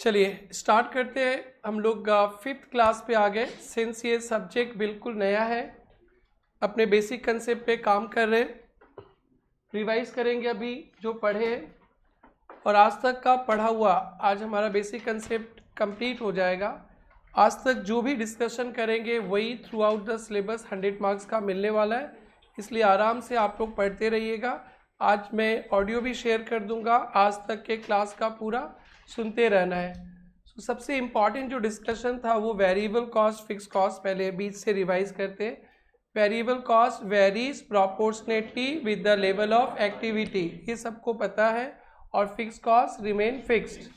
चलिए स्टार्ट करते हैं। हम लोग 5th क्लास पे आ गए। सिंस ये सब्जेक्ट बिल्कुल नया है, अपने बेसिक कंसेप्ट पे काम कर रहे हैं, रिवाइज करेंगे अभी जो पढ़े और आज तक का पढ़ा हुआ। आज हमारा बेसिक कंसेप्ट कंप्लीट हो जाएगा। आज तक जो भी डिस्कशन करेंगे वही through out the syllabus 100 marks का मिलने वाला है, इसलिए आराम से आप लोग पढ़ते रहिएगा। आज मैं ऑडियो भी शेयर कर दूंगा, आज तक के क्लास का पूरा सुनते रहना है। तो सबसे इम्पॉर्टेंट जो डिस्कशन था वो वेरिएबल कॉस्ट फिक्स कॉस्ट, पहले बीच से रिवाइज करते हैं। Variable cost varies proportionately with the level of activity, ये सबको पता है, और फिक्स कॉस्ट रिमेन फिक्स्ड।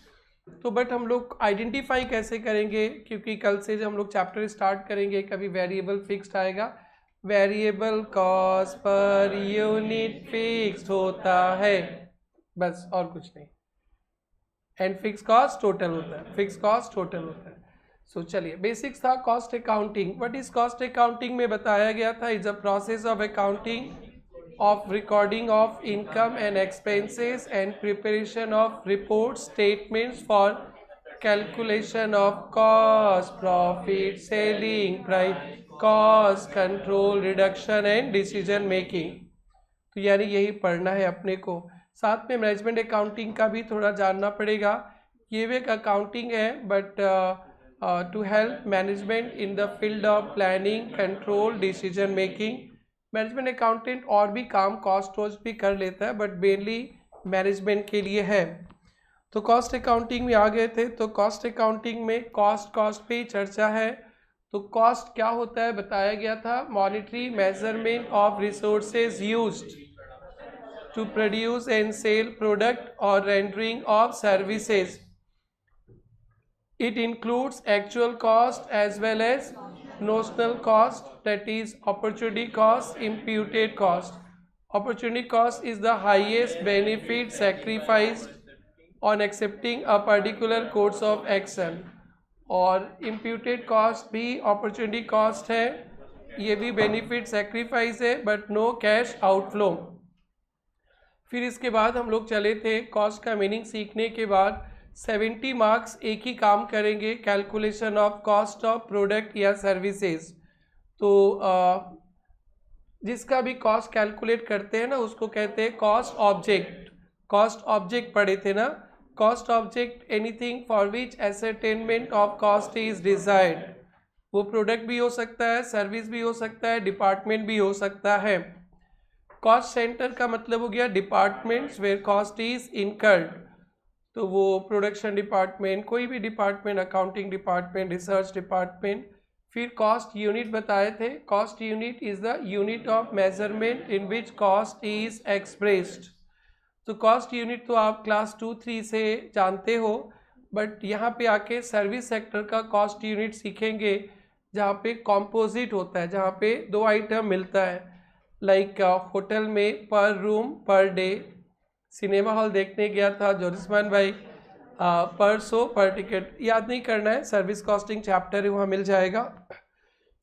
तो बट हम लोग आइडेंटिफाई कैसे करेंगे, क्योंकि कल से जब हम लोग चैप्टर स्टार्ट करेंगे कभी वेरिएबल फिक्स्ड आएगा। Variable cost per unit fixed होता है, बस और कुछ नहीं। एंड फिक्स कॉस्ट टोटल होता है, फिक्स कॉस्ट टोटल होता है। सो चलिए, बेसिक्स था cost accounting. What is cost accounting में बताया गया था, is a process of accounting of recording of income and expenses and preparation of report statements for calculation of cost, profit, selling price, cost control, reduction and decision making। तो यानी यही पढ़ना है अपने को। साथ में मैनेजमेंट अकाउंटिंग का भी थोड़ा जानना पड़ेगा। ये भी एक अकाउंटिंग है, but to help management in the field of planning, control, decision making. Management accountant और भी काम कॉस्ट वॉस्ट भी कर लेता है, बट मेनली मैनेजमेंट के लिए है। तो कॉस्ट अकाउंटिंग में आ गए थे, तो कॉस्ट अकाउंटिंग में कॉस्ट पे ही चर्चा है। तो कॉस्ट क्या होता है बताया गया था, monetary measurement of resources used to produce and sell product और rendering of services. It includes actual cost as well as notional cost, that is opportunity cost, imputed cost. Opportunity cost is the highest benefit sacrificed on accepting a particular course of action, और imputed cost भी opportunity cost है, ये भी benefit sacrifice है but no cash outflow। फिर इसके बाद हम लोग चले थे, कॉस्ट का मीनिंग सीखने के बाद 70 मार्क्स एक ही काम करेंगे, calculation of cost of product या सर्विसेज। तो जिसका भी कॉस्ट कैलकुलेट करते हैं ना उसको कहते हैं कॉस्ट ऑब्जेक्ट। कॉस्ट ऑब्जेक्ट पढ़े थे ना, cost object anything for which ascertainment of cost is desired. वो प्रोडक्ट भी हो सकता है, सर्विस भी हो सकता है, डिपार्टमेंट भी हो सकता है। कॉस्ट सेंटर का मतलब हो गया departments where cost is incurred. तो वो प्रोडक्शन डिपार्टमेंट, कोई भी department, accounting department, research department. फिर कॉस्ट यूनिट बताए थे, cost unit is the unit of measurement in which cost is expressed. तो कॉस्ट यूनिट तो आप क्लास 2-3 से जानते हो, बट यहाँ पे आके सर्विस सेक्टर का कॉस्ट यूनिट सीखेंगे, जहाँ पे कॉम्पोजिट होता है, जहाँ पे दो आइटम मिलता है। लाइक होटल में पर room per day, cinema hall देखने गया था जोरिस्मान भाई, पर शो पर टिकट, याद नहीं करना है, सर्विस कॉस्टिंग चैप्टर है वहाँ मिल जाएगा।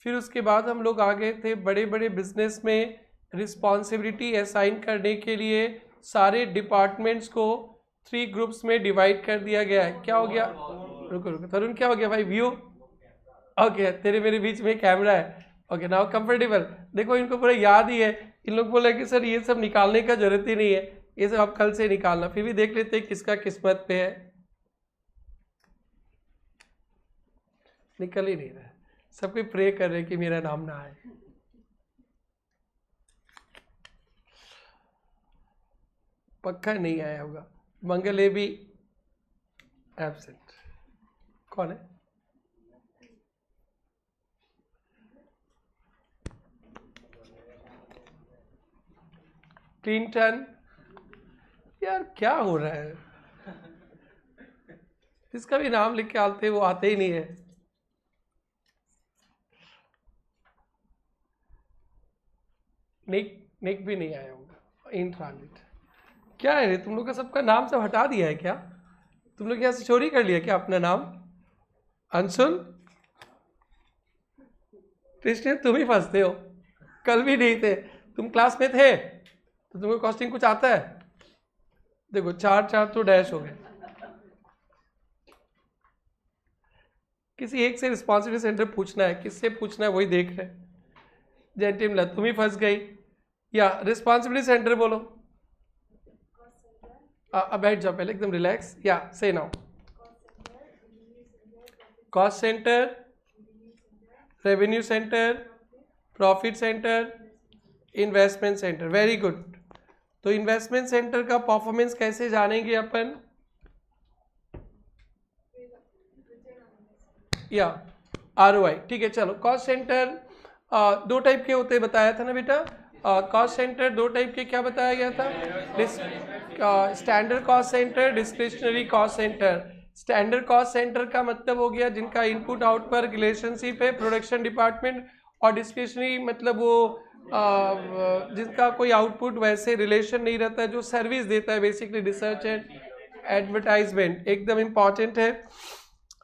फिर उसके बाद हम लोग आ गए थे बड़े बड़े बिजनेस में रिस्पॉन्सिबिलिटी असाइन करने के लिए सारे डिपार्टमेंट्स को 3 ग्रुप्स में डिवाइड कर दिया गया है। क्या हो गया, रुको रुको तरुण, क्या हो गया भाई, व्यू ओके, तेरे मेरे बीच में कैमरा है, ओके नाउ कंफर्टेबल। देखो इनको पूरा याद ही है, इन लोग बोला कि सर ये सब निकालने का जरूरत ही नहीं है, ये सब आप कल से निकालना। फिर भी देख लेते हैं किसका किस्मत पे है, निकल ही नहीं रहा। सब कोई प्रे कर रहे कि मेरा नाम ना आए। पक्का नहीं आया होगा। मंगल भी एब्सेंट, कौन है? क्लिंटन, यार क्या हो रहा है, जिसका भी नाम लिख के आते वो आते ही नहीं है। निक भी नहीं आया होगा, इन ट्रांजिट। क्या है रे, तुम लोग का सबका नाम सब हटा दिया है क्या? तुम लोग यहाँ से चोरी कर लिया क्या अपना नाम? अंशुल, कृष्ण, तुम ही फंसते हो, कल भी नहीं थे, तुम क्लास में थे तो तुम्हें कॉस्टिंग कुछ आता है? देखो 4 तो डैश हो गए। किसी एक से रिस्पॉन्सिबिलिटी सेंटर पूछना है, किससे पूछना है वही देख रहे हैं। जेंटिमला तुम ही फंस गई। या रिस्पॉन्सिबिलिटी सेंटर बोलो। अब बैठ जाओ पहले, एकदम रिलैक्स। या से now cost centre, revenue centre, profit centre, investment centre. Very good. तो इन्वेस्टमेंट सेंटर का परफॉर्मेंस कैसे जानेंगे अपन? या ROI। ठीक है, चलो। कॉस्ट सेंटर दो टाइप के होते बताया था ना बेटा। कॉस्ट सेंटर दो टाइप के क्या बताया गया था? Standard cost centre, discretionary cost centre. Standard cost centre का मतलब हो गया जिनका इनपुट आउट पर रिलेशनशिप है प्रोडक्शन डिपार्टमेंट, और डिस्क्रिशनरी मतलब वो जिनका कोई आउटपुट वैसे रिलेशन नहीं रहता है, जो सर्विस देता है बेसिकली रिसर्च एंड एडवर्टाइजमेंट। एकदम इंपॉर्टेंट है।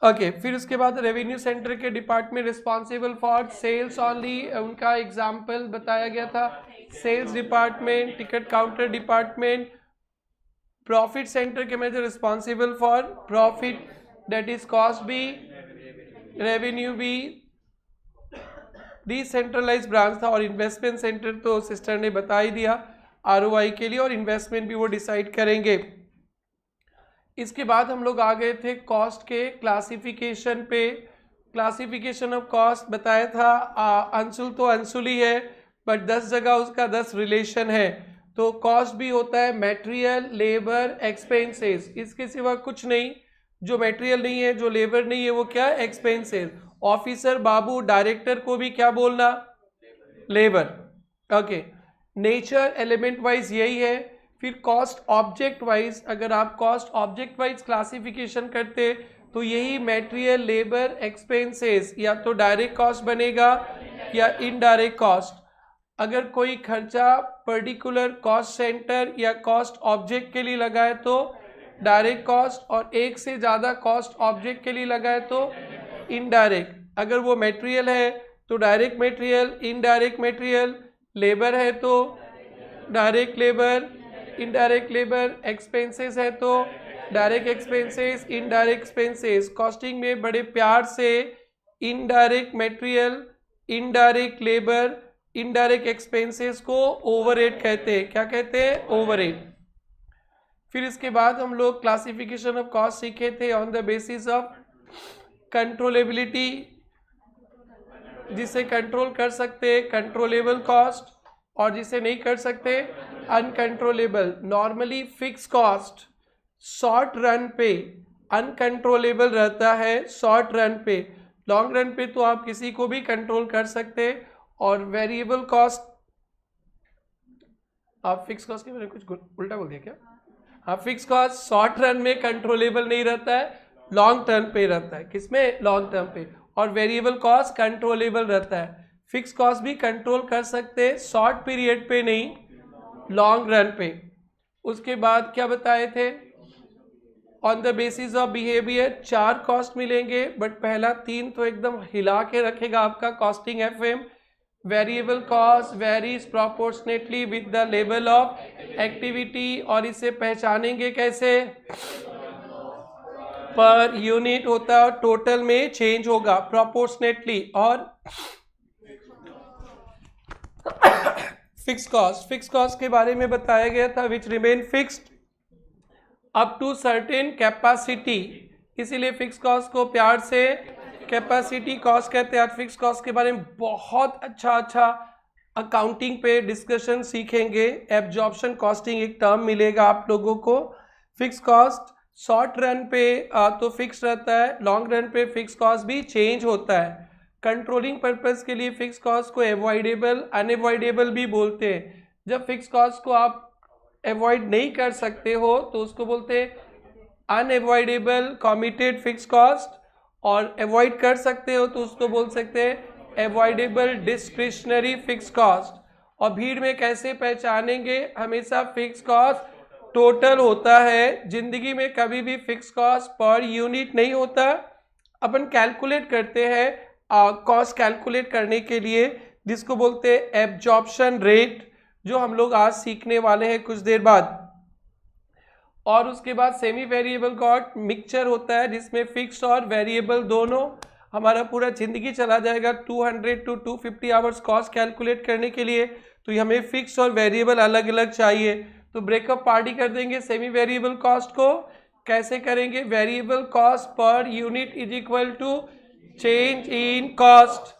ओके, फिर उसके बाद रेवेन्यू सेंटर के department responsible for sales only, उनका एग्जाम्पल बताया गया था, sales department, ticket counter department. Profit centre के manager responsible for profit, that is cost भी, रेवेन्यू भी। डिसेंट्रलाइज ब्रांच था। और इन्वेस्टमेंट सेंटर तो सिस्टर ने बता ही दिया, ROI के लिए, और इन्वेस्टमेंट भी वो डिसाइड करेंगे। इसके बाद हम लोग आ गए थे कॉस्ट के क्लासिफिकेशन पे। क्लासिफिकेशन ऑफ कॉस्ट बताया था, अंशुल तो अंशुल ही है, बट 10 जगह उसका 10 रिलेशन है। तो कॉस्ट भी होता है मटेरियल, लेबर, एक्सपेंसेस, इसके सिवा कुछ नहीं। जो मटेरियल नहीं है, जो लेबर नहीं है, वो क्या है? एक्सपेंसेस। ऑफिसर बाबू, डायरेक्टर को भी क्या बोलना? Labour. Okay, nature element wise यही है। फिर कॉस्ट ऑब्जेक्ट वाइज, अगर आप कॉस्ट ऑब्जेक्ट वाइज क्लासिफिकेशन करते तो यही मटेरियल, लेबर, एक्सपेंसेस या तो डायरेक्ट कॉस्ट बनेगा या इनडायरेक्ट कॉस्ट। अगर कोई खर्चा पर्टिकुलर कॉस्ट सेंटर या कॉस्ट ऑब्जेक्ट के लिए लगा है तो डायरेक्ट कॉस्ट, और एक से ज़्यादा कॉस्ट ऑब्जेक्ट के लिए लगा है तो इनडायरेक्ट। अगर वो मटेरियल है तो direct material, indirect material. Labour है तो direct labour, indirect labour. Expenses है तो direct expenses, indirect expenses. Costing में बड़े प्यार से indirect material, indirect labour, indirect expenses को ओवरहेड कहते हैं। क्या कहते हैं? ओवरहेड। फिर इसके बाद हम लोग क्लासिफिकेशन ऑफ कॉस्ट सीखे थे on the basis of controllability, जिसे कंट्रोल कर सकते कंट्रोलेबल कॉस्ट, और जिसे नहीं कर सकते uncontrollable. Normally fix cost short run पे अनकंट्रोलेबल रहता है, शॉर्ट रन पे। लॉन्ग रन पे तो आप किसी को भी कंट्रोल कर सकते। और वेरिएबल कॉस्ट, आप फिक्स कॉस्ट के बारे में कुछ उल्टा बोल दिया क्या? हाँ, फिक्स कॉस्ट शॉर्ट रन में कंट्रोलेबल नहीं रहता है, लॉन्ग टर्म पे रहता है। किसमें? लॉन्ग टर्म पे। और वेरिएबल कॉस्ट कंट्रोलेबल रहता है। फिक्स कॉस्ट भी कंट्रोल कर सकते हैं, शॉर्ट पीरियड पे नहीं, लॉन्ग रन पे। उसके बाद क्या बताए थे? On the basis of behaviour 4 cost मिलेंगे, बट पहला 3 तो एकदम हिला के रखेगा आपका costing FM। Variable cost varies proportionately with the level of activity, और इसे पहचानेंगे कैसे? पर यूनिट होता है, टोटल में चेंज होगा प्रोपोर्शनेटली। और फिक्स कॉस्ट के बारे में बताया गया था, which remain fixed up to certain capacity, इसीलिए फिक्स कॉस्ट को प्यार से कैपेसिटी कॉस्ट कहते हैं। फिक्स कॉस्ट के बारे में बहुत अच्छा अकाउंटिंग पे डिस्कशन सीखेंगे। एब्जॉर्प्शन कॉस्टिंग एक टर्म मिलेगा आप लोगों को। फिक्स कॉस्ट शॉर्ट रन पे तो फिक्स रहता है, लॉन्ग रन पे फिक्स कॉस्ट भी चेंज होता है। कंट्रोलिंग पर्पस के लिए फिक्स कॉस्ट को अवॉइडेबल, अनअवॉइडेबल भी बोलते हैं। जब फिक्स कॉस्ट को आप अवॉइड नहीं कर सकते हो तो उसको बोलते हैं अनअवॉइडेबल कमिटेड फिक्स कॉस्ट, और अवॉइड कर सकते हो तो उसको बोल सकते हैं अवॉइडेबल डिस्क्रिशनरी फिक्स कॉस्ट। और भीड़ में कैसे पहचानेंगे? हमेशा फिक्स कॉस्ट टोटल होता है, जिंदगी में कभी भी फिक्स कॉस्ट पर यूनिट नहीं होता। अपन कैलकुलेट करते हैं कॉस्ट कैलकुलेट करने के लिए, जिसको बोलते हैं एब्जॉर्प्शन रेट, जो हम लोग आज सीखने वाले हैं कुछ देर बाद। और उसके बाद सेमी वेरिएबल कॉस्ट मिक्सचर होता है, जिसमें फिक्स और वेरिएबल दोनों हमारा पूरा ज़िंदगी चला जाएगा 200 to 250 आवर्स कॉस्ट कैलकुलेट करने के लिए। तो हमें फिक्स और वेरिएबल अलग अलग चाहिए, तो ब्रेकअप पार्टी कर देंगे सेमी वेरिएबल कॉस्ट को। कैसे करेंगे? Variable cost per unit is equal to change in cost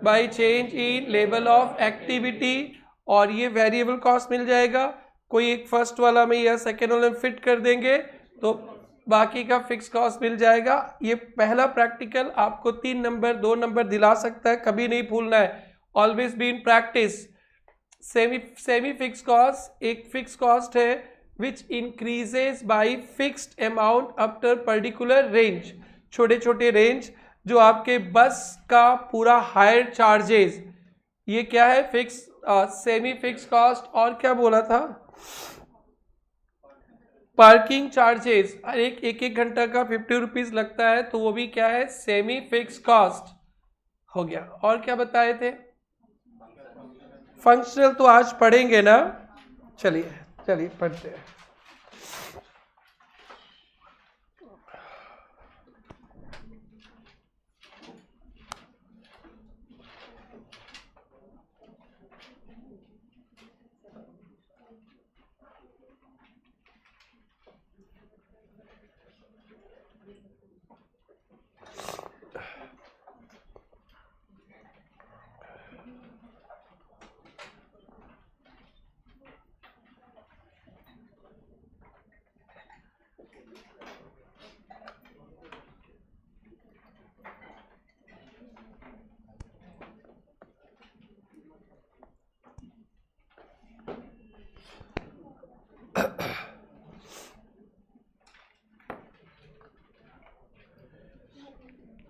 by change in level of activity, और ये वेरिएबल कॉस्ट मिल जाएगा। कोई एक फर्स्ट वाला में या सेकेंड वाला में फिट कर देंगे तो बाकी का फिक्स कॉस्ट मिल जाएगा। ये पहला प्रैक्टिकल आपको 3 नंबर 2 नंबर दिला सकता है, कभी नहीं भूलना है, always be in practice. Semi fix cost एक फिक्स कॉस्ट है which increases by fixed amount after particular range, छोटे छोटे रेंज जो आपके बस का पूरा हायर चार्जेस, ये क्या है? Fix semi fix cost. और क्या बोला था? पार्किंग चार्जेस, एक घंटा का 50 रुपीज लगता है, तो वो भी क्या है? सेमी फिक्स कॉस्ट हो गया। और क्या बताए थे? फंक्शनल तो आज पढ़ेंगे ना, चलिए चलिए पढ़ते हैं।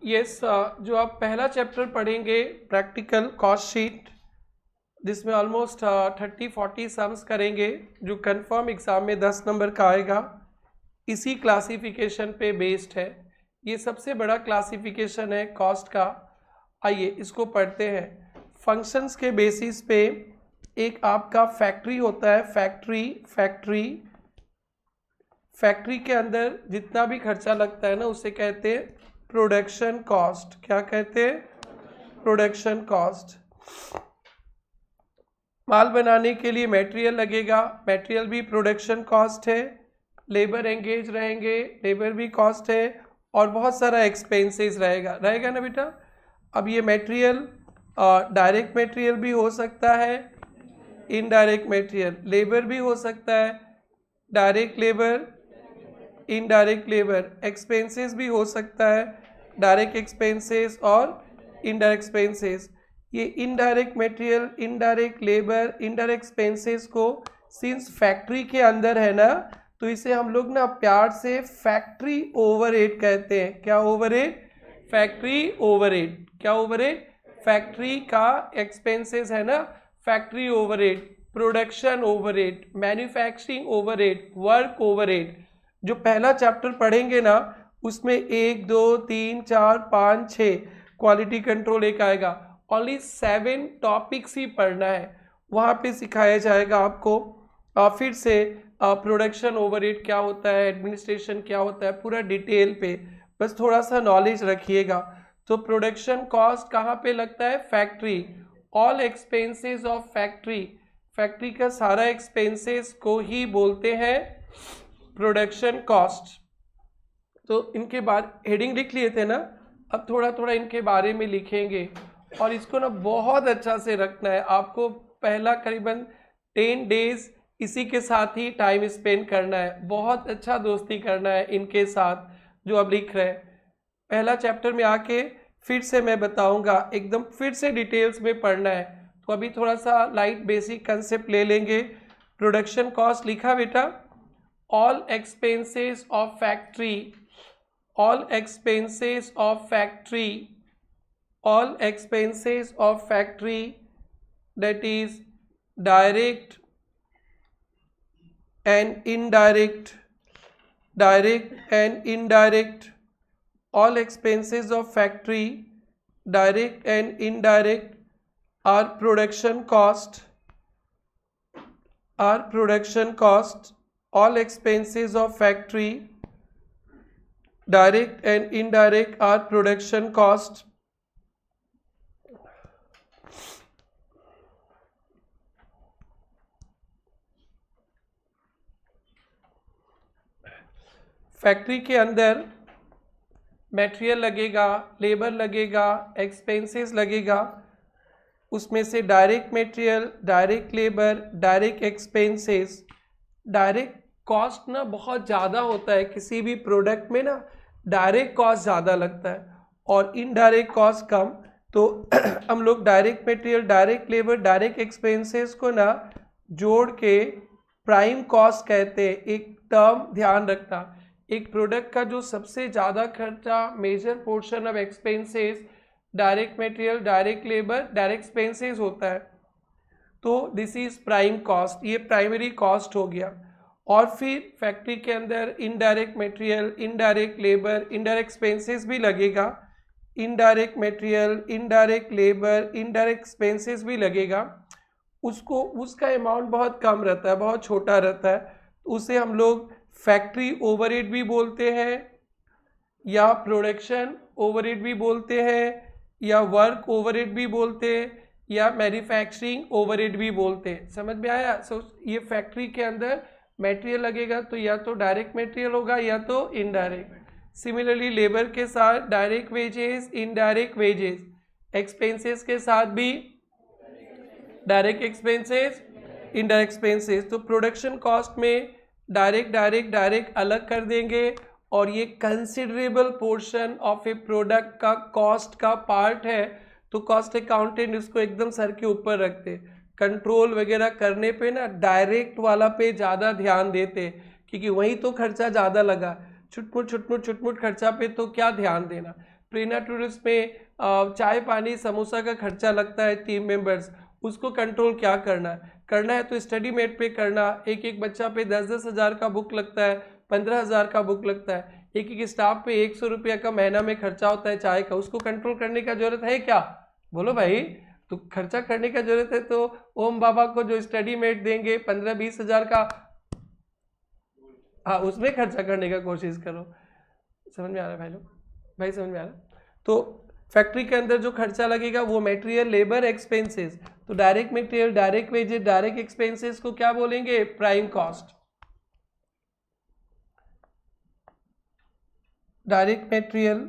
यस, जो आप पहला चैप्टर पढ़ेंगे प्रैक्टिकल कॉस्ट शीट, जिसमें ऑलमोस्ट 30-40 सम्स करेंगे, जो कंफर्म एग्ज़ाम में 10 नंबर का आएगा, इसी क्लासिफिकेशन पे बेस्ड है। ये सबसे बड़ा क्लासिफिकेशन है कॉस्ट का। आइए इसको पढ़ते हैं। फंक्शंस के बेसिस पे एक आपका फैक्ट्री होता है, फैक्ट्री के अंदर जितना भी खर्चा लगता है ना, उसे कहते हैं प्रोडक्शन कॉस्ट। क्या कहते हैं? Production cost. माल बनाने के लिए मटेरियल लगेगा, मटेरियल भी प्रोडक्शन कॉस्ट है। लेबर एंगेज रहेंगे, लेबर भी कॉस्ट है। और बहुत सारा एक्सपेंसेस रहेगा ना बेटा। अब ये मटेरियल डायरेक्ट मटेरियल भी हो सकता है, इनडायरेक्ट मटेरियल, लेबर भी हो सकता है, direct labour, indirect labour, expenses भी हो सकता है, डायरेक्ट एक्सपेंसेस और इनडायरेक्ट एक्सपेंसेस। ये indirect material, indirect labour, indirect expenses को सिंस फैक्ट्री के अंदर है ना, तो इसे हम लोग ना प्यार से फैक्ट्री ओवरहेड कहते हैं। क्या ओवरहेड? Factory overhead. क्या ओवरहेड? फैक्ट्री का एक्सपेंसेस है ना, factory overhead, production overhead, manufacturing overhead, work overhead. जो पहला चैप्टर पढ़ेंगे ना, उसमें 1 2 3 4 5 6 क्वालिटी कंट्रोल एक आएगा। ओनली 7 टॉपिक्स ही पढ़ना है, वहाँ पे सिखाया जाएगा आपको फिर से प्रोडक्शन ओवरहेड क्या होता है, एडमिनिस्ट्रेशन क्या होता है, पूरा डिटेल पे। बस थोड़ा सा नॉलेज रखिएगा। तो प्रोडक्शन कॉस्ट कहाँ पे लगता है? Factory. All expenses of factory, factory का सारा एक्सपेंसेस को ही बोलते हैं प्रोडक्शन कॉस्ट। तो इनके बाद हेडिंग लिख लिए थे ना, अब थोड़ा थोड़ा इनके बारे में लिखेंगे, और इसको ना बहुत अच्छा से रखना है आपको। पहला करीबन 10 डेज इसी के साथ ही टाइम स्पेंड करना है, बहुत अच्छा दोस्ती करना है इनके साथ जो अब लिख रहे हैं। पहला चैप्टर में आके फिर से मैं बताऊंगा, एकदम फिर से डिटेल्स में पढ़ना है। तो अभी थोड़ा सा लाइट बेसिक कंसेप्ट ले लेंगे। प्रोडक्शन कॉस्ट लिखा बेटा? All expenses of factory, all expenses of factory, all expenses of factory, that is direct and indirect, direct and indirect, all expenses of factory, direct and indirect, are production cost, are production cost. All expenses of factory, direct and indirect are production cost. Factory के अंदर material लगेगा, labour लगेगा, expenses लगेगा, उसमें से direct material, direct labour, direct expenses, direct cost ना बहुत ज़्यादा होता है किसी भी प्रोडक्ट में ना, डायरेक्ट कॉस्ट ज़्यादा लगता है और इनडायरेक्ट कॉस्ट कम। तो हम लोग direct material, direct labour, direct expenses को ना जोड़ के प्राइम कॉस्ट कहते हैं। एक टर्म ध्यान रखना, एक प्रोडक्ट का जो सबसे ज़्यादा खर्चा, major portion of expenses direct material, direct labour, direct expenses होता है, तो दिस इज प्राइम कॉस्ट, ये प्राइमरी कॉस्ट हो गया। और फिर फैक्ट्री के अंदर indirect material, indirect labour, indirect expenses भी लगेगा, indirect material, indirect labour, indirect expenses भी लगेगा। उसको उसका अमाउंट बहुत कम रहता है, बहुत छोटा रहता है, उसे हम लोग फैक्ट्री ओवरहेड भी बोलते हैं, या प्रोडक्शन ओवरहेड भी बोलते हैं, या वर्क ओवरहेड भी बोलते हैं, या मैन्युफैक्चरिंग ओवरहेड भी बोलते हैं। समझ में आया? ये फैक्ट्री के अंदर मटेरियल लगेगा तो या तो डायरेक्ट मटेरियल होगा या तो इनडायरेक्ट। सिमिलरली लेबर के साथ direct wages, indirect wages, expenses के साथ भी डायरेक्ट एक्सपेंसेस, इनडायरेक्ट एक्सपेंसेस। तो प्रोडक्शन कॉस्ट में डायरेक्ट डायरेक्ट डायरेक्ट अलग कर देंगे और ये considerable portion of A product का कॉस्ट का पार्ट है, तो कॉस्ट अकाउंटेंट इसको एकदम सर के ऊपर रखते। कंट्रोल वगैरह करने पे ना डायरेक्ट वाला पे ज़्यादा ध्यान देते, क्योंकि वहीं तो खर्चा ज़्यादा लगा, छुटमुट खर्चा पे तो क्या ध्यान देना। प्रीना टूरिस्ट में चाय पानी समोसा का खर्चा लगता है 3 मेंबर्स, उसको कंट्रोल क्या करना है तो स्टडी मेट पे करना। एक एक बच्चा पे 10-10 हज़ार का बुक लगता है, 15 हज़ार का बुक लगता है, एक एक स्टाफ पे 100 रुपया का महीना में खर्चा होता है चाय का, उसको कंट्रोल करने का जरूरत है क्या? बोलो भाई। तो खर्चा करने का जरूरत है तो ओम बाबा को जो स्टडी मेट देंगे 15-20 हज़ार का, हाँ उसमें खर्चा करने का कोशिश करो। समझ में आ रहा है भाई लोग? भाई समझ में आ रहा है? तो फैक्ट्री के अंदर जो खर्चा लगेगा वो मटेरियल, लेबर, एक्सपेंसेस, तो direct material, direct wages, direct expenses को क्या बोलेंगे? Prime cost. Direct material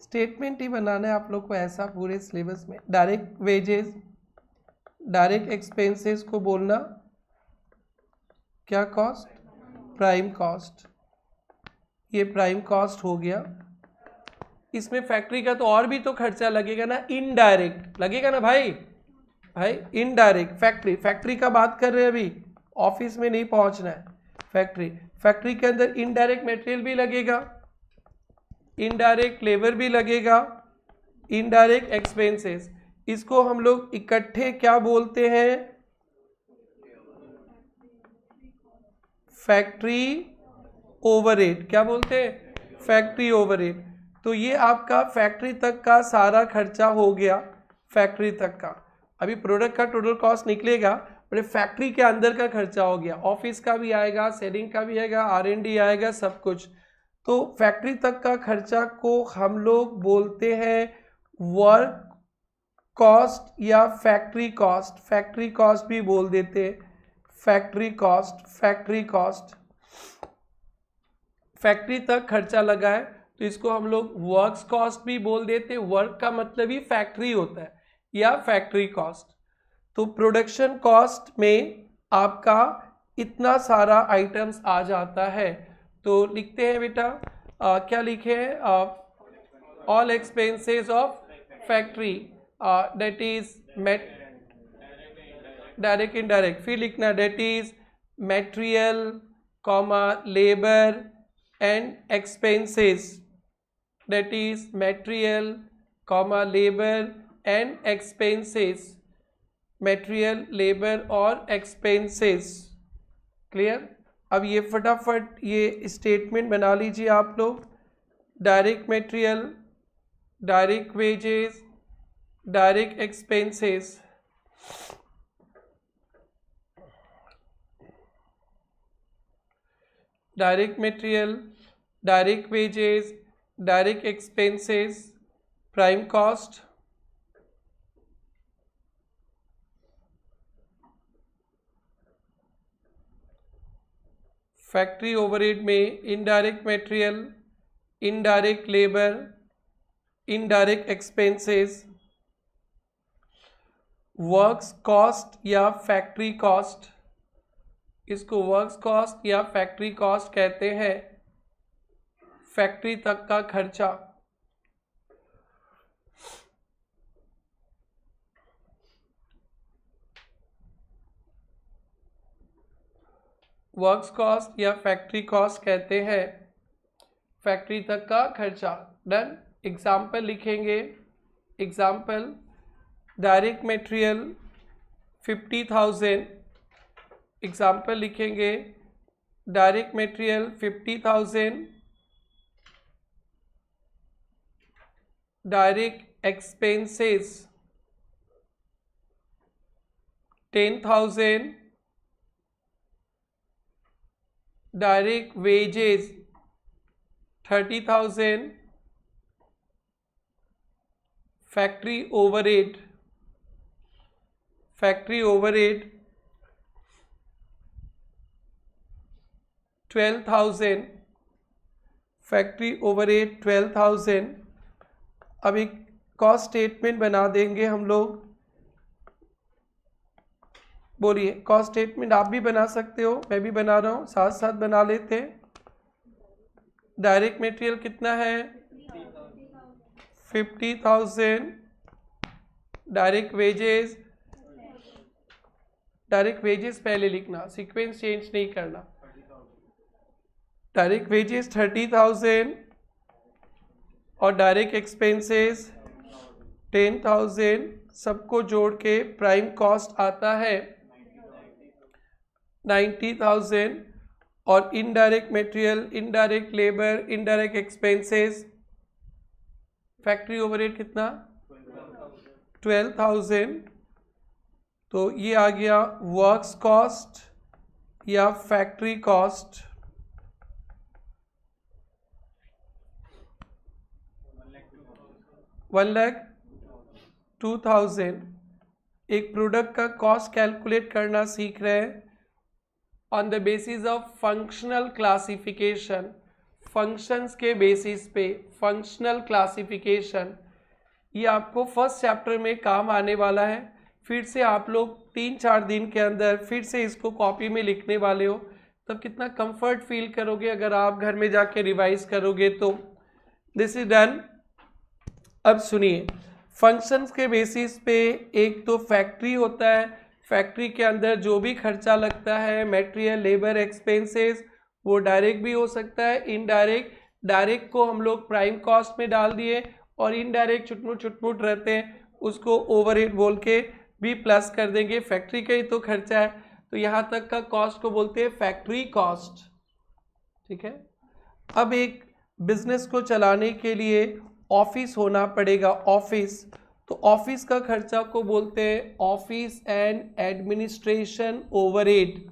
statement ही बनाना है आप लोग को ऐसा पूरे सिलेबस में। डायरेक्ट वेजेस, डायरेक्ट एक्सपेंसेस को बोलना क्या कॉस्ट? Prime cost. ये प्राइम कॉस्ट हो गया। इसमें फैक्ट्री का तो और भी तो खर्चा लगेगा ना, इनडायरेक्ट लगेगा ना भाई। इनडायरेक्ट फैक्ट्री का बात कर रहे हैं अभी, ऑफिस में नहीं पहुंचना है। फैक्ट्री के अंदर इनडायरेक्ट मटेरियल भी लगेगा, इनडायरेक्ट लेबर भी लगेगा, इनडायरेक्ट एक्सपेंसेस, इसको हम लोग इकट्ठे क्या बोलते हैं? Factory overhead. क्या बोलते हैं? Factory overhead. तो ये आपका फैक्ट्री तक का सारा खर्चा हो गया, फैक्ट्री तक का। अभी प्रोडक्ट का टोटल कॉस्ट निकलेगा, बड़े फैक्ट्री के अंदर का खर्चा हो गया, ऑफिस का भी आएगा, सेलिंग का भी आएगा, R&D आएगा, सब कुछ। तो फैक्ट्री तक का खर्चा को हम लोग बोलते हैं वर्क कॉस्ट या फैक्ट्री कॉस्ट। फैक्ट्री कॉस्ट भी बोल देते, फैक्ट्री कॉस्ट। फैक्ट्री तक खर्चा लगा है तो इसको हम लोग वर्क्स कॉस्ट भी बोल देते। वर्क का मतलब ही फैक्ट्री होता है या फैक्ट्री कॉस्ट। तो प्रोडक्शन कॉस्ट में आपका इतना सारा आइटम्स आ जाता है। तो लिखते हैं बेटा, क्या लिखे हैं? All expenses of factory, that is direct indirect. फिर लिखना that is material, labour and expenses, that is material, labor and expenses, material, labor और expenses। क्लियर? अब ये फटाफट ये स्टेटमेंट बना लीजिए आप लोग। Direct material, direct wages, direct expenses. Direct material, direct wages, direct expenses, prime cost, factory overhead में indirect material, indirect labour, indirect expenses, works cost या फैक्ट्री कॉस्ट, इसको वर्क्स कॉस्ट या फैक्ट्री कॉस्ट कहते हैं, फैक्ट्री तक का खर्चा। Works cost या फैक्ट्री कॉस्ट कहते हैं फैक्ट्री तक का खर्चा। डन। एग्जाम्पल लिखेंगे। Example, direct material 50,000। एग्जाम्पल लिखेंगे, direct material 50,000, direct expenses 10,000, direct wages 30,000, factory overhead 12,000, factory overhead 12,000। अब एक कॉस्ट स्टेटमेंट बना देंगे हम लोग। बोलिए, कॉस्ट स्टेटमेंट आप भी बना सकते हो, मैं भी बना रहा हूँ, साथ साथ बना लेते हैं। डायरेक्ट मटेरियल कितना है? 50,000, डायरेक्ट वेजेस पहले लिखना, सीक्वेंस चेंज नहीं करना। डायरेक्ट वेजेस 30,000 और डायरेक्ट एक्सपेंसेस 10,000, सबको जोड़ के प्राइम कॉस्ट आता है 90,000। और indirect material, indirect labour, indirect expenses, factory overhead कितना? 12,000। तो ये आ गया वर्क्स कॉस्ट या फैक्ट्री कॉस्ट। 1,02,000। एक प्रोडक्ट का कॉस्ट कैलकुलेट करना सीख रहे हैं on the basis of functional classification. Functions के बेसिस पे फंक्शनल क्लासिफिकेशन, ये आपको फर्स्ट चैप्टर में काम आने वाला है। फिर से आप लोग 3-4 दिन के अंदर फिर से इसको कॉपी में लिखने वाले हो, तब कितना कंफर्ट फील करोगे अगर आप घर में जाके रिवाइज करोगे तो। This is done. अब सुनिए, फंक्शंस के बेसिस पे एक तो फैक्ट्री होता है, फैक्ट्री के अंदर जो भी खर्चा लगता है, मटेरियल, लेबर, एक्सपेंसेस, वो डायरेक्ट भी हो सकता है, इनडायरेक्ट। डायरेक्ट को हम लोग प्राइम कॉस्ट में डाल दिए और इनडायरेक्ट छुटमुट रहते हैं उसको ओवरहेड बोल के भी प्लस कर देंगे। फैक्ट्री का ही तो खर्चा है, तो यहाँ तक का कॉस्ट को बोलते हैं फैक्ट्री कॉस्ट। ठीक है। अब एक बिजनेस को चलाने के लिए ऑफिस होना पड़ेगा, ऑफिस। तो ऑफिस का खर्चा को बोलते हैं ऑफिस एंड एडमिनिस्ट्रेशन ओवरहेड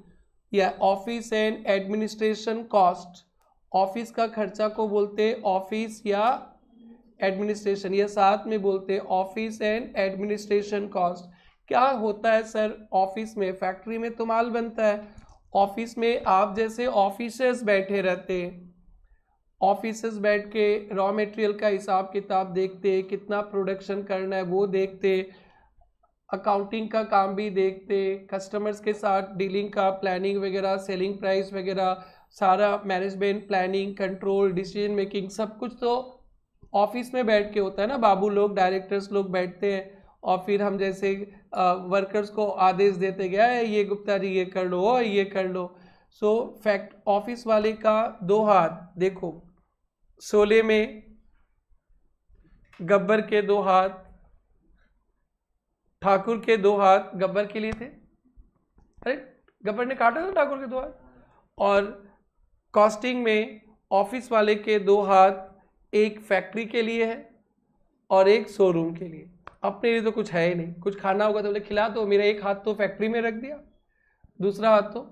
या office and administration cost. Office का खर्चा को बोलते हैं ऑफिस या एडमिनिस्ट्रेशन, या साथ में बोलते हैं ऑफिस एंड एडमिनिस्ट्रेशन कॉस्ट। क्या होता है सर ऑफिस में? फैक्ट्री में तो माल बनता है, ऑफिस में आप जैसे ऑफिसर्स बैठे रहते हैं, ऑफिसर्स बैठ के रॉ मटेरियल का हिसाब किताब देखते, कितना प्रोडक्शन करना है वो देखते, अकाउंटिंग का काम भी देखते, कस्टमर्स के साथ डीलिंग का प्लानिंग वगैरह, सेलिंग प्राइस वगैरह, सारा management, planning, control, decision making, सब कुछ तो ऑफिस में बैठ के होता है ना। बाबू लोग, डायरेक्टर्स लोग बैठते हैं और फिर हम जैसे वर्कर्स को आदेश देते गया है, ये गुप्ता जी ये कर लो, ये कर लो। सो फैक्ट ऑफिस वाले का दो हाथ, देखो शोले में गब्बर के दो हाथ, ठाकुर के दो हाथ गब्बर के लिए थे, अरे गब्बर ने काटा था ठाकुर के दो हाथ। और कॉस्टिंग में ऑफिस वाले के दो हाथ, एक फैक्ट्री के लिए है और एक शोरूम के लिए। अपने लिए तो कुछ है ही नहीं, कुछ खाना होगा तो बोले खिला दो, मेरा एक हाथ तो फैक्ट्री में रख दिया, दूसरा हाथ तो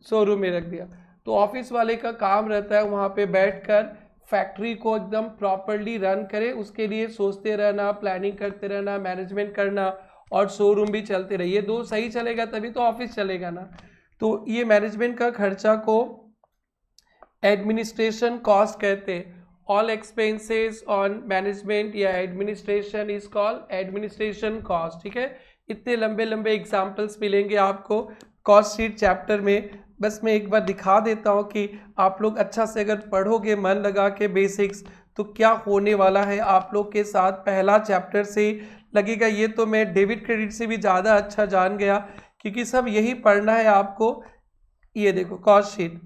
शोरूम में रख दिया। तो ऑफिस वाले का काम रहता है वहाँ पे बैठकर फैक्ट्री को एकदम प्रॉपरली रन करे, उसके लिए सोचते रहना, प्लानिंग करते रहना, मैनेजमेंट करना, और शोरूम भी चलते रहे। ये दो सही चलेगा तभी तो ऑफिस चलेगा ना। तो ये मैनेजमेंट का खर्चा को एडमिनिस्ट्रेशन कॉस्ट कहते हैं। ऑल एक्सपेंसेस ऑन मैनेजमेंट या administration is called administration cost. ठीक है, इतने लंबे लंबे एग्जाम्पल्स मिलेंगे आपको कॉस्ट शीट चैप्टर में। बस मैं एक बार दिखा देता हूँ कि आप लोग अच्छा से अगर पढ़ोगे मन लगा के बेसिक्स, तो क्या होने वाला है आप लोग के साथ। पहला चैप्टर से लगेगा ये तो मैं डेबिट क्रेडिट से भी ज़्यादा अच्छा जान गया, क्योंकि सब यही पढ़ना है आपको। ये देखो कॉस्ट शीट,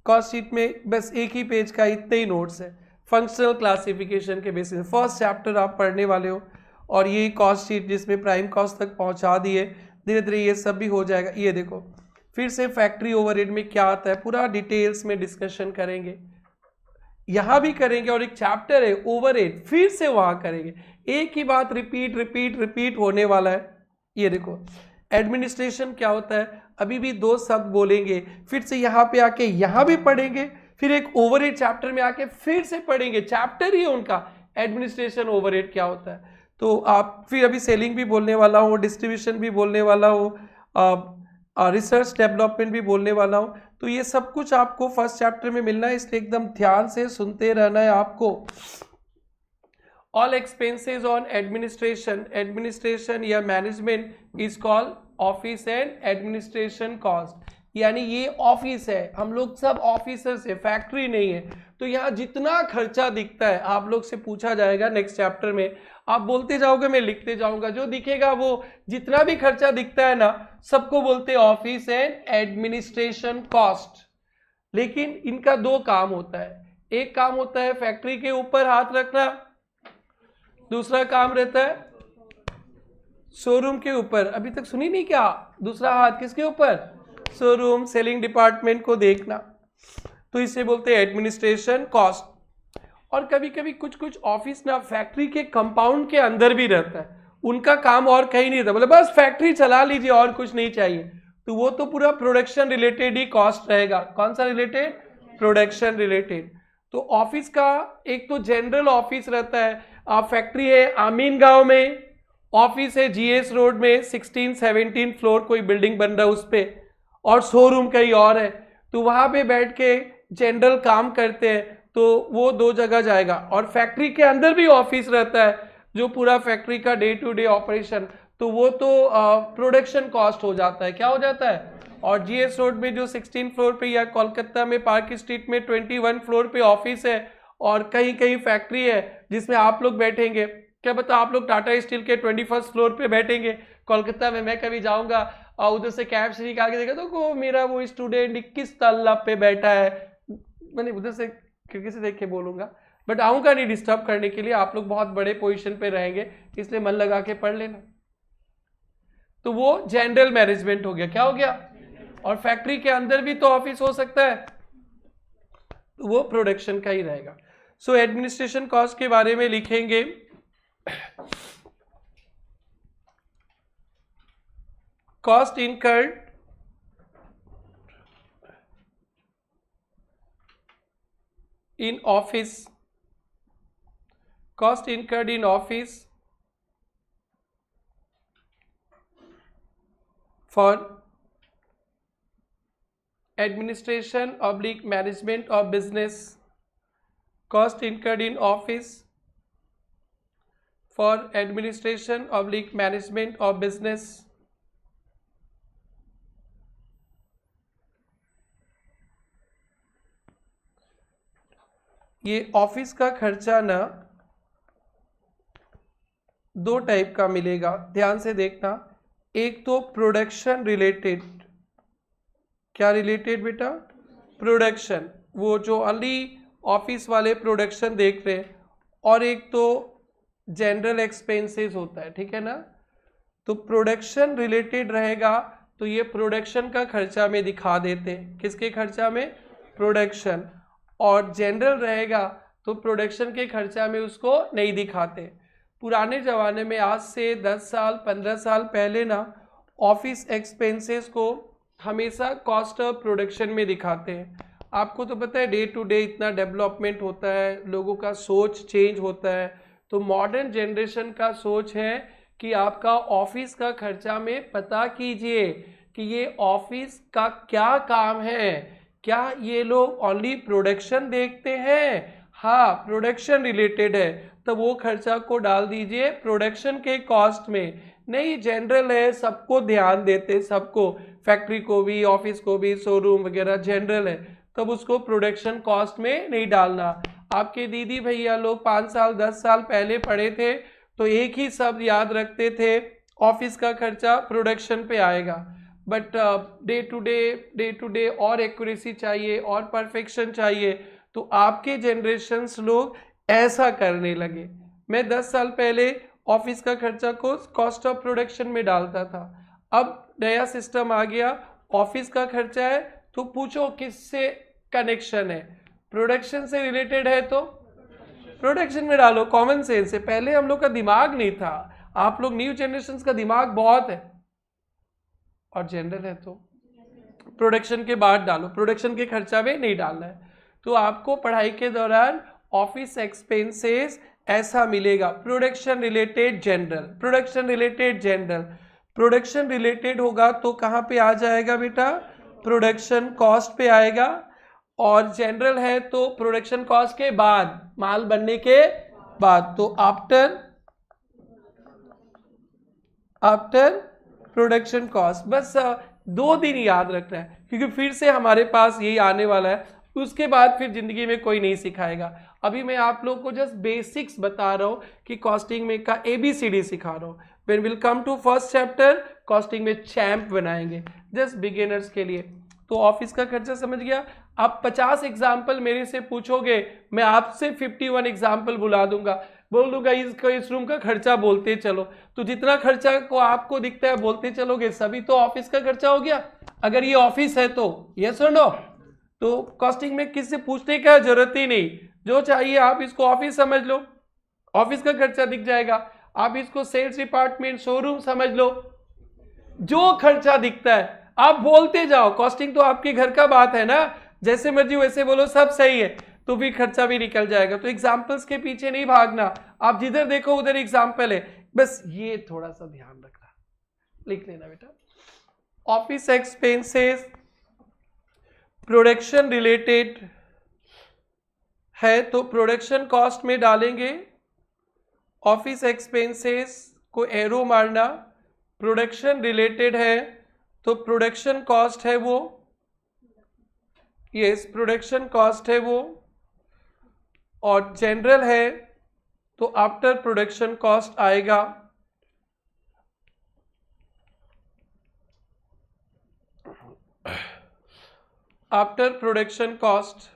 कॉस्ट शीट में बस एक ही पेज का इतने ही नोट्स है, फंक्शनल क्लासिफिकेशन के बेसिस फर्स्ट चैप्टर आप पढ़ने वाले हो। और ये कॉस्ट शीट जिसमें प्राइम कॉस्ट तक पहुंचा दिए, धीरे धीरे ये सब भी हो जाएगा। ये देखो फिर से फैक्ट्री ओवरहेड में क्या आता है पूरा डिटेल्स में डिस्कशन करेंगे, यहाँ भी करेंगे। और एक चैप्टर है ओवरहेड, फिर से वहाँ करेंगे, एक ही बात रिपीट रिपीट रिपीट होने वाला है। ये देखो एडमिनिस्ट्रेशन क्या होता है, अभी भी दो शब्द बोलेंगे, फिर से यहाँ पे आके यहाँ भी पढ़ेंगे, फिर एक ओवरहेड चैप्टर में आके फिर से पढ़ेंगे, चैप्टर ही है उनका एडमिनिस्ट्रेशन ओवरहेड क्या होता है। तो आप फिर अभी सेलिंग भी बोलने वाला हूँ, डिस्ट्रीब्यूशन भी बोलने वाला हूँ, रिसर्च डेवलपमेंट भी बोलने वाला हूँ। तो ये सब कुछ आपको फर्स्ट चैप्टर में मिलना है, इसलिए एकदम ध्यान से सुनते रहना है आपको। All expenses on administration, administration या management is called office and administration cost. यानी ये ऑफिस है, हम लोग सब ऑफिसर्स है, फैक्ट्री नहीं है। तो यहाँ जितना खर्चा दिखता है आप लोग से पूछा जाएगा नेक्स्ट चैप्टर में, आप बोलते जाओगे मैं लिखते जाऊंगा, जो दिखेगा वो जितना भी खर्चा दिखता है ना सबको बोलते हैं ऑफिस एंड एडमिनिस्ट्रेशन कॉस्ट। लेकिन इनका दो काम होता है, एक काम होता है फैक्ट्री के ऊपर हाथ रखना, दूसरा काम रहता है शोरूम के ऊपर। अभी तक सुनी नहीं क्या, दूसरा हाथ किसके ऊपर, शोरूम सेलिंग डिपार्टमेंट को देखना, तो इसे बोलते हैं एडमिनिस्ट्रेशन कॉस्ट। और कभी कभी कुछ कुछ ऑफिस ना फैक्ट्री के कंपाउंड के अंदर भी रहता है, उनका काम और कहीं नहीं रहता, बोले बस फैक्ट्री चला लीजिए और कुछ नहीं चाहिए, तो वो तो पूरा प्रोडक्शन रिलेटेड ही कॉस्ट रहेगा। कौन सा रिलेटेड, प्रोडक्शन रिलेटेड। तो ऑफिस का एक तो जनरल ऑफिस रहता है, फैक्ट्री है आमीन गांव में, ऑफिस है जीएस रोड में 16-17 फ्लोर कोई बिल्डिंग बन रहा है उस पर, और शोरूम कहीं और है, तो वहां पे बैठ के जनरल काम करते हैं, तो वो दो जगह जाएगा। और फैक्ट्री के अंदर भी ऑफिस रहता है जो पूरा फैक्ट्री का डे टू डे ऑपरेशन, तो वो तो प्रोडक्शन कॉस्ट हो जाता है, क्या हो जाता है। और जीएस रोड में जो 16 फ्लोर पे या कोलकाता में पार्क स्ट्रीट में 21 फ्लोर पे ऑफिस है, और कहीं कहीं फैक्ट्री है जिसमें आप लोग बैठेंगे, क्या पता आप लोग टाटा स्टील के 21st फ्लोर पे बैठेंगे। कोलकाता में मैं कभी जाऊंगा और उधर से कैब से निकाल के देखा तो मेरा वो स्टूडेंट 21 तल्ला पे बैठा है, मैंने उधर से खिड़की से देख के बोलूंगा, बट आऊंगा नहीं डिस्टर्ब करने के लिए, आप लोग बहुत बड़े पोजीशन पे रहेंगे, इसलिए मन लगा के पढ़ लेना। तो वो जनरल मैनेजमेंट हो गया, क्या हो गया। और फैक्ट्री के अंदर भी तो ऑफिस हो सकता है, तो वो प्रोडक्शन का ही रहेगा। सो एडमिनिस्ट्रेशन कॉस्ट के बारे में लिखेंगे, cost incurred in office, cost incurred in office for administration oblique management of business, cost incurred in office for administration oblique management of business, ये ऑफिस का खर्चा ना दो टाइप का मिलेगा, ध्यान से देखना। एक तो प्रोडक्शन रिलेटेड, क्या रिलेटेड बेटा, प्रोडक्शन, वो जो ओनली ऑफिस वाले प्रोडक्शन देख रहे हैं, और एक तो जनरल एक्सपेंसेस होता है, ठीक है ना। तो प्रोडक्शन रिलेटेड रहेगा तो ये प्रोडक्शन का खर्चा में दिखा देते हैं, किसके खर्चा में, प्रोडक्शन। और जनरल रहेगा तो प्रोडक्शन के खर्चा में उसको नहीं दिखाते। पुराने ज़माने में आज से 10 साल 15 साल पहले ना ऑफिस एक्सपेंसेस को हमेशा कॉस्ट ऑफ प्रोडक्शन में दिखाते हैं। आपको तो पता है डे टू डे इतना डेवलपमेंट होता है, लोगों का सोच चेंज होता है। तो मॉडर्न जनरेशन का सोच है कि आपका ऑफिस का खर्चा में पता कीजिए कि ये ऑफिस का क्या काम है। क्या ये लोग ओनली प्रोडक्शन देखते हैं? हाँ, प्रोडक्शन रिलेटेड है तो वो खर्चा को डाल दीजिए प्रोडक्शन के कॉस्ट में। नहीं, जनरल है, सबको ध्यान देते, सबको, फैक्ट्री को भी, ऑफिस को भी, शोरूम वगैरह जनरल है, तब उसको प्रोडक्शन कॉस्ट में नहीं डालना। आपके दीदी भैया लोग 5 साल 10 साल पहले पढ़े थे तो एक ही शब्द याद रखते थे, ऑफिस का खर्चा प्रोडक्शन पे आएगा। बट डे टू डे और एक्यूरेसी चाहिए और परफेक्शन चाहिए, तो आपके जनरेशन्स लोग ऐसा करने लगे। मैं 10 साल पहले ऑफिस का खर्चा को कॉस्ट ऑफ प्रोडक्शन में डालता था। अब नया सिस्टम आ गया, ऑफिस का खर्चा है तो पूछो किससे कनेक्शन है, प्रोडक्शन से रिलेटेड है तो प्रोडक्शन में डालो, कॉमन सेंस है। पहले हम लोग का दिमाग नहीं था, आप लोग न्यू जनरेशन का दिमाग बहुत है और जनरल है तो प्रोडक्शन के बाद डालो, प्रोडक्शन के खर्चा में नहीं डालना है। तो आपको पढ़ाई के दौरान ऑफिस एक्सपेंसेस ऐसा मिलेगा, production related general, production related general. Production related होगा तो कहाँ पे आ जाएगा बेटा? प्रोडक्शन कॉस्ट पे आएगा। और जनरल है तो प्रोडक्शन कॉस्ट के बाद, माल बनने के बाद, तो आफ्टर प्रोडक्शन कॉस्ट। बस 2 दिन याद रखना है क्योंकि फिर से हमारे पास यही आने वाला है, उसके बाद फिर जिंदगी में कोई नहीं सिखाएगा। अभी मैं आप लोग को जस्ट बेसिक्स बता रहा हूँ कि कॉस्टिंग में का ABCD सिखा रहा हूँ। When will come to first chapter, costing में चैंप बनाएंगे जस्ट बिगिनर्स के लिए। तो ऑफिस का खर्चा समझ गया। आप 50 एग्जाम्पल मेरे से पूछोगे, मैं आपसे 51 एग्जाम्पल बुला दूंगा, बोल दूंगा इस रूम का खर्चा बोलते चलो। तो जितना खर्चा को आपको दिखता है बोलते चलोगे, सभी तो ऑफिस का खर्चा हो गया। अगर ये ऑफिस है तो यस और नो? तो कॉस्टिंग में किससे पूछने का जरूरत ही नहीं, जो चाहिए आप इसको ऑफिस समझ लो, ऑफिस का खर्चा दिख जाएगा। आप इसको सेल्स डिपार्टमेंट, शोरूम समझ लो, जो खर्चा दिखता है आप बोलते जाओ। कॉस्टिंग तो आपके घर का बात है ना, जैसे मर्जी वैसे बोलो, सब सही है तो भी खर्चा भी निकल जाएगा। तो एग्जाम्पल्स के पीछे नहीं भागना, आप जिधर देखो उधर एग्जाम्पल है, बस ये थोड़ा सा ध्यान रखना, लिख लेना बेटा। ऑफिस एक्सपेंसेस प्रोडक्शन रिलेटेड है तो प्रोडक्शन कॉस्ट में डालेंगे। ऑफिस एक्सपेंसेस को एरो मारना, प्रोडक्शन रिलेटेड है तो प्रोडक्शन कॉस्ट है वो, यस प्रोडक्शन कॉस्ट है वो। और जनरल है तो आफ्टर प्रोडक्शन कॉस्ट आएगा। After production cost,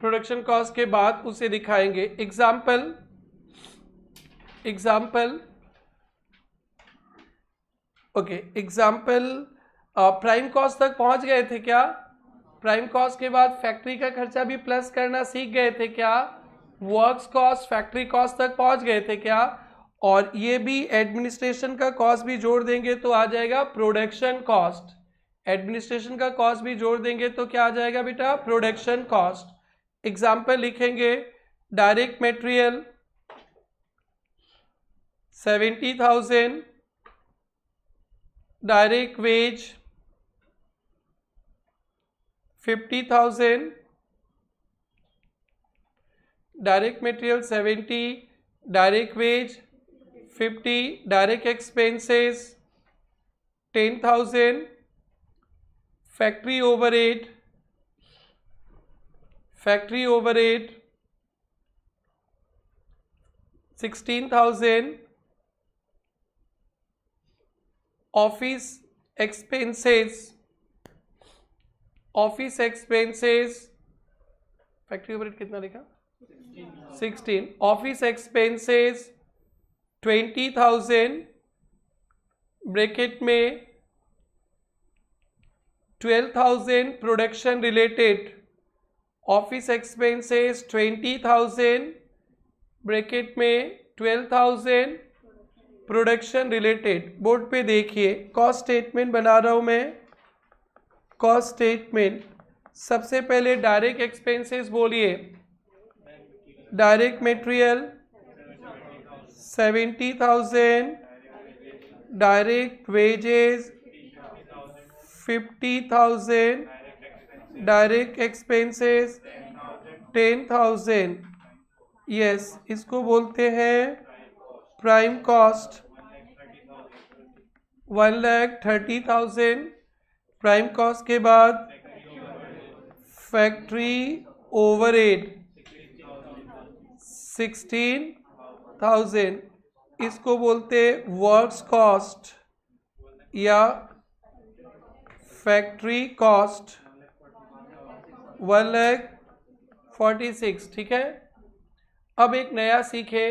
production cost के बाद उसे दिखाएंगे। Example okay, example prime cost तक पहुंच गए थे क्या? प्राइम कॉस्ट के बाद फैक्ट्री का खर्चा भी प्लस करना सीख गए थे क्या? वर्क्स कॉस्ट फैक्ट्री कॉस्ट तक पहुंच गए थे क्या? और ये भी एडमिनिस्ट्रेशन का कॉस्ट भी जोड़ देंगे तो आ जाएगा प्रोडक्शन कॉस्ट। एडमिनिस्ट्रेशन का कॉस्ट भी जोड़ देंगे तो क्या आ जाएगा बेटा? Production cost. एग्जाम्पल लिखेंगे, direct material 70,000, direct wage 50,000, direct material 70, direct wage 50, direct expenses 10,000, factory overhead 16,000, office expenses factory overhead कितना लिखा? 16। ऑफिस एक्सपेंसेस 20,000, ब्रैकेट में 12,000 production related. Office expenses 20,000, bracket में 12,000 प्रोडक्शन रिलेटेड, बोर्ड पे देखिए कॉस्ट स्टेटमेंट बना रहा हूं मैं। कॉस्ट स्टेटमेंट, सबसे पहले डायरेक्ट एक्सपेंसेस बोलिए। Direct material 70,000, direct wages 50,000, direct expenses 10,000। Yes, इसको बोलते हैं प्राइम कॉस्ट। 1,30,000 प्राइम कॉस्ट के बाद फैक्ट्री ओवरहेड 16,000, इसको बोलते वर्क्स कॉस्ट या फैक्ट्री कॉस्ट 1,46,000। ठीक है, अब एक नया सीखे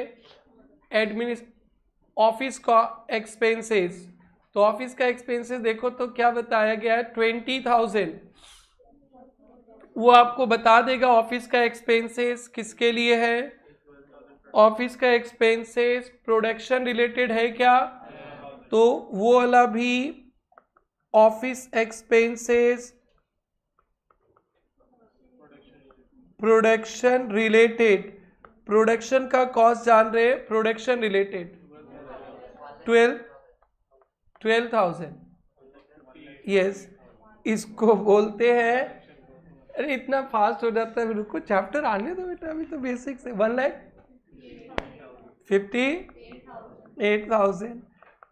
ऑफिस का एक्सपेंसेस। तो ऑफिस का एक्सपेंसेस देखो तो क्या बताया गया है, 20,000। वो आपको बता देगा ऑफिस का एक्सपेंसेस किसके लिए है। ऑफिस का एक्सपेंसेस प्रोडक्शन रिलेटेड है क्या, तो वो वाला भी office expenses production related. Production का कॉस्ट जान रहे, प्रोडक्शन रिलेटेड 12,000। यस, इसको बोलते हैं, अरे इतना फास्ट हो जाता है, रुको चैप्टर आने दो बेटा, अभी तो बेसिक से। 1,58,000,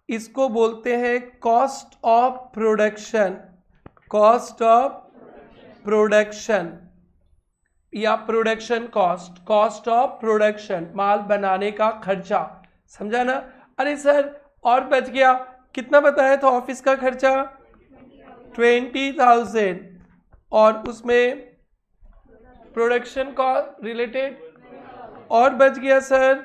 इसको बोलते हैं cost of production. Cost of production या production cost, cost of production, माल बनाने का खर्चा। समझा ना। अरे सर और बच गया, कितना बताया था ऑफिस का खर्चा, 20,000, और उसमें प्रोडक्शन का रिलेटेड और बच गया सर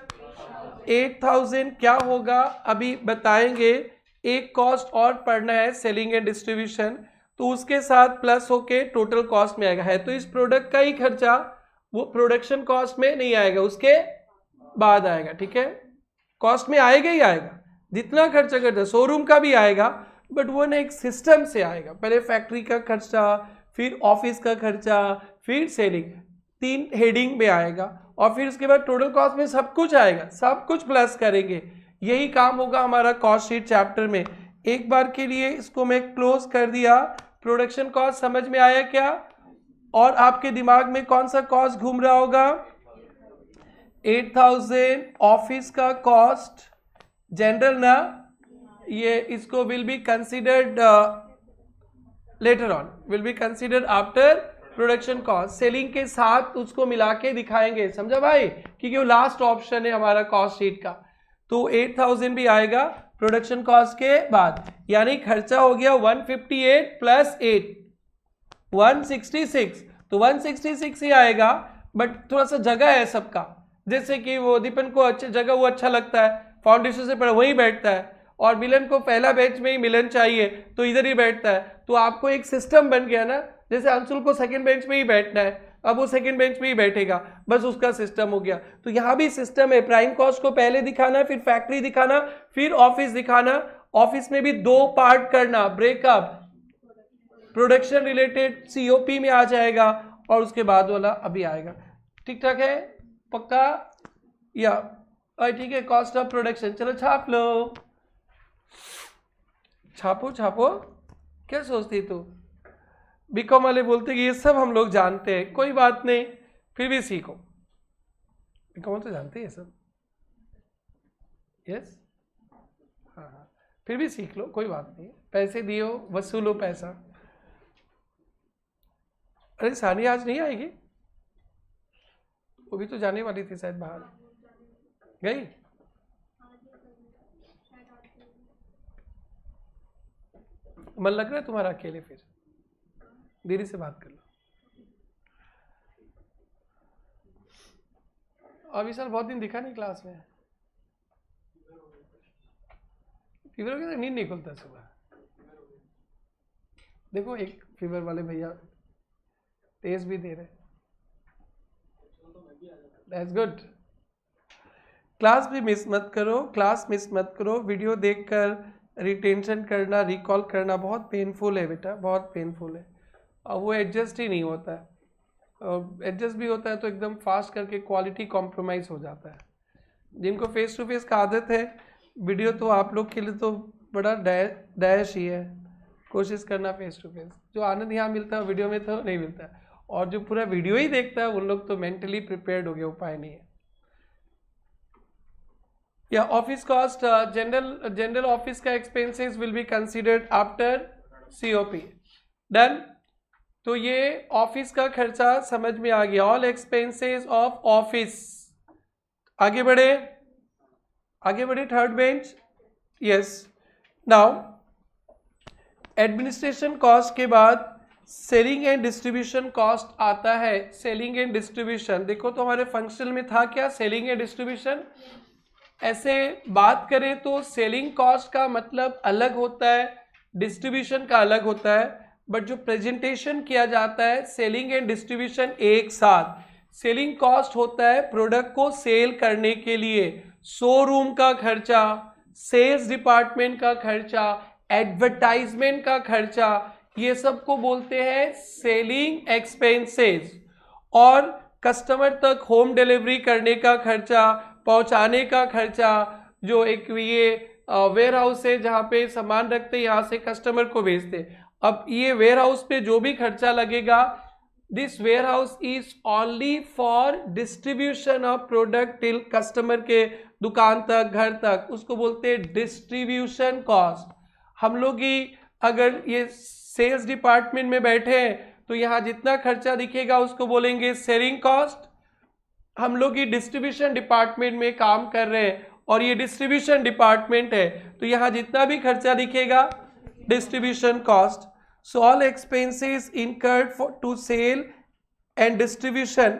8,000। क्या होगा अभी बताएंगे। एक कॉस्ट और पढ़ना है, सेलिंग एंड डिस्ट्रीब्यूशन, तो उसके साथ प्लस होके टोटल कॉस्ट में आएगा। है तो इस प्रोडक्ट का ही खर्चा, वो प्रोडक्शन कॉस्ट में नहीं आएगा, उसके बाद आएगा। ठीक है, कॉस्ट में आएगा ही आएगा, जितना खर्चा करता है शोरूम का भी आएगा, बट वो ना एक सिस्टम से आएगा। पहले फैक्ट्री का खर्चा, फिर ऑफिस का खर्चा, फिर सेलिंग, 3 हेडिंग में आएगा, और फिर उसके बाद टोटल कॉस्ट में सब कुछ आएगा, सब कुछ प्लस करेंगे। यही काम होगा हमारा कॉस्ट शीट चैप्टर में। एक बार के लिए इसको मैं क्लोज कर दिया। प्रोडक्शन कॉस्ट समझ में आया क्या, और आपके दिमाग में कौन सा कॉस्ट घूम रहा होगा, 8,000 ऑफिस का कॉस्ट जनरल ना, ये इसको will be considered later on, will be considered after production cost. Selling के साथ उसको मिला के दिखाएंगे, समझा भाई, क्योंकि वो लास्ट ऑप्शन है हमारा कॉस्ट शीट का। तो 8,000 भी आएगा प्रोडक्शन कॉस्ट के बाद, यानी खर्चा हो गया 158 प्लस 8 166। तो 166 ही आएगा, बट थोड़ा सा जगह है सबका, जैसे कि वो दीपन को अच्छी जगह वो अच्छा लगता है, फाउंडेशन से पहले वही बैठता है, और मिलन को पहला बेंच में ही मिलन चाहिए तो इधर ही बैठता है। तो आपको एक सिस्टम बन गया ना, जैसे अंशुल को सेकंड बेंच में ही बैठना है, अब वो सेकंड बेंच में ही बैठेगा, बस उसका सिस्टम हो गया। तो यहाँ भी सिस्टम है, प्राइम कॉस्ट को पहले दिखाना, फिर फैक्ट्री दिखाना, फिर ऑफिस दिखाना। ऑफिस में भी 2 पार्ट करना, ब्रेकअप, प्रोडक्शन रिलेटेड सीओपी में आ जाएगा, और उसके बाद वाला अभी आएगा। ठीक ठाक है, पक्का या ठीक है। कॉस्ट ऑफ प्रोडक्शन, चलो छाप लो, छापो छापो। क्या सोचती तू, बीकॉम वाले बोलते कि ये सब हम लोग जानते हैं, कोई बात नहीं, फिर भी सीखो। बीकॉम तो जानते हैं सब, यस, हाँ, फिर भी सीख लो, कोई बात नहीं, पैसे दियो, वसूलो पैसा। अरे सानिया आज नहीं आएगी, वो भी तो जाने वाली थी शायद बाहर, गई। मन लग रहा है तुम्हारा अकेले, फिर देरी से बात कर लो। अभी सर बहुत दिन दिखा नहीं क्लास में, फीवर हो गया, नींद नहीं खुलता सुबह। देखो एक फीवर वाले भैया टेस्ट भी दे रहे, दैट्स गुड। क्लास भी मिस मत करो, क्लास मिस मत करो। वीडियो देखकर रिटेंशन करना, रिकॉल करना बहुत पेनफुल है बेटा, बहुत पेनफुल है, और वो एडजस्ट ही नहीं होता है, और एडजस्ट भी होता है तो एकदम फास्ट करके क्वालिटी कॉम्प्रोमाइज़ हो जाता है। जिनको फेस टू फेस का आदत है, वीडियो तो आप लोग के लिए तो बड़ा डैश ही है, कोशिश करना फेस टू फेस। जो आनंद यहाँ मिलता है वीडियो में तो नहीं मिलता है, और जो पूरा वीडियो ही देखता है उन लोग तो मेंटली प्रिपेयर्ड हो गए, उपाय नहीं है। या ऑफिस कॉस्ट, जनरल ऑफिस का expenses will be considered after COP. Done. तो ये ऑफिस का खर्चा समझ में आ गया, ऑल एक्सपेंसेस ऑफ ऑफिस। आगे बढ़े, आगे बढ़े, third bench. Yes, now administration cost के बाद सेलिंग एंड डिस्ट्रीब्यूशन कॉस्ट आता है। सेलिंग एंड डिस्ट्रीब्यूशन देखो तो हमारे फंक्शनल में था क्या, सेलिंग एंड डिस्ट्रीब्यूशन। ऐसे बात करें तो सेलिंग कॉस्ट का मतलब अलग होता है, डिस्ट्रीब्यूशन का अलग होता है, बट जो प्रेजेंटेशन किया जाता है सेलिंग एंड डिस्ट्रीब्यूशन एक साथ। सेलिंग कॉस्ट होता है प्रोडक्ट को सेल करने के लिए शोरूम का खर्चा, सेल्स डिपार्टमेंट का खर्चा, एडवर्टाइजमेंट का खर्चा, ये सब को बोलते हैं सेलिंग एक्सपेंसेस। और कस्टमर तक होम डिलीवरी करने का खर्चा, पहुंचाने का खर्चा, जो एक ये वेयर हाउस है जहाँ पे सामान रखते यहाँ से कस्टमर को भेजते, अब ये वेयर हाउस पे जो भी खर्चा लगेगा, this warehouse is only for distribution of product till customer के दुकान तक, घर तक, उसको बोलते हैं डिस्ट्रीब्यूशन कॉस्ट। हम लोग ही अगर ये सेल्स डिपार्टमेंट में बैठे हैं तो यहाँ जितना खर्चा दिखेगा उसको बोलेंगे सेलिंग कॉस्ट। हम लोग ही डिस्ट्रीब्यूशन डिपार्टमेंट में काम कर रहे हैं और ये डिस्ट्रीब्यूशन डिपार्टमेंट है तो यहाँ जितना भी खर्चा दिखेगा distribution cost. So all expenses incurred to sell and distribution,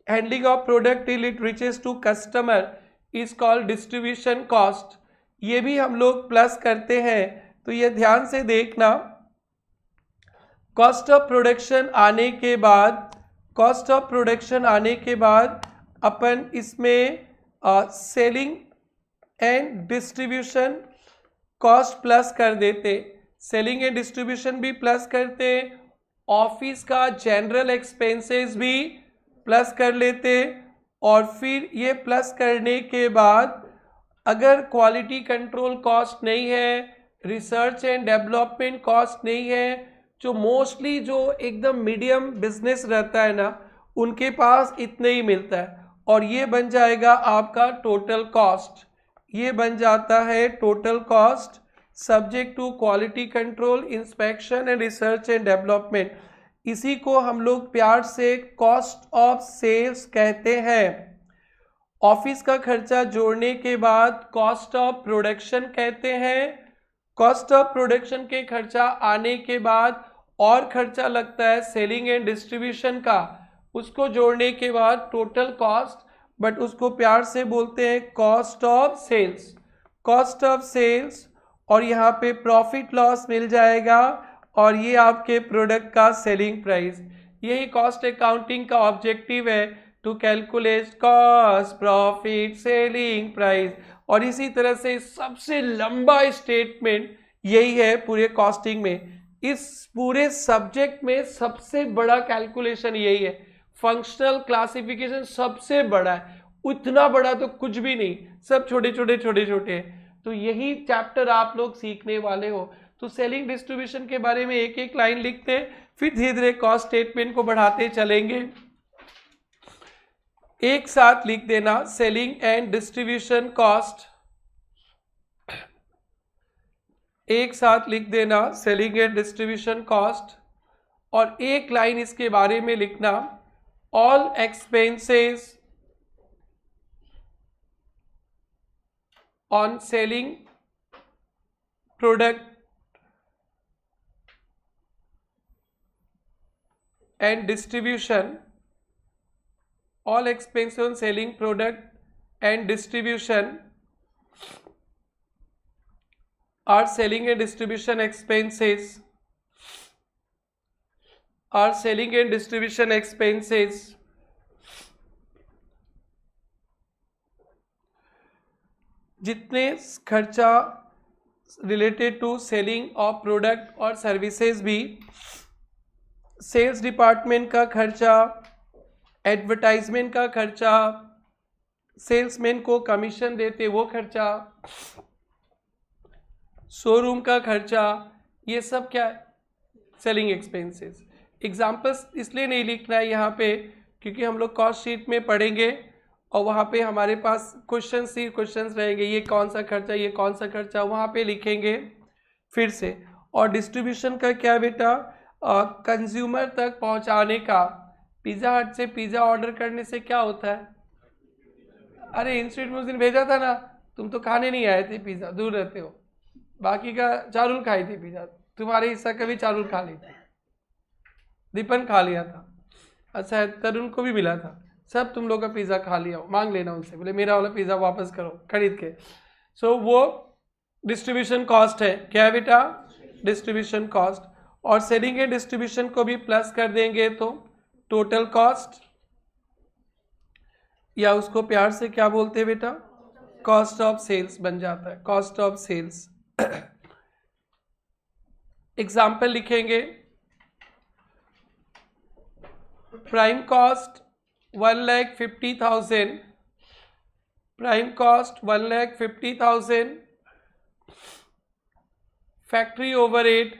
handling of product till it reaches to customer is called distribution cost. ये भी हम लोग प्लस करते हैं, तो ये ध्यान से देखना। कॉस्ट ऑफ प्रोडक्शन आने के बाद, कॉस्ट ऑफ प्रोडक्शन आने के बाद अपन इसमें selling and distribution cost plus कर देते, सेलिंग एंड डिस्ट्रीब्यूशन भी प्लस करते, ऑफिस का जनरल एक्सपेंसेस भी प्लस कर लेते, और फिर ये प्लस करने के बाद अगर क्वालिटी कंट्रोल कॉस्ट नहीं है, रिसर्च एंड डेवलपमेंट कॉस्ट नहीं है, जो मोस्टली जो एकदम मीडियम बिजनेस रहता है ना उनके पास इतने ही मिलता है, और ये बन जाएगा आपका टोटल कॉस्ट। ये बन जाता है total cost subject to quality control, inspection and research and development. इसी को हम लोग प्यार से कॉस्ट ऑफ सेल्स कहते हैं। ऑफिस का खर्चा जोड़ने के बाद कॉस्ट ऑफ प्रोडक्शन कहते हैं। कॉस्ट ऑफ प्रोडक्शन के खर्चा आने के बाद और खर्चा लगता है सेलिंग एंड डिस्ट्रीब्यूशन का, उसको जोड़ने के बाद टोटल कॉस्ट, बट उसको प्यार से बोलते हैं cost of sales. Cost of sales, और यहाँ पे प्रॉफिट लॉस मिल जाएगा, और ये आपके प्रोडक्ट का सेलिंग प्राइस। यही कॉस्ट अकाउंटिंग का ऑब्जेक्टिव है, to calculate cost, profit, selling price. और इसी तरह से सबसे लंबा स्टेटमेंट यही है पूरे कॉस्टिंग में। इस पूरे सब्जेक्ट में सबसे बड़ा कैलकुलेशन यही है, फंक्शनल क्लासिफिकेशन सबसे बड़ा है, उतना बड़ा तो कुछ भी नहीं, सब छोटे छोटे छोटे छोटे हैं। तो यही चैप्टर आप लोग सीखने वाले हो। तो सेलिंग डिस्ट्रीब्यूशन के बारे में एक एक लाइन लिखते हैं, फिर धीरे धीरे कॉस्ट स्टेटमेंट को बढ़ाते चलेंगे। एक साथ लिख देना सेलिंग एंड डिस्ट्रीब्यूशन कॉस्ट, एक साथ लिख देना सेलिंग एंड डिस्ट्रीब्यूशन कॉस्ट, और एक लाइन इसके बारे में लिखना all expenses on selling product and distribution, all expenses on selling product and distribution are selling and distribution expenses, are selling and distribution expenses जितने खर्चा related to selling of product और services भी, sales department का खर्चा, advertisement का खर्चा, salesman को commission देते वो खर्चा, शोरूम का खर्चा, ये सब क्या है? Selling expenses. एग्जाम्पल्स इसलिए नहीं लिखना है यहाँ पे क्योंकि हम लोग कॉस्ट शीट में पढ़ेंगे और वहाँ पे हमारे पास क्वेश्चंस ही क्वेश्चंस रहेंगे, ये कौन सा खर्चा, ये कौन सा खर्चा, वहाँ पे लिखेंगे फिर से। और डिस्ट्रीब्यूशन का क्या बेटा? कंज्यूमर तक पहुँचाने का। पिज़्ज़ा हट से पिज़्ज़ा ऑर्डर करने से क्या होता है? अरे इंस्टीट्यूट में उस दिन भेजा था ना, तुम तो खाने नहीं आए थे पिज़्ज़ा, दूर रहते हो, बाकी का चारुल खाई थी पिज़्ज़ा, तुम्हारे हिस्सा कभी चारुल खा ली थी, दीपन खा लिया था, अच्छा तरुण को भी मिला था, सब तुम लोग का पिज़्ज़ा खा लिया हो, मांग लेना उनसे, बोले मेरा वाला पिज़्ज़ा वापस करो खरीद के। सो वो डिस्ट्रीब्यूशन कॉस्ट है। क्या है बेटा? Distribution cost. और सेलिंग एंड डिस्ट्रीब्यूशन को भी प्लस कर देंगे तो टोटल कॉस्ट, या उसको प्यार से क्या बोलते हैं बेटा? कॉस्ट ऑफ सेल्स बन जाता है, कॉस्ट ऑफ सेल्स। एग्जाम्पल लिखेंगे, prime cost 1,50,000, prime cost 1,50,000, factory overhead,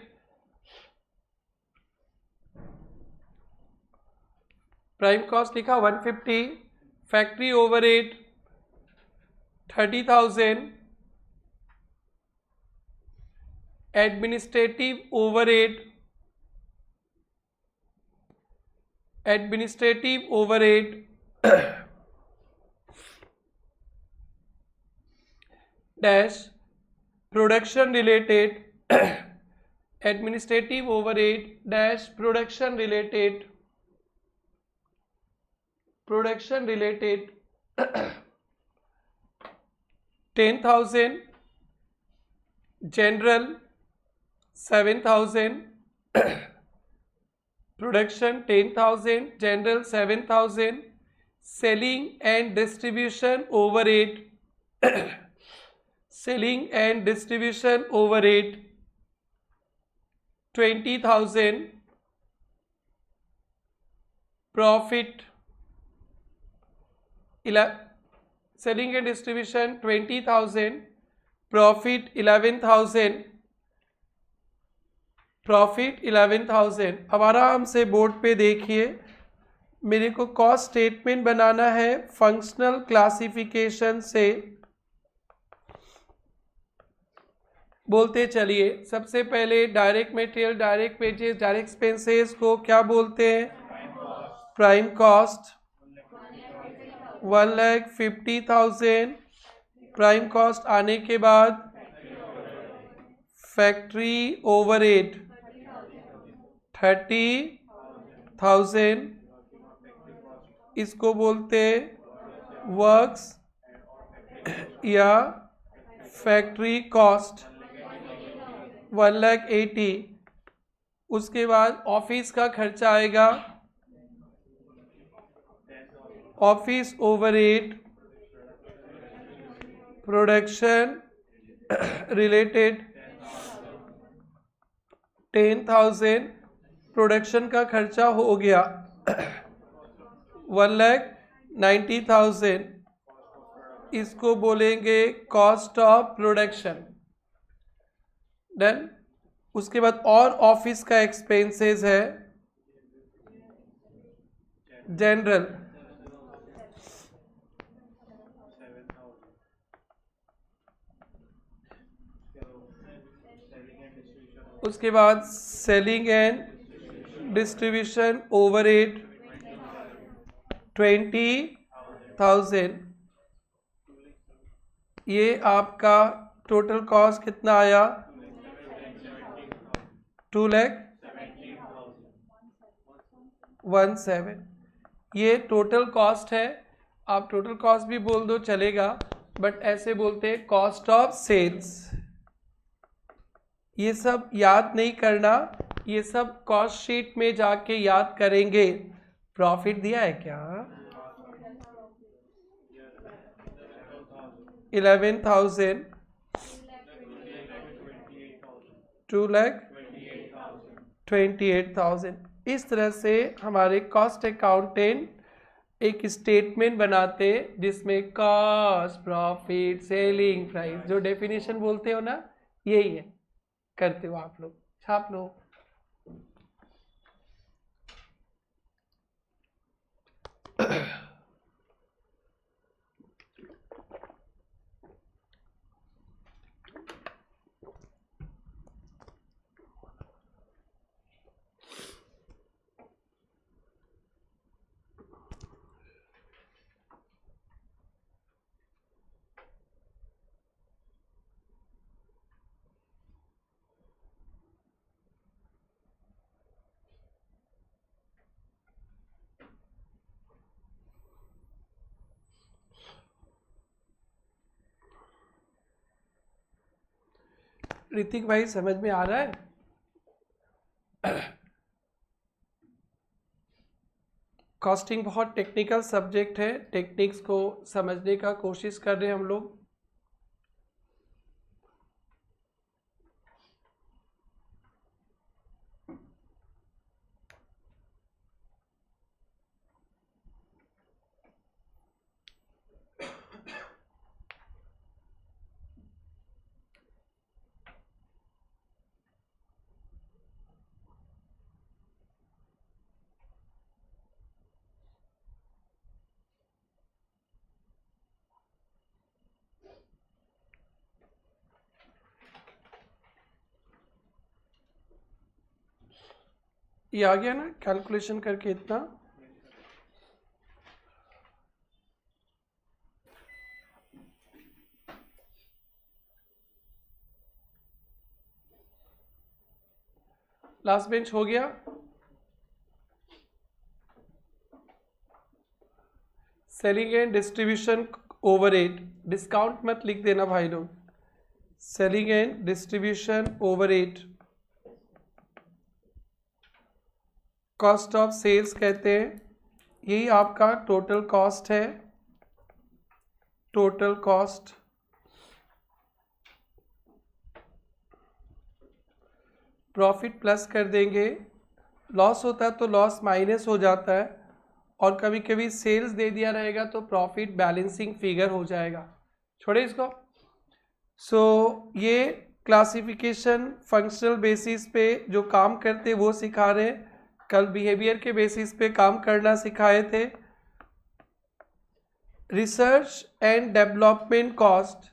prime cost लिखा 150, factory overhead 30,000, administrative overhead 'dash production related' administrative overhead dash production related 10,000, general 7,000, production 10,000, general 7,000, selling and distribution overhead selling and distribution overhead 20,000, profit selling and distribution 20,000, profit 11,000, profit 11,000। अब आराम से board पे देखिए, मेरे को cost statement बनाना है functional classification से। बोलते चलिए, सबसे पहले direct material, direct wages, direct expenses को क्या बोलते हैं? प्राइम कॉस्ट 1,50,000, प्राइम कॉस्ट आने के बाद फैक्ट्री ओवरहेड 30,000, इसको बोलते वर्क्स या फैक्ट्री कॉस्ट 1,80,000। उसके बाद ऑफिस का खर्चा आएगा, office overhead production related 10,000, production का खर्चा हो गया 1,90,000, इसको बोलेंगे कॉस्ट ऑफ प्रोडक्शन। डन। उसके बाद और ऑफिस का एक्सपेंसेस है जनरल, उसके बाद सेलिंग एंड डिस्ट्रीब्यूशन ओवरहेड 20,000। ये आपका टोटल कॉस्ट कितना आया? 2,17,000। ये टोटल कॉस्ट है। आप टोटल कॉस्ट भी बोल दो चलेगा, बट ऐसे बोलते हैं कॉस्ट ऑफ सेल्स। ये सब याद नहीं करना, ये सब कॉस्ट शीट में जाके याद करेंगे। प्रॉफिट दिया है क्या? 11,000, 2,28,000। इस तरह से हमारे कॉस्ट अकाउंटेंट एक स्टेटमेंट बनाते जिसमें कॉस्ट, प्रॉफिट, सेलिंग प्राइस, जो डेफिनेशन बोलते हो ना, यही है। करते हो आप लोग, छाप लो। ऋतिक भाई समझ में आ रहा है? कॉस्टिंग बहुत टेक्निकल सब्जेक्ट है, टेक्निक्स को समझने का कोशिश कर रहे हैं हम लोग। ये आ गया ना कैलकुलेशन करके इतना। लास्ट बेंच हो गया। Selling and distribution overhead, discount मत लिख देना भाई लोग। Selling and distribution overhead, cost of sales कहते हैं। यही आपका टोटल कॉस्ट है, टोटल कॉस्ट। प्रॉफिट प्लस कर देंगे, लॉस होता है तो लॉस माइनस हो जाता है, और कभी कभी सेल्स दे दिया रहेगा तो प्रॉफिट बैलेंसिंग फिगर हो जाएगा। छोड़े इसको। ये क्लासिफिकेशन फंक्शनल बेसिस पे जो काम करते वो सिखा रहे हैं। कल बिहेवियर के बेसिस पे काम करना सिखाए थे। रिसर्च एंड डेवलपमेंट कॉस्ट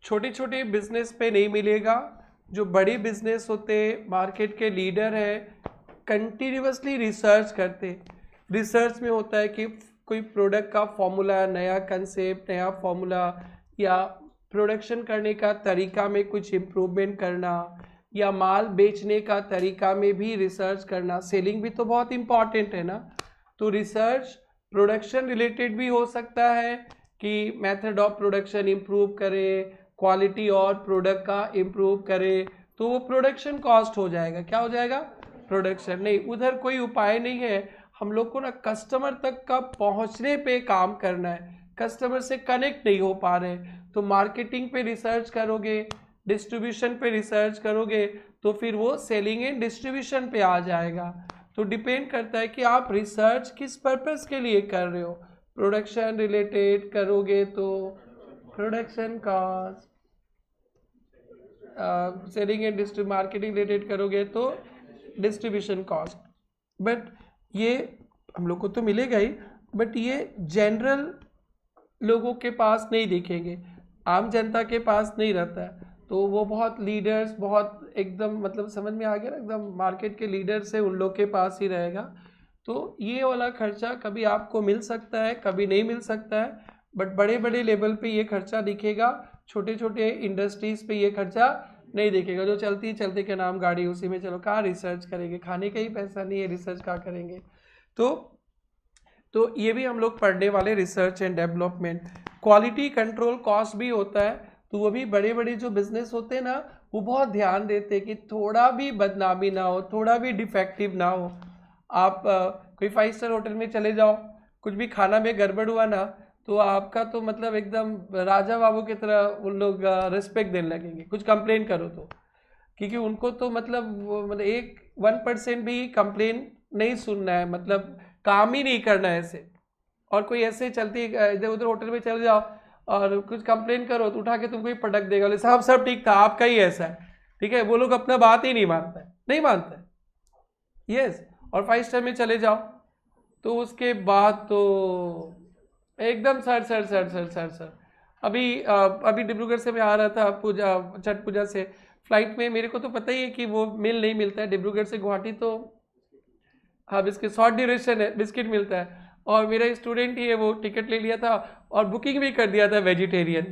छोटे छोटे बिजनेस पे नहीं मिलेगा। जो बड़े बिजनेस होते, मार्केट के लीडर है, कंटिन्यूसली रिसर्च करते। रिसर्च में होता है कि कोई प्रोडक्ट का फॉर्मूला, नया कंसेप्ट, नया फॉर्मूला, या प्रोडक्शन करने का तरीका में कुछ इम्प्रूवमेंट करना, या माल बेचने का तरीका में भी रिसर्च करना। सेलिंग भी तो बहुत इम्पॉर्टेंट है ना। तो रिसर्च प्रोडक्शन रिलेटेड भी हो सकता है कि मेथड ऑफ प्रोडक्शन इम्प्रूव करे, क्वालिटी और प्रोडक्ट का इम्प्रूव करे, तो वो प्रोडक्शन कॉस्ट हो जाएगा। क्या हो जाएगा? प्रोडक्शन। नहीं, उधर कोई उपाय नहीं है। हम लोग को ना कस्टमर तक का पहुंचने पे काम करना है, कस्टमर से कनेक्ट नहीं हो पा रहे। तो मार्केटिंग पे रिसर्च करोगे, डिस्ट्रीब्यूशन पे रिसर्च करोगे, तो फिर वो सेलिंग एंड डिस्ट्रीब्यूशन पे आ जाएगा। तो डिपेंड करता है कि आप रिसर्च किस पर्पस के लिए कर रहे हो। प्रोडक्शन रिलेटेड करोगे तो production cost, selling and marketing related करोगे तो डिस्ट्रीब्यूशन कॉस्ट। बट ये हम लोग को तो मिलेगा ही, बट ये जनरल लोगों के पास नहीं दिखेंगे, आम जनता के पास नहीं रहता है। तो वो बहुत लीडर्स, बहुत एकदम मतलब समझ में आ गया ना, एकदम मार्केट के लीडर्स है, उन लोग के पास ही रहेगा। तो ये वाला खर्चा कभी आपको मिल सकता है, कभी नहीं मिल सकता है, बट बड़े बड़े लेवल पे ये खर्चा दिखेगा। छोटे छोटे इंडस्ट्रीज पे ये खर्चा नहीं दिखेगा। जो चलती चलते के नाम गाड़ी, उसी में चलो, कहाँ रिसर्च करेंगे, खाने का ही पैसा नहीं है, रिसर्च कहाँ करेंगे। तो ये भी हम लोग पढ़ने वाले, research and development. Quality control cost भी होता है, तो वो भी बड़े बड़े जो बिजनेस होते हैं ना, वो बहुत ध्यान देते हैं कि थोड़ा भी बदनामी ना हो, थोड़ा भी डिफेक्टिव ना हो। आप कोई 5 स्टार होटल में चले जाओ, कुछ भी खाना में गड़बड़ हुआ ना, तो आपका तो मतलब एकदम राजा बाबू की तरह उन लोग रिस्पेक्ट देने लगेंगे कुछ कंप्लेन करो तो, क्योंकि उनको तो मतलब 1% भी कंप्लेन नहीं सुनना है, मतलब काम ही नहीं करना है ऐसे। और कोई ऐसे चलती इधर उधर होटल में चले जाओ और कुछ कंप्लेन करो तो उठा के तुमको ही पटक देगा, बोले साहब सब ठीक था आपका ही ऐसा है, ठीक है। वो लोग अपना बात ही नहीं मानता है, नहीं मानता है, यस। और 5 स्टार में चले जाओ तो उसके बाद तो एकदम sir sir sir sir sir sir. अभी डिब्रूगढ़ से मैं आ रहा था पूजा छठ पूजा से, फ्लाइट में मेरे को तो पता ही है कि वो मिल नहीं मिलता है डिब्रूगढ़ से गुवाहाटी, तो हाँ बिस्किट शॉर्ट ड्यूरेशन है, बिस्किट मिलता है। और मेरा स्टूडेंट ही है, वो टिकट ले लिया था और बुकिंग भी कर दिया था वेजिटेरियन।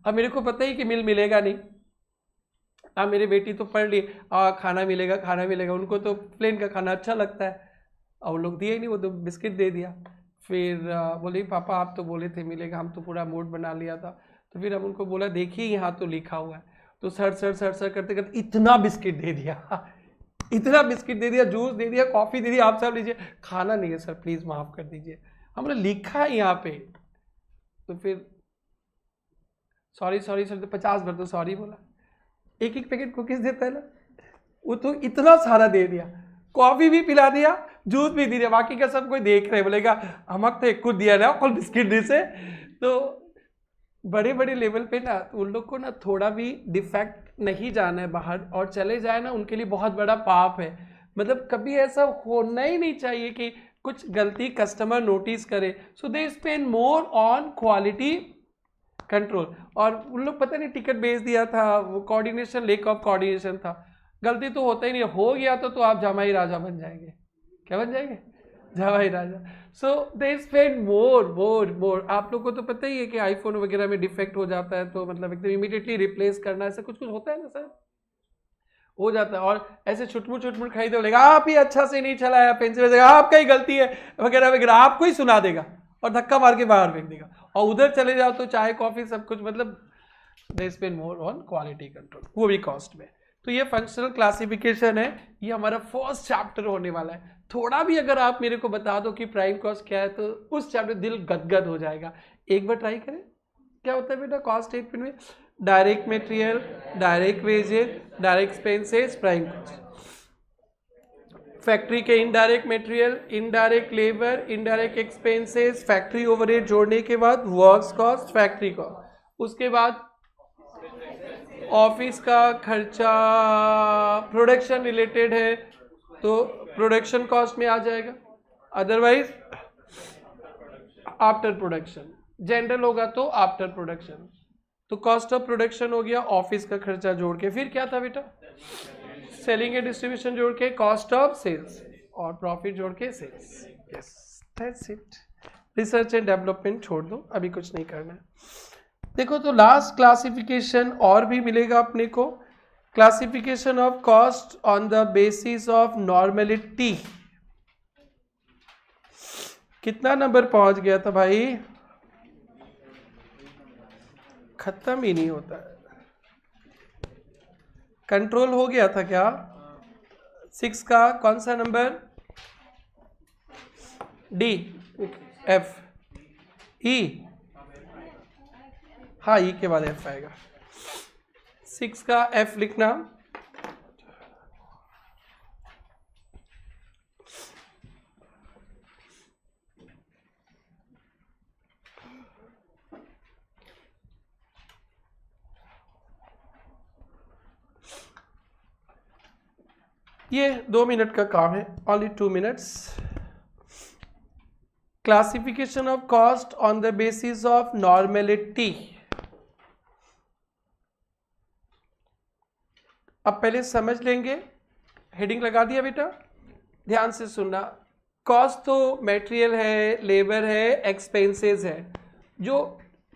अब मेरे को पता ही कि मिल मिलेगा नहीं। अब मेरी बेटी तो पढ़ ली खाना मिलेगा खाना मिलेगा, उनको तो प्लेन का खाना अच्छा लगता है और वो लोग दिए ही नहीं, वो तो बिस्किट दे दिया। फिर बोले पापा आप तो बोले थे मिलेगा, हम तो पूरा मूड बना लिया था। तो फिर हम उनको बोला देखिए यहाँ तो लिखा हुआ है, तो सर सर सर सर करते करते इतना बिस्किट दे दिया इतना बिस्किट दे दिया, जूस दे दिया, कॉफ़ी दे दिया, आप सब लीजिए, खाना नहीं है सर प्लीज़ माफ़ कर दीजिए, हमने लिखा है यहाँ पे। तो फिर सॉरी सॉरी सर, तो 50 बार तो सॉरी बोला। एक एक पैकेट कुकीज़ देता है ना, वो तो इतना सारा दे दिया, कॉफ़ी भी पिला दिया, जूस भी दे दिया, बाकी का सब कोई देख रहे बोलेगा हमक तो एक कुछ दिया ना कल बिस्किट दी से। तो बड़े बड़े लेवल पे ना उन लोग को ना थोड़ा भी डिफेक्ट नहीं जाना है बाहर, और चले जाए ना उनके लिए बहुत बड़ा पाप है। मतलब कभी ऐसा होना ही नहीं चाहिए कि कुछ गलती कस्टमर नोटिस करे। So they spend more on quality control. और उन लोग पता नहीं टिकट भेज दिया था, वो कोऑर्डिनेशन लेक ऑफ कोऑर्डिनेशन था, गलती तो होता ही नहीं, हो गया तो आप जमाई राजा बन जाएंगे। क्या बन जाएंगे? जमाई राजा। सो दे स्पेंड मोर मोर मोर। आप लोग को तो पता ही है कि आईफोन वगैरह में डिफेक्ट हो जाता है तो मतलब एकदम इमीडिएटली रिप्लेस करना, ऐसा कुछ कुछ होता है ना सर, हो जाता है। और ऐसे छुटमुट खरीदे बोलेगा आप ही अच्छा से नहीं चलाया, पेंसिल आपका ही गलती है वगैरह वगैरह, आपको ही सुना देगा और धक्का मार के बाहर फेंक देगा। और उधर चले जाओ तो चाय कॉफी सब कुछ, मतलब दे spend more on quality control, वो भी कॉस्ट में। तो ये फंक्शनल क्लासिफिकेशन है, ये हमारा फर्स्ट चैप्टर होने वाला है। थोड़ा भी अगर आप मेरे को बता दो कि प्राइम कॉस्ट क्या है तो उस चैप्टर दिल गदगद हो जाएगा। एक बार ट्राई करें, क्या होता है बेटा कॉस्ट स्टेटमेंट में? Direct material, direct wages, direct expenses, prime cost. Factory के indirect material, indirect labour, indirect expenses, factory overhead जोड़ने के बाद वर्क्स कॉस्ट, फैक्ट्री कॉस्ट, उसके बाद ऑफिस का खर्चा, प्रोडक्शन रिलेटेड है तो प्रोडक्शन कॉस्ट में आ जाएगा, अदरवाइज आफ्टर प्रोडक्शन, जनरल होगा तो आफ्टर प्रोडक्शन। तो कॉस्ट ऑफ प्रोडक्शन हो गया, ऑफिस का खर्चा जोड़ के, फिर क्या था बेटा? सेलिंग एंड डिस्ट्रीब्यूशन जोड़ के कॉस्ट ऑफ सेल्स, और प्रॉफिट जोड़ के sales. Yes that's it. Research and development छोड़ दो, अभी कुछ नहीं करना है। देखो तो लास्ट क्लासिफिकेशन और भी मिलेगा अपने को, classification of cost on the basis of normality. कितना नंबर पहुंच गया था भाई? खत्म ही नहीं होता है। कंट्रोल हो गया था क्या? 6 का कौन सा नंबर? डी, एफ, ई, हाँ ई के बाद एफ आएगा। 6 का एफ लिखना। ये 2 मिनट का काम है, only 2 minutes. Classification of cost on the basis of normality. अब पहले समझ लेंगे, हेडिंग लगा दिया बेटा, ध्यान से सुनना। कॉस्ट तो मटेरियल है, लेबर है, एक्सपेंसेस है। जो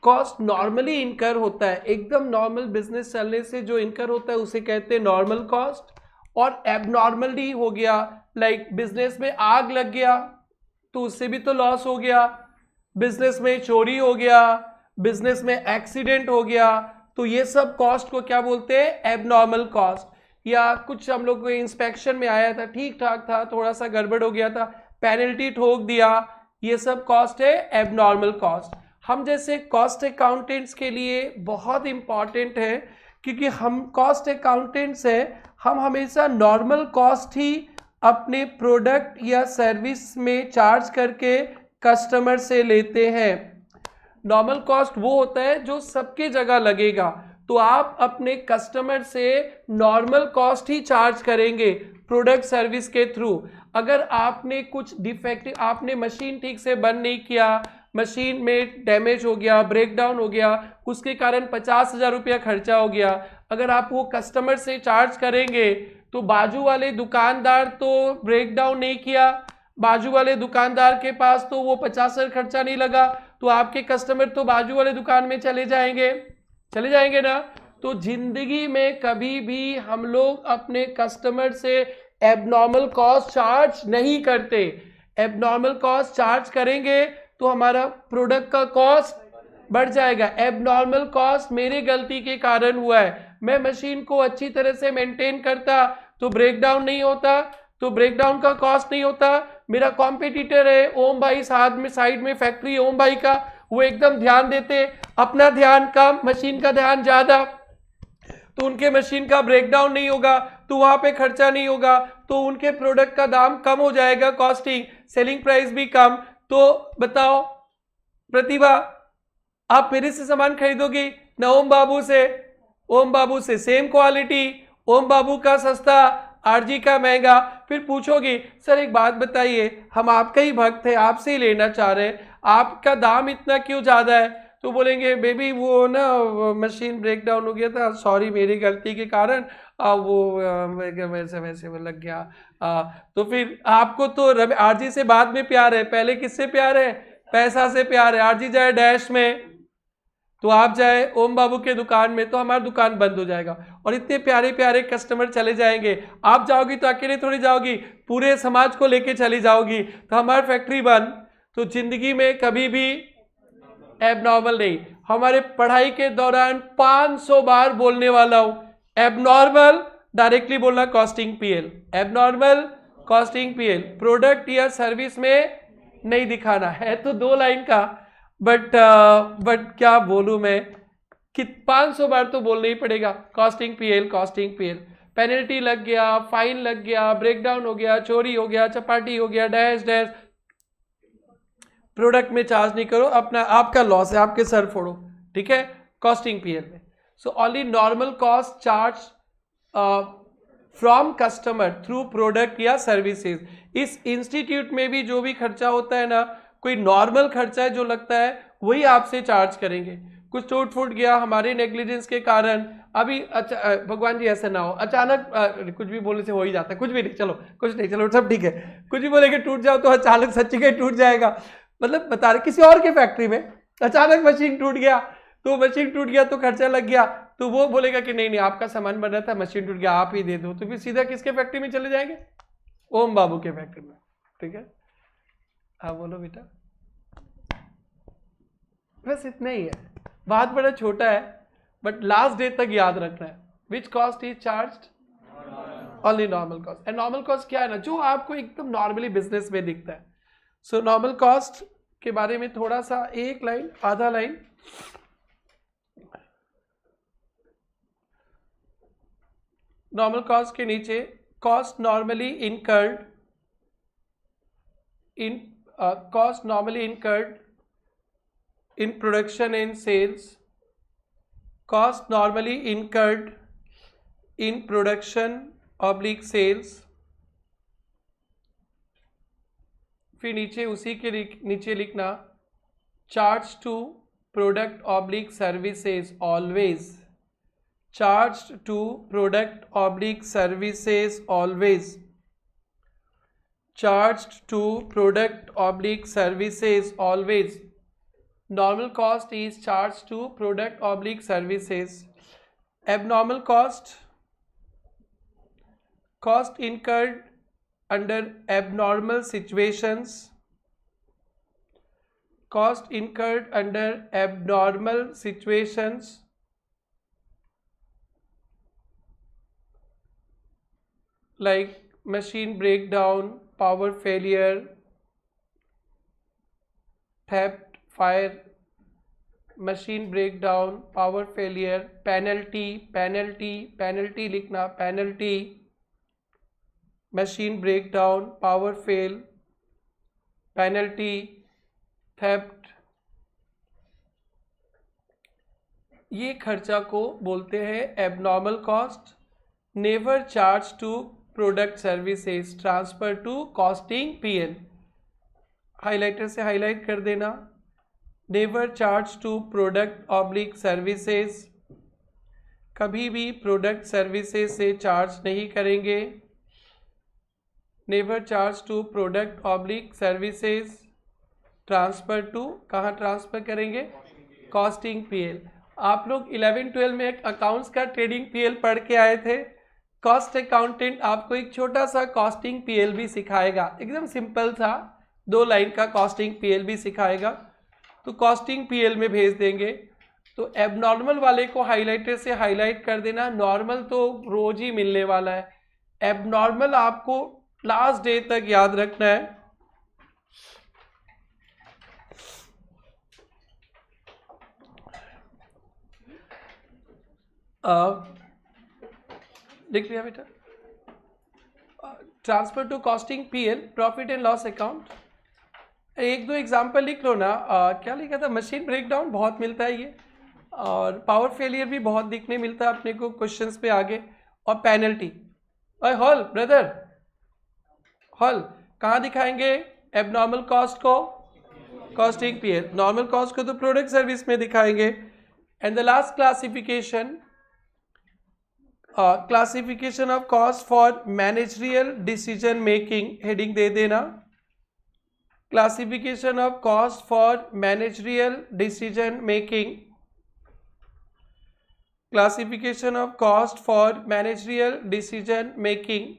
कॉस्ट नॉर्मली इनकर होता है, एकदम नॉर्मल बिजनेस चलने से जो इनकर होता है उसे कहते हैं नॉर्मल कॉस्ट। और एबनॉर्मली हो गया, लाइक बिजनेस में आग लग गया तो उससे भी तो लॉस हो गया, बिजनेस में चोरी हो गया, बिजनेस में एक्सीडेंट हो गया, तो ये सब कॉस्ट को क्या बोलते हैं? Abnormal cost. या कुछ हम लोग को इंस्पेक्शन में आया था, ठीक ठाक था, थोड़ा सा गड़बड़ हो गया था, पेनल्टी ठोक दिया, ये सब कॉस्ट है एबनॉर्मल कॉस्ट। हम जैसे कॉस्ट अकाउंटेंट्स के लिए बहुत इम्पॉर्टेंट है, क्योंकि हम कॉस्ट अकाउंटेंट्स हैं, हम हमेशा नॉर्मल कॉस्ट ही अपने प्रोडक्ट या सर्विस में चार्ज करके कस्टमर से लेते हैं। नॉर्मल कॉस्ट वो होता है जो सबके जगह लगेगा, तो आप अपने कस्टमर से नॉर्मल कॉस्ट ही चार्ज करेंगे प्रोडक्ट सर्विस के थ्रू। अगर आपने कुछ डिफेक्टिव, आपने मशीन ठीक से बंद नहीं किया, मशीन में डैमेज हो गया, ब्रेकडाउन हो गया, उसके कारण 50,000 रुपया खर्चा हो गया, अगर आप वो कस्टमर से चार्ज करेंगे तो बाजू वाले दुकानदार तो ब्रेकडाउन नहीं किया, बाजू वाले दुकानदार के पास तो वो 50,000 खर्चा नहीं लगा, तो आपके कस्टमर तो बाजू वाले दुकान में चले जाएंगे ना। तो जिंदगी में कभी भी हम लोग अपने कस्टमर से एबनॉर्मल कॉस्ट चार्ज नहीं करते। एबनॉर्मल कॉस्ट चार्ज करेंगे तो हमारा प्रोडक्ट का कॉस्ट बढ़ जाएगा। एबनॉर्मल कॉस्ट मेरे गलती के कारण हुआ है, मैं मशीन को अच्छी तरह से मेंटेन करता तो ब्रेकडाउन नहीं होता, तो ब्रेकडाउन का कॉस्ट नहीं होता। मेरा कॉम्पिटिटर है ओम भाई, साइड में फैक्ट्री ओम भाई का, वो एकदम ध्यान देते, अपना ध्यान कम, मशीन का ध्यान ज्यादा, तो उनके मशीन का ब्रेकडाउन नहीं होगा, तो वहां पे खर्चा नहीं होगा, तो उनके प्रोडक्ट का दाम कम हो जाएगा, कॉस्टिंग सेलिंग प्राइस भी कम। तो बताओ प्रतिभा, आप मेरे से सामान खरीदोगी ना ओम बाबू से सेम क्वालिटी, ओम बाबू का सस्ता, आरजी का महंगा, फिर पूछोगी सर एक बात बताइए, हम आपका ही भक्त है, आपसे ही लेना चाह रहे हैं, आपका दाम इतना क्यों ज्यादा है? तो बोलेंगे बेबी वो ना मशीन ब्रेक डाउन हो गया था, सॉरी मेरी गलती के कारण वैसे वो लग गया। तो फिर आपको तो आरजी से बाद में प्यार है, पहले किससे प्यार है? पैसा से प्यार है। आरजी जाए डैश में तो आप जाए ओम बाबू के दुकान में तो हमारी दुकान बंद हो जाएगा और इतने प्यारे प्यारे कस्टमर चले जाएंगे। आप जाओगी तो अकेले थोड़ी जाओगी, पूरे समाज को लेके चली जाओगी, तो हमारी फैक्ट्री बंद। तो जिंदगी में कभी भी एबनॉर्मल नहीं। हमारे पढ़ाई के दौरान 500 बार बोलने वाला हूं एबनॉर्मल, डायरेक्टली बोलना costing PL, abnormal costing PL, product या सर्विस में नहीं दिखाना है। तो 2 लाइन का, बट क्या बोलूं मैं कि 500 बार तो बोलना ही पड़ेगा कॉस्टिंग पीएल। पेनल्टी लग गया, फाइन लग गया, ब्रेकडाउन हो गया, चोरी हो गया, चपाटी हो गया, डैश डैश, प्रोडक्ट में चार्ज नहीं करो, अपना आपका लॉस है, आपके सर फोड़ो, ठीक है, कॉस्टिंग पीएल में। So only normal cost charge from customer through product या सर्विसेज। इस इंस्टीट्यूट में भी जो भी खर्चा होता है ना, कोई नॉर्मल खर्चा है जो लगता है वही आपसे चार्ज करेंगे। कुछ टूट फूट गया हमारे नेग्लिजेंस के कारण, अभी अच्छा भगवान जी ऐसा ना हो, अचानक कुछ भी बोलने से हो ही जाता है, कुछ भी नहीं, चलो कुछ नहीं, चलो सब ठीक है, कुछ भी बोलेंगे टूट जाओ तो अचानक सच्ची के टूट जाएगा। मतलब बता रहे किसी और के फैक्ट्री में अचानक मशीन टूट गया, तो खर्चा लग गया, तो वो बोलेगा कि नहीं आपका सामान बन रहा था, मशीन टूट गया, आप ही दे दो, तो फिर सीधा किसके फैक्ट्री में चले जाएंगे? ओम बाबू के फैक्ट्री में, ठीक है। हाँ बोलो बेटा। बस इतना ही है, बात बड़ा छोटा है, बट लास्ट डे तक याद रखना है। विच cost is charged? Only normal cost. And normal cost क्या है ना, जो आपको एकदम नॉर्मली बिजनेस में दिखता है। सो नॉर्मल कॉस्ट के बारे में थोड़ा सा, एक लाइन आधा लाइन। नॉर्मल कॉस्ट के नीचे cost normally incurred in production and sales, cost normally incurred in production oblique sales। फिर नीचे उसी के नीचे लिखना charge to product oblique services always, charged to product oblique services always, charged to product oblique services always। Normal cost is charged to product oblique services। Abnormal cost incurred under abnormal situations, cost incurred under abnormal situations like machine breakdown, power failure, theft, fire, machine break down, power failure, penalty, penalty, penalty लिखना, penalty, machine break down, power fail, penalty, theft, ये खर्चा को बोलते हैं abnormal cost. Never charge to product services, transfer to costing PL, highlighter से highlight कर देना। Never charge to product oblique services, कभी भी प्रोडक्ट सर्विसेज से चार्ज नहीं करेंगे। Never charge to product oblique services, transfer to, कहाँ ट्रांसफर करेंगे, कॉस्टिंग पीएल। आप लोग 11-12 में एक अकाउंट्स का ट्रेडिंग पीएल पढ़ के आए थे। कॉस्ट अकाउंटेंट आपको एक छोटा सा कॉस्टिंग पीएल भी सिखाएगा, एकदम सिंपल था, 2 लाइन का कॉस्टिंग पीएल भी सिखाएगा, तो कॉस्टिंग पीएल में भेज देंगे। तो एबनॉर्मल वाले को हाइलाइटर से हाईलाइट कर देना, नॉर्मल तो रोज ही मिलने वाला है, एबनॉर्मल आपको लास्ट डे तक याद रखना है। लिख लिया बेटा, transfer to costing PL, profit and loss account. एक दो एग्जांपल लिख लो ना। क्या लिखा था, मशीन ब्रेकडाउन बहुत मिलता है ये, और पावर फेलियर भी बहुत दिखने मिलता है अपने को क्वेश्चंस पे आगे, और पेनल्टी। और हॉल ब्रदर, हॉल कहाँ दिखाएंगे एबनॉर्मल कॉस्ट को, कॉस्टिंग पीएल, नॉर्मल कॉस्ट को तो प्रोडक्ट सर्विस में दिखाएंगे। And the last classification, classification of cost for managerial decision making, heading दे देना, classification of cost for managerial decision making, classification of cost for managerial decision making.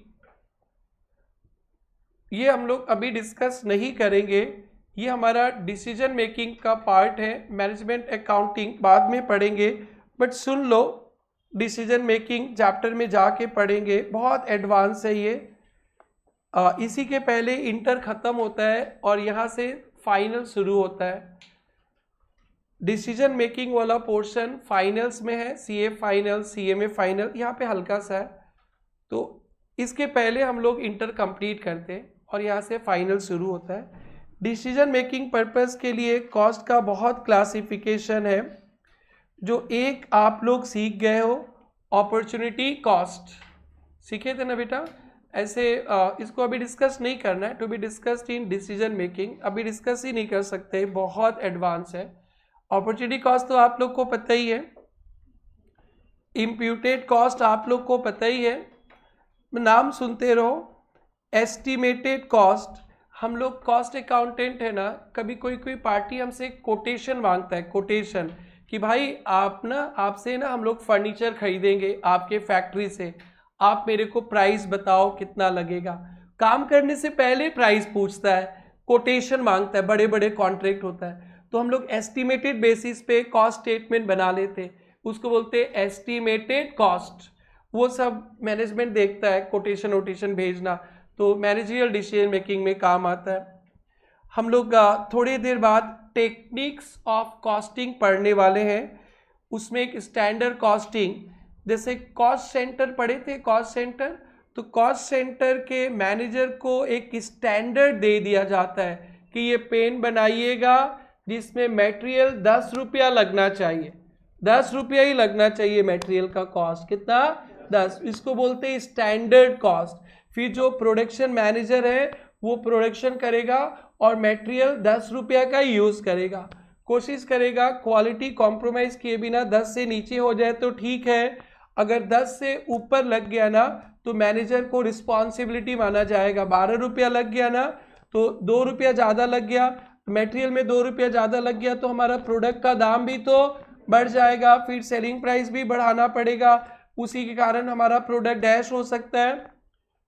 ये हम लोग अभी डिस्कस नहीं करेंगे, ये हमारा डिसीजन मेकिंग का पार्ट है, मैनेजमेंट अकाउंटिंग बाद में पढ़ेंगे, बट सुन लो, डिसीजन मेकिंग चैप्टर में जाके पढ़ेंगे, बहुत एडवांस है ये। इसी के पहले इंटर खत्म होता है और यहाँ से फाइनल शुरू होता है। डिसीजन मेकिंग वाला पोर्शन फाइनल्स में है, सीए फाइनल, सीएमए फाइनल, यहाँ पे हल्का सा है, तो इसके पहले हम लोग इंटर कंप्लीट करते हैं और यहाँ से फाइनल शुरू होता है। डिसीजन मेकिंग पर्पस के लिए कॉस्ट का बहुत क्लासिफिकेशन है, जो एक आप लोग सीख गए हो, अपॉर्चुनिटी कॉस्ट सीखे थे ना बेटा, ऐसे इसको अभी डिस्कस नहीं करना है, to be discussed in decision making, अभी डिस्कस ही नहीं कर सकते, बहुत एडवांस है। अपॉर्चुनिटी कॉस्ट तो आप लोग को पता ही है, इम्प्यूटेड कॉस्ट आप लोग को पता ही है, नाम सुनते रहो। एस्टिमेटेड कॉस्ट, हम लोग कॉस्ट अकाउंटेंट है ना, कभी कोई पार्टी हमसे कोटेशन मांगता है, कोटेशन कि भाई आप ना, आपसे ना हम लोग फर्नीचर खरीदेंगे आपके फैक्ट्री से, आप मेरे को प्राइस बताओ कितना लगेगा। काम करने से पहले प्राइस पूछता है, कोटेशन मांगता है, बड़े बड़े कॉन्ट्रैक्ट होता है, तो हम लोग एस्टिमेटेड बेसिस पे कॉस्ट स्टेटमेंट बना लेते, उसको बोलते हैं एस्टिमेटेड कॉस्ट। वो सब मैनेजमेंट देखता है, कोटेशन वोटेशन भेजना, तो मैनेजरियल डिसीजन मेकिंग में काम आता है। हम लोग थोड़ी देर बाद टेक्निक्स ऑफ कॉस्टिंग पढ़ने वाले हैं, उसमें एक स्टैंडर्ड कॉस्टिंग, जैसे कॉस्ट सेंटर पढ़े थे, कॉस्ट सेंटर, तो कॉस्ट सेंटर के मैनेजर को एक स्टैंडर्ड दे दिया जाता है कि ये पेन बनाइएगा जिसमें मटेरियल 10 रुपया लगना चाहिए, 10 रुपया ही लगना चाहिए मटेरियल का कॉस्ट, कितना 10, इसको बोलते हैं स्टैंडर्ड कॉस्ट। फिर जो प्रोडक्शन मैनेजर है वो प्रोडक्शन करेगा और मटेरियल 10 रुपया का यूज़ करेगा, कोशिश करेगा क्वालिटी कॉम्प्रोमाइज़ किए बिना 10 से नीचे हो जाए तो ठीक है, अगर 10 से ऊपर लग गया ना तो मैनेजर को रिस्पॉन्सिबिलिटी माना जाएगा। 12 रुपया लग गया ना तो 2 रुपया ज़्यादा लग गया, मटेरियल में 2 रुपया ज़्यादा लग गया तो हमारा प्रोडक्ट का दाम भी तो बढ़ जाएगा, फिर सेलिंग प्राइस भी बढ़ाना पड़ेगा, उसी के कारण हमारा प्रोडक्ट डैश हो सकता है,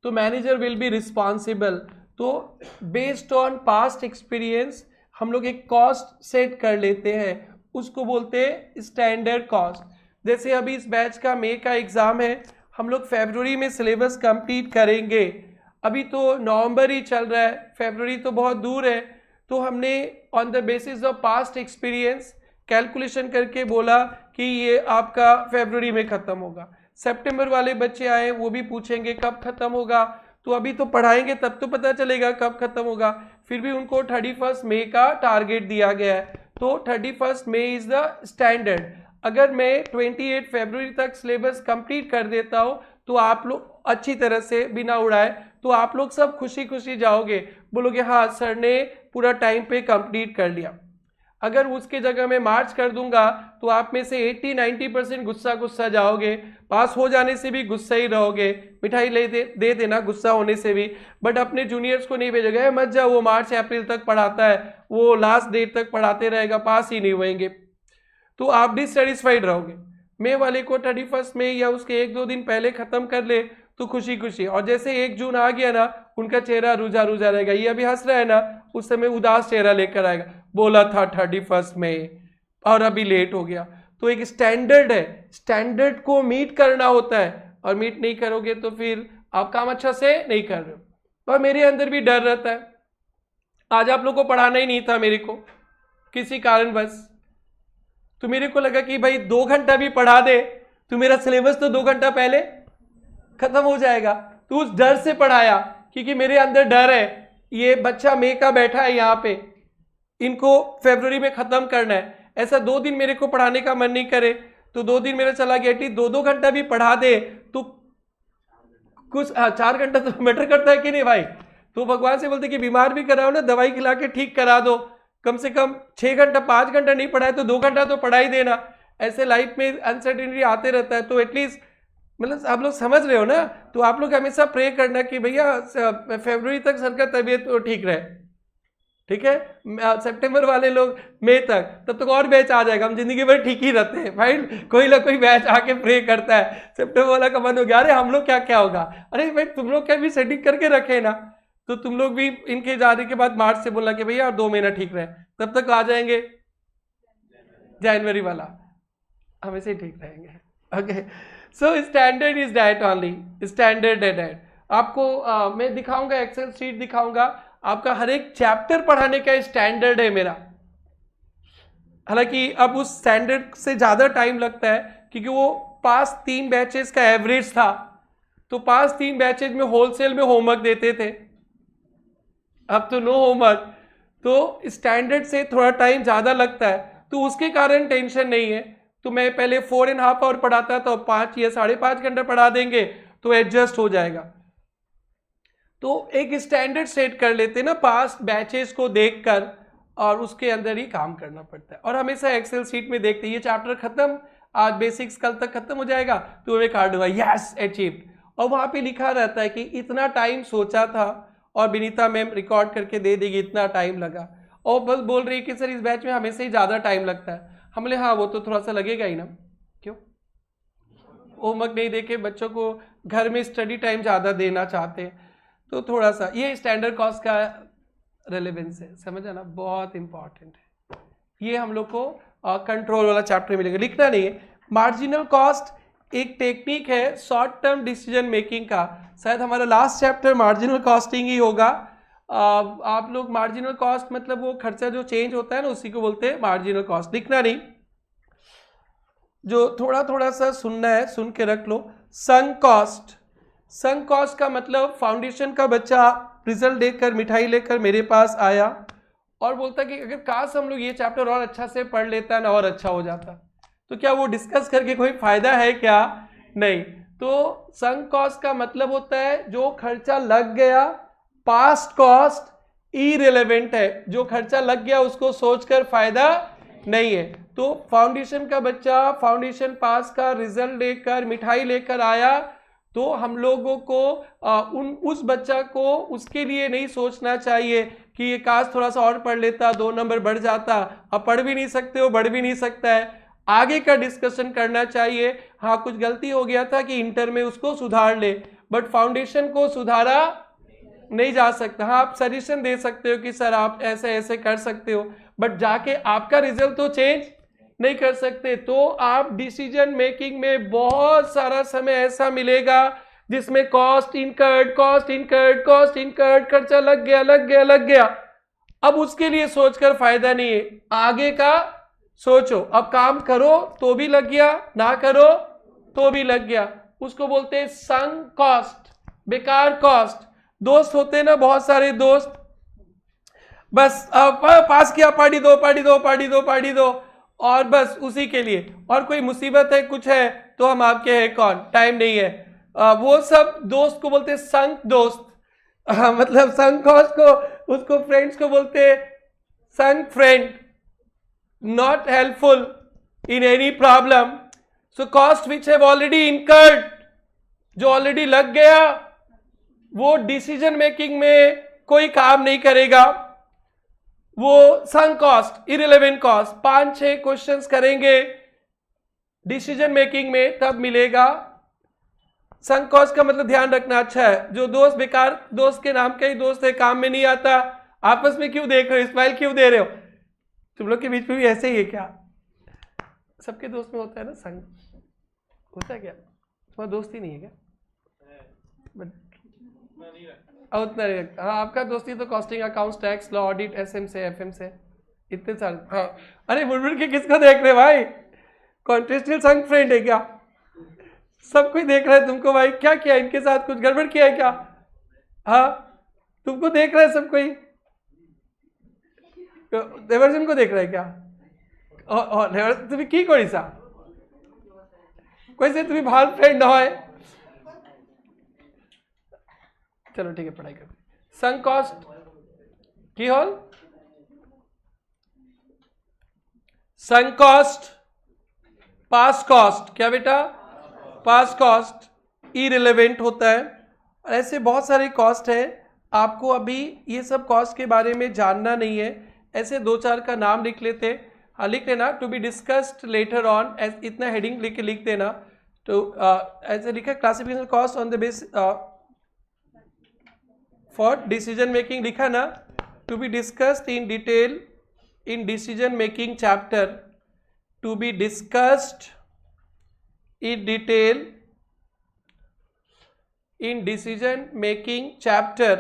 तो मैनेजर विल बी रिस्पॉन्सिबल। तो बेस्ड ऑन पास्ट एक्सपीरियंस हम लोग एक कॉस्ट सेट कर लेते हैं, उसको बोलते हैं स्टैंडर्ड कॉस्ट। जैसे अभी इस बैच का मई का एग्ज़ाम है, हम लोग फरवरी में सिलेबस कंप्लीट करेंगे, अभी तो नवंबर ही चल रहा है, फरवरी तो बहुत दूर है, तो हमने on the basis of past experience calculation करके बोला कि ये आपका फरवरी में ख़त्म होगा। सितंबर वाले बच्चे आए, वो भी पूछेंगे कब ख़त्म होगा, तो अभी तो पढ़ाएंगे तब तो पता चलेगा कब ख़त्म होगा। फिर भी उनको 31 मई का टारगेट दिया गया है, तो 31 मई इज़ द स्टैंडर्ड। अगर मैं 28 फरवरी तक सिलेबस कंप्लीट कर देता हूँ तो आप लोग अच्छी तरह से बिना उड़ाए, तो आप लोग सब खुशी खुशी जाओगे, बोलोगे हाँ सर ने पूरा टाइम पे कंप्लीट कर लिया। अगर उसके जगह मैं मार्च कर दूंगा तो आप में से 80-90% गुस्सा जाओगे, पास हो जाने से भी गुस्सा ही रहोगे, मिठाई दे देना गुस्सा होने से भी, बट अपने जूनियर्स को नहीं भेजोगे मत जाओ वो मार्च अप्रैल तक पढ़ाता है, वो लास्ट डेट तक पढ़ाते रहेगा, पास ही नहीं होएंगे, तो आप डिससेटिस्फाइड रहोगे। मई वाले को 31 मई या उसके 1-2 दिन पहले खत्म कर ले तो खुशी खुशी, और जैसे 1 जून आ गया ना उनका चेहरा रुझा रहेगा, ये अभी हंस रहा है ना, उस समय उदास चेहरा लेकर आएगा, बोला था 31 मई और अभी लेट हो गया। तो एक स्टैंडर्ड है, स्टैंडर्ड को मीट करना होता है, और मीट नहीं करोगे तो फिर आप काम अच्छा से नहीं कर रहे हो। और मेरे अंदर भी डर रहता है, आज आप लोग को पढ़ाना ही नहीं था मेरे को किसी कारणवश, तो मेरे को लगा कि भाई 2 घंटा भी पढ़ा दे तो मेरा सिलेबस तो 2 घंटा पहले खत्म हो जाएगा, तो उस डर से पढ़ाया, क्योंकि मेरे अंदर डर है ये बच्चा मई का बैठा है यहाँ पे, इनको फरवरी में खत्म करना है, ऐसा 2 दिन मेरे को पढ़ाने का मन नहीं करे, तो 2 दिन मेरा चला गया, एटलीस्ट 2-2 घंटा भी पढ़ा दे तो कुछ 4 घंटा तो मैटर करता है कि नहीं भाई। तो भगवान से बोलते कि बीमार भी कराओ ना, दवाई खिला के ठीक करा दो, कम से कम 6 घंटा 5 घंटा नहीं पढ़ाए तो 2 घंटा तो पढ़ा ही देना। ऐसे लाइफ में अनसर्टेनिटी आते रहता है, तो एटलीस्ट मतलब आप लोग समझ रहे हो ना, तो आप लोग हमेशा प्रे करना कि भैया फरवरी तक सर का तबीयत तो ठीक रहे, ठीक है, सितंबर वाले लोग मई तक, तब तक और बैच आ जाएगा, हम जिंदगी भर ठीक ही रहते हैं भाई, कोई ना कोई बैच आके प्रे करता है, सितंबर वाला का मन हो गया, अरे हम लोग क्या क्या होगा, अरे भाई तुम लोग क्या भी सेटिंग करके रखे ना, तो तुम लोग भी इनके जाने के बाद मार्च से बोला कि भैया और 2 महीना ठीक रहे, तब तक आ जाएंगे जनवरी वाला, हमेशा ही ठीक रहेंगे। Okay, so standard is that only, standard है दैट। आपको मैं दिखाऊंगा, एक्सेल शीट दिखाऊंगा, आपका हर एक चैप्टर पढ़ाने का स्टैंडर्ड है मेरा, हालांकि अब उस स्टैंडर्ड से ज़्यादा टाइम लगता है क्योंकि वो पास 3 बैचेस का एवरेज था, तो पास 3 बैचेज में होलसेल में होमवर्क देते थे, अब तो नो होमवर्क, तो स्टैंडर्ड से थोड़ा टाइम ज़्यादा लगता है, तो उसके कारण टेंशन नहीं है। तो मैं पहले 4.5 आवर पढ़ाता था, 5 या 5.5 घंटा पढ़ा देंगे तो एडजस्ट हो जाएगा। तो एक स्टैंडर्ड सेट कर लेते ना पास्ट बैचेस को देखकर, और उसके अंदर ही काम करना पड़ता है। और हमेशा एक्सेल शीट में देखते हैं ये चैप्टर खत्म, आज बेसिक्स कल तक खत्म हो जाएगा, तो हमें कार्ड हुआ यस अचीव्ड, और वहाँ पे लिखा रहता है कि इतना टाइम सोचा था, और विनीता मैम रिकॉर्ड करके दे देगी इतना टाइम लगा, और बस बोल रही है कि सर इस बैच में हमेशा ही ज़्यादा टाइम लगता है। हम बोले हाँ वो तो थोड़ा सा लगेगा ही ना, क्यों होमवर्क नहीं देके बच्चों को घर में स्टडी टाइम ज़्यादा देना चाहते हैं, तो थोड़ा सा ये स्टैंडर्ड कॉस्ट का रेलेवेंस है, समझ आना, बहुत इंपॉर्टेंट है। ये हम लोग को कंट्रोल वाला चैप्टर मिलेगा, लिखना नहीं है। मार्जिनल कॉस्ट एक टेक्निक है शॉर्ट टर्म डिसीजन मेकिंग का, शायद हमारा लास्ट चैप्टर मार्जिनल कॉस्टिंग ही होगा। आप लोग मार्जिनल कॉस्ट मतलब वो खर्चा जो चेंज होता है ना, उसी को बोलते हैं मार्जिनल कॉस्ट, लिखना नहीं, जो थोड़ा थोड़ा सा सुनना है सुन के रख लो। संक कॉस्ट, संक कॉस्ट का मतलब फाउंडेशन का बच्चा रिजल्ट देकर मिठाई लेकर मेरे पास आया और बोलता कि अगर काश हम लोग ये चैप्टर और अच्छा से पढ़ लेता ना और अच्छा हो जाता, तो क्या वो डिस्कस करके कोई फायदा है क्या? नहीं। तो संक कॉस्ट का मतलब होता है जो खर्चा लग गया, पास्ट कॉस्ट इररिलेवेंट है, जो खर्चा लग गया उसको सोचकर फायदा नहीं है। तो फाउंडेशन का बच्चा फाउंडेशन पास का रिजल्ट लेकर मिठाई लेकर आया, तो हम लोगों को उस बच्चा को उसके लिए नहीं सोचना चाहिए कि ये काश थोड़ा सा और पढ़ लेता 2 नंबर बढ़ जाता। अब पढ़ भी नहीं सकते हो, बढ़ भी नहीं सकता है, आगे का डिस्कशन करना चाहिए। हाँ कुछ गलती हो गया था कि इंटर में उसको सुधार ले, बट फाउंडेशन को सुधारा नहीं जा सकता। हाँ आप सजेशन दे सकते हो कि सर आप ऐसे ऐसे कर सकते हो, बट जाके आपका रिजल्ट तो चेंज नहीं कर सकते। तो आप डिसीजन मेकिंग में बहुत सारा समय ऐसा मिलेगा जिसमें cost incurred, cost incurred, cost incurred, खर्चा लग गया लग गया लग गया। अब उसके लिए सोचकर फायदा नहीं है, आगे का सोचो, अब काम करो तो भी लग गया, ना करो तो भी लग गया, उसको बोलते हैं संक कॉस्ट, बेकार कॉस्ट। दोस्त होते हैं ना बहुत सारे दोस्त, बस पास किया, पार्टी दो पार्टी दो पार्टी दो पार्टी दो, और बस उसी के लिए, और कोई मुसीबत है कुछ है तो हम आपके हैं कौन, टाइम नहीं है। वो सब दोस्त को बोलते हैं संक दोस्त। मतलब संक कॉस्ट को, उसको फ्रेंड्स को बोलते हैं sunk friend, not helpful in any problem. So cost which have already incurred, जो ऑलरेडी लग गया, वो डिसीजन मेकिंग में कोई काम नहीं करेगा, वो sunk cost, irrelevant cost. 5-6 questions करेंगे डिसीजन मेकिंग में तब मिलेगा। संक कॉस्ट का मतलब ध्यान रखना अच्छा है, जो दोस्त बेकार, दोस्त के नाम का ही दोस्त है, काम में नहीं आता, आपस में क्यों देख रहे हो, स्माइल क्यों दे रहे हो? तुम लोग के बीच में भी ऐसे ही है क्या? सबके दोस्त में होता है ना संक, होता है क्या? तुम्हारा दोस्त ही नहीं है क्या? उतना नहीं रखता। हाँ, आपका दोस्ती तो costing, accounts, tax, law, audit, SM से, एफएम से, इतने सारे। हाँ, अरे बुलबुल के किसको देख रहे भाई? कॉन्ट्रेस्टियल संक फ्रेंड है क्या? सब कोई देख रहा है तुमको भाई, क्या किया इनके साथ, कुछ गड़बड़ किया है क्या? हाँ, तुमको देख रहा है सब कोई, देवर्जन को देख रहा है क्या? तुम्हें की कोई सा कोई से तुम्हें भाल फ्रेंड ना है। चलो ठीक है, पढ़ाई कर। संक कॉस्ट की होल, संक कॉस्ट, पास कॉस्ट, क्या बेटा? पास कॉस्ट इररिलेवेंट होता है। ऐसे बहुत सारे कॉस्ट है, आपको अभी ये सब कॉस्ट के बारे में जानना नहीं है, ऐसे 2-4 का नाम लिख लेते। हाँ, लिख लेना, to be discussed later on, इतना हेडिंग लिख देना। तो ऐसे लिखा, classification cost on the base for decision making, लिखा ना, to be discussed in detail in decision making chapter, to be discussed in detail in decision making chapter,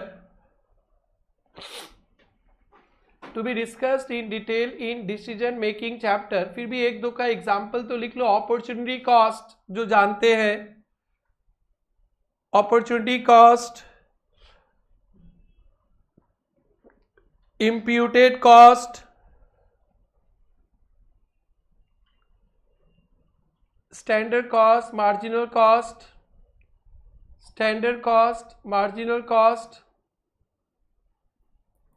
to be discussed in detail in decision making chapter। फिर भी 1-2 का example तो लिख लो। Opportunity cost जो जानते हैं, opportunity cost, imputed cost, standard cost, marginal cost, standard cost, marginal cost,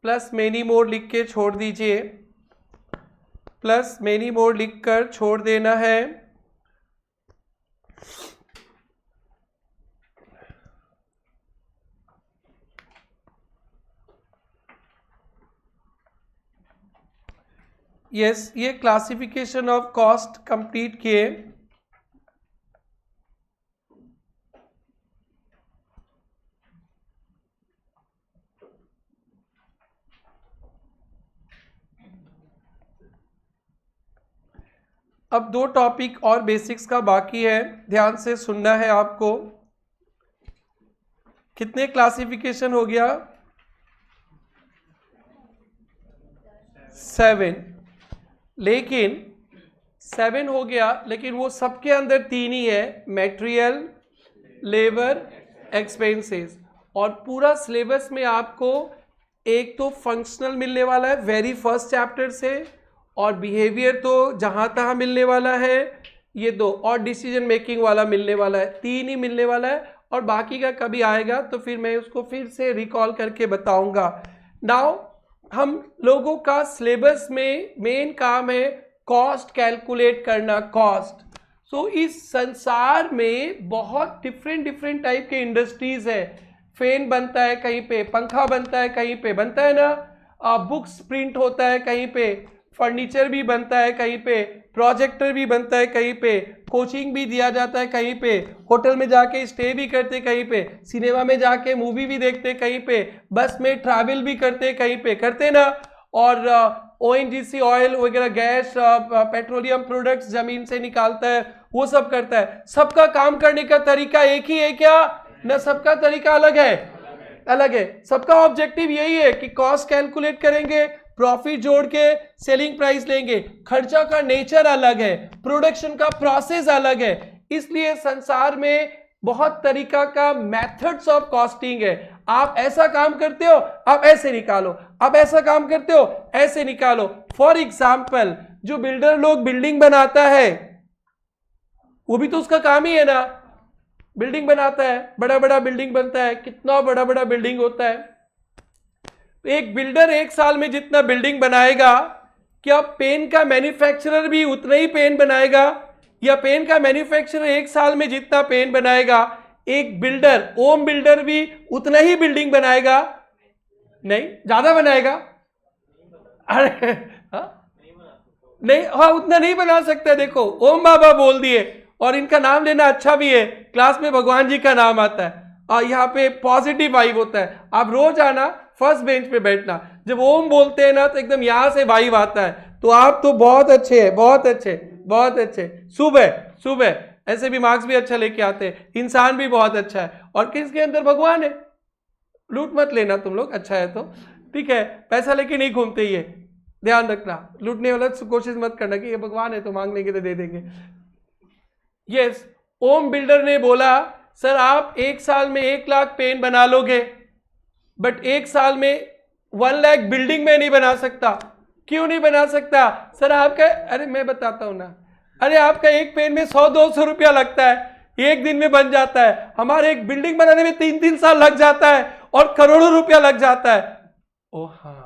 plus many more लिख के छोड़ दीजिए, प्लस मेनी मोर लिखकर छोड़ देना है। यस, ये क्लासिफिकेशन ऑफ कॉस्ट कंप्लीट किए। अब 2 टॉपिक और बेसिक्स का बाकी है, ध्यान से सुनना है आपको। कितने क्लासिफिकेशन हो गया? 7। लेकिन 7 हो गया, लेकिन वो सबके अंदर 3 ही है, मटेरियल, लेबर, एक्सपेंसेस। और पूरा सिलेबस में आपको एक तो फंक्शनल मिलने वाला है वेरी फर्स्ट चैप्टर से, और बिहेवियर तो जहाँ तहाँ मिलने वाला है, ये 2, और डिसीजन मेकिंग वाला मिलने वाला है, 3 ही मिलने वाला है। और बाकी का कभी आएगा तो फिर मैं उसको फिर से रिकॉल करके बताऊंगा। नाउ हम लोगों का सिलेबस में मेन काम है कॉस्ट कैलकुलेट करना, कॉस्ट। सो इस संसार में बहुत डिफरेंट टाइप के इंडस्ट्रीज है। फैन बनता है कहीं पे, पंखा बनता है कहीं पे, बनता है ना, बुक्स प्रिंट होता है कहीं पे, फर्नीचर भी बनता है कहीं पे, प्रोजेक्टर भी बनता है कहीं पे, कोचिंग भी दिया जाता है कहीं पे, होटल में जाके स्टे भी करते कहीं पे, सिनेमा में जाके मूवी भी देखते कहीं पे, बस में ट्रैवल भी करते कहीं पे, करते ना। और ONGC ऑयल वगैरह, गैस, पेट्रोलियम प्रोडक्ट्स जमीन से निकालता है, वो सब करता है। सबका काम करने का तरीका एक ही है क्या? न, सबका तरीका अलग है, अलग है। सबका ऑब्जेक्टिव यही है कि कॉस्ट कैलकुलेट करेंगे प्रॉफिट जोड़ के सेलिंग प्राइस लेंगे। खर्चा का नेचर अलग है, प्रोडक्शन का प्रोसेस अलग है, इसलिए संसार में बहुत तरीका का मेथड्स ऑफ कॉस्टिंग है। आप ऐसा काम करते हो, आप ऐसे निकालो, आप ऐसा काम करते हो, ऐसे निकालो। फॉर एग्जाम्पल, जो बिल्डर लोग बिल्डिंग बनाता है वो भी तो उसका काम ही है ना, बिल्डिंग बनाता है, बड़ा बड़ा बिल्डिंग बनता है, कितना बड़ा बड़ा बिल्डिंग होता है। एक बिल्डर एक साल में जितना बिल्डिंग बनाएगा, क्या पेन का मैन्युफैक्चरर भी उतना ही पेन बनाएगा? या पेन का मैन्युफैक्चरर एक साल में जितना पेन बनाएगा, एक बिल्डर, ओम बिल्डर भी उतना ही बिल्डिंग बनाएगा? नहीं, ज्यादा बनाएगा। अरे नहीं, हाँ उतना नहीं बना सकता। देखो ओम बाबा बोल दिए, और इनका नाम लेना अच्छा भी है, क्लास में भगवान जी का नाम आता है और यहाँ पे पॉजिटिव वाइब होता है। आप रोज आना, फर्स्ट बेंच पे बैठना, जब ओम बोलते हैं ना तो एकदम यहां से वाइब आता है। तो आप तो बहुत अच्छे हैं, बहुत अच्छे, बहुत अच्छे। सुबह सुबह ऐसे भी मार्क्स भी अच्छा लेके आते हैं, इंसान भी बहुत अच्छा है, और किसके अंदर भगवान है। लूट मत लेना तुम लोग, अच्छा है तो ठीक है, पैसा लेके नहीं घूमते, ये ध्यान रखना। लूटने वाला कोशिश मत करना कि ये भगवान है तो मांग लेंगे तो दे देंगे। यस, ओम बिल्डर ने बोला सर आप एक साल में 1 लाख पेन बना लोगे, बट एक साल में 1 लाख बिल्डिंग में नहीं बना सकता। क्यों नहीं बना सकता? सर आपका, अरे मैं बताता हूं ना, अरे आपका एक पेन में 100-200 रुपया लगता है, एक दिन में बन जाता है। हमारे एक बिल्डिंग बनाने में 3-3 साल लग जाता है और करोड़ों रुपया लग जाता है। ओ हाँ,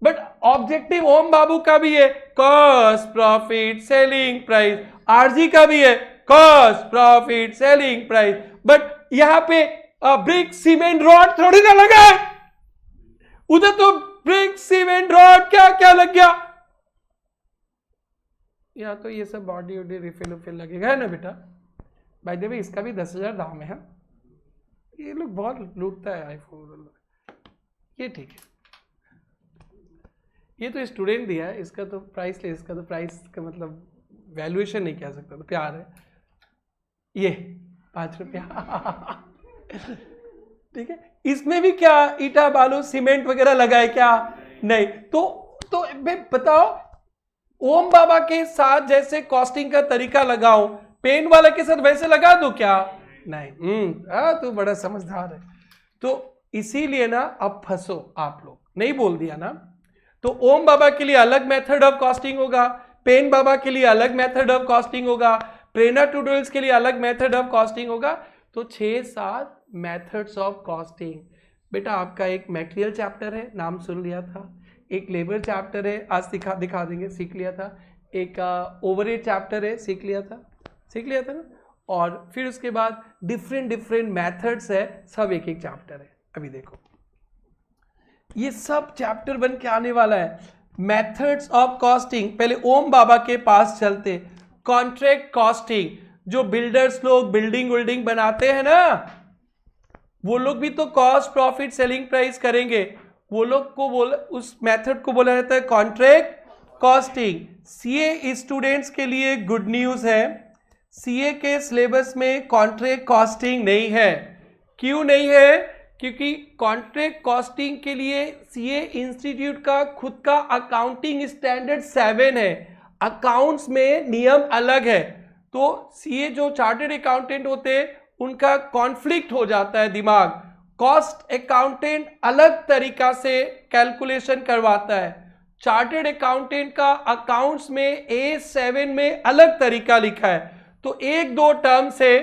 बट ऑब्जेक्टिव ओम बाबू का भी है, cost profit selling price. RG का भी है, cost profit selling price. But यहां पे ब्रिक सीमेंट रॉड थोड़ी ना लगा है, उधर तो ब्रिक सीमेंट रॉड क्या क्या लग गया। या तो ये सब बॉडी वॉडी रिफिल उफिल लगेगा, है ना बेटा? बाय द वे इसका भी 10,000 दाम है। ये लोग बहुत लूटता है आईफोन, ये ठीक है। ये तो स्टूडेंट दिया है, इसका तो प्राइस ले, इसका तो प्राइस का मतलब वैल्यूएशन नहीं कह सकता, तो प्यार है। ये 5 रुपया ठीक है। इसमें भी क्या ईटा बालू सीमेंट वगैरह लगा है क्या? नहीं। तो बताओ, ओम बाबा के साथ जैसे कॉस्टिंग का तरीका लगाओ, पेन वाला के साथ वैसे लगा दो क्या? नहीं। तू बड़ा समझदार है। तो इसीलिए ना अब फंसो आप लोग, नहीं बोल दिया ना। तो ओम बाबा के लिए अलग मेथड ऑफ कॉस्टिंग होगा, पेन बाबा के लिए अलग मेथड ऑफ कॉस्टिंग होगा, प्रेरणा ट्यूटोरियल्स के लिए अलग मेथड ऑफ कॉस्टिंग होगा। तो 6-7 मेथड्स ऑफ कॉस्टिंग। बेटा आपका एक मटेरियल चैप्टर है, नाम सुन लिया था। एक लेबर चैप्टर है, आज दिखा देंगे, सीख लिया था। एक ओवरहेड चैप्टर है, सीख लिया था ना। और फिर उसके बाद डिफरेंट मेथड्स है, सब एक एक चैप्टर है। अभी देखो ये सब चैप्टर बन के आने वाला है। मेथड्स ऑफ कॉस्टिंग, पहले ओम बाबा के पास चलते। कॉन्ट्रैक्ट कॉस्टिंग, जो बिल्डर्स लोग बिल्डिंग बनाते हैं ना, वो लोग भी तो कॉस्ट प्रॉफिट सेलिंग प्राइस करेंगे। वो लोग को उस मेथड को बोला जाता है कॉन्ट्रैक्ट कॉस्टिंग। सीए स्टूडेंट्स के लिए गुड न्यूज है, सीए के सिलेबस में कॉन्ट्रैक्ट कॉस्टिंग नहीं है। क्यों नहीं है? क्योंकि कॉन्ट्रैक्ट कॉस्टिंग के लिए सीए इंस्टीट्यूट का खुद का अकाउंटिंग स्टैंडर्ड 7 है। अकाउंट्स में नियम अलग है। तो सीए जो चार्टर्ड अकाउंटेंट होते हैं उनका कॉन्फ्लिक्ट हो जाता है दिमाग। कॉस्ट अकाउंटेंट अलग तरीका से कैलकुलेशन करवाता है, चार्टर्ड अकाउंटेंट का अकाउंट्स में A7 में अलग तरीका लिखा है। तो 1-2 टर्म से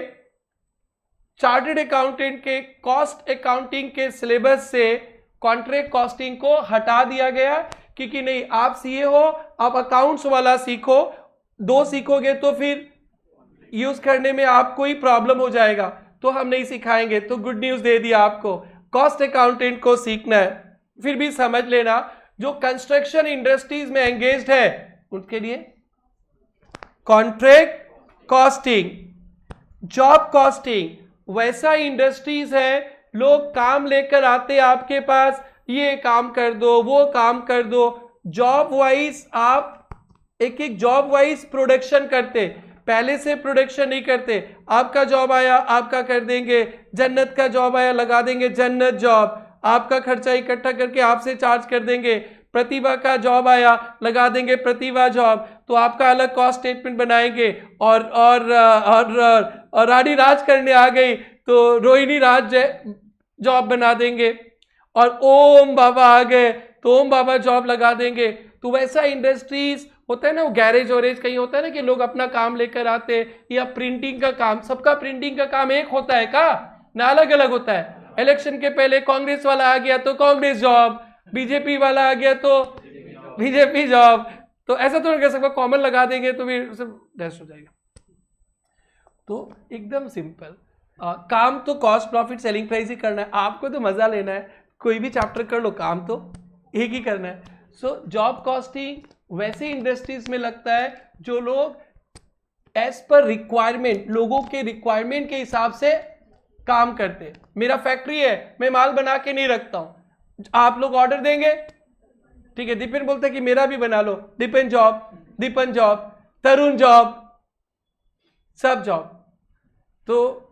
चार्टर्ड अकाउंटेंट के कॉस्ट अकाउंटिंग के सिलेबस से कॉन्ट्रैक्ट कॉस्टिंग को हटा दिया गया, क्योंकि नहीं, आप सीए हो, आप अकाउंट्स वाला सीखो, 2 सीखोगे तो फिर यूज करने में आपको ही प्रॉब्लम हो जाएगा, तो हम नहीं सिखाएंगे। तो गुड न्यूज दे दिया आपको, कॉस्ट अकाउंटेंट को सीखना है। फिर भी समझ लेना, जो कंस्ट्रक्शन इंडस्ट्रीज में एंगेज्ड है उनके लिए कॉन्ट्रैक्ट कॉस्टिंग। जॉब कॉस्टिंग, वैसा इंडस्ट्रीज है, लोग काम लेकर आते आपके पास, ये काम कर दो, वो काम कर दो। जॉब वाइज आप एक जॉब वाइज प्रोडक्शन करते, पहले से प्रोडक्शन नहीं करते। आपका जॉब आया, आपका कर देंगे। जन्नत का जॉब आया, लगा देंगे जन्नत जॉब। आपका खर्चा इकट्ठा करके आपसे चार्ज कर देंगे। प्रतिभा का जॉब आया, लगा देंगे प्रतिभा जॉब, तो आपका अलग कॉस्ट स्टेटमेंट बनाएंगे। और रानी राज करने आ गई तो रोहिणी राज जॉब बना देंगे। और ओम बाबा आ गए तो ओम बाबा जॉब लगा देंगे। तो वैसा इंडस्ट्रीज होता है ना, वो गैरेज वैरेज कहीं होता है ना कि लोग अपना काम लेकर आते, या प्रिंटिंग का काम, सबका प्रिंटिंग का काम एक होता है का ना, अलग अलग होता है। इलेक्शन के पहले कांग्रेस वाला आ गया तो कांग्रेस जॉब, बीजेपी वाला आ गया तो बीजेपी जॉब, तो ऐसा तो नहीं कर सकता कॉमन लगा देंगे तो फिर सब डैश हो जाएगा। तो एकदम सिंपल काम तो कॉस्ट प्रॉफिट सेलिंग प्राइस ही करना है। आपको तो मजा लेना है, कोई भी चैप्टर कर लो, काम तो एक ही करना है। सो जॉब कॉस्टिंग वैसे इंडस्ट्रीज में लगता है जो लोग एज पर रिक्वायरमेंट, लोगों के रिक्वायरमेंट के हिसाब से काम करते हैं। मेरा फैक्ट्री है, मैं माल बना के नहीं रखता हूं, आप लोग ऑर्डर देंगे, ठीक है, दीपन बोलता है कि मेरा भी बना लो, दीपन जॉब, तरुण जॉब, सब जॉब, तो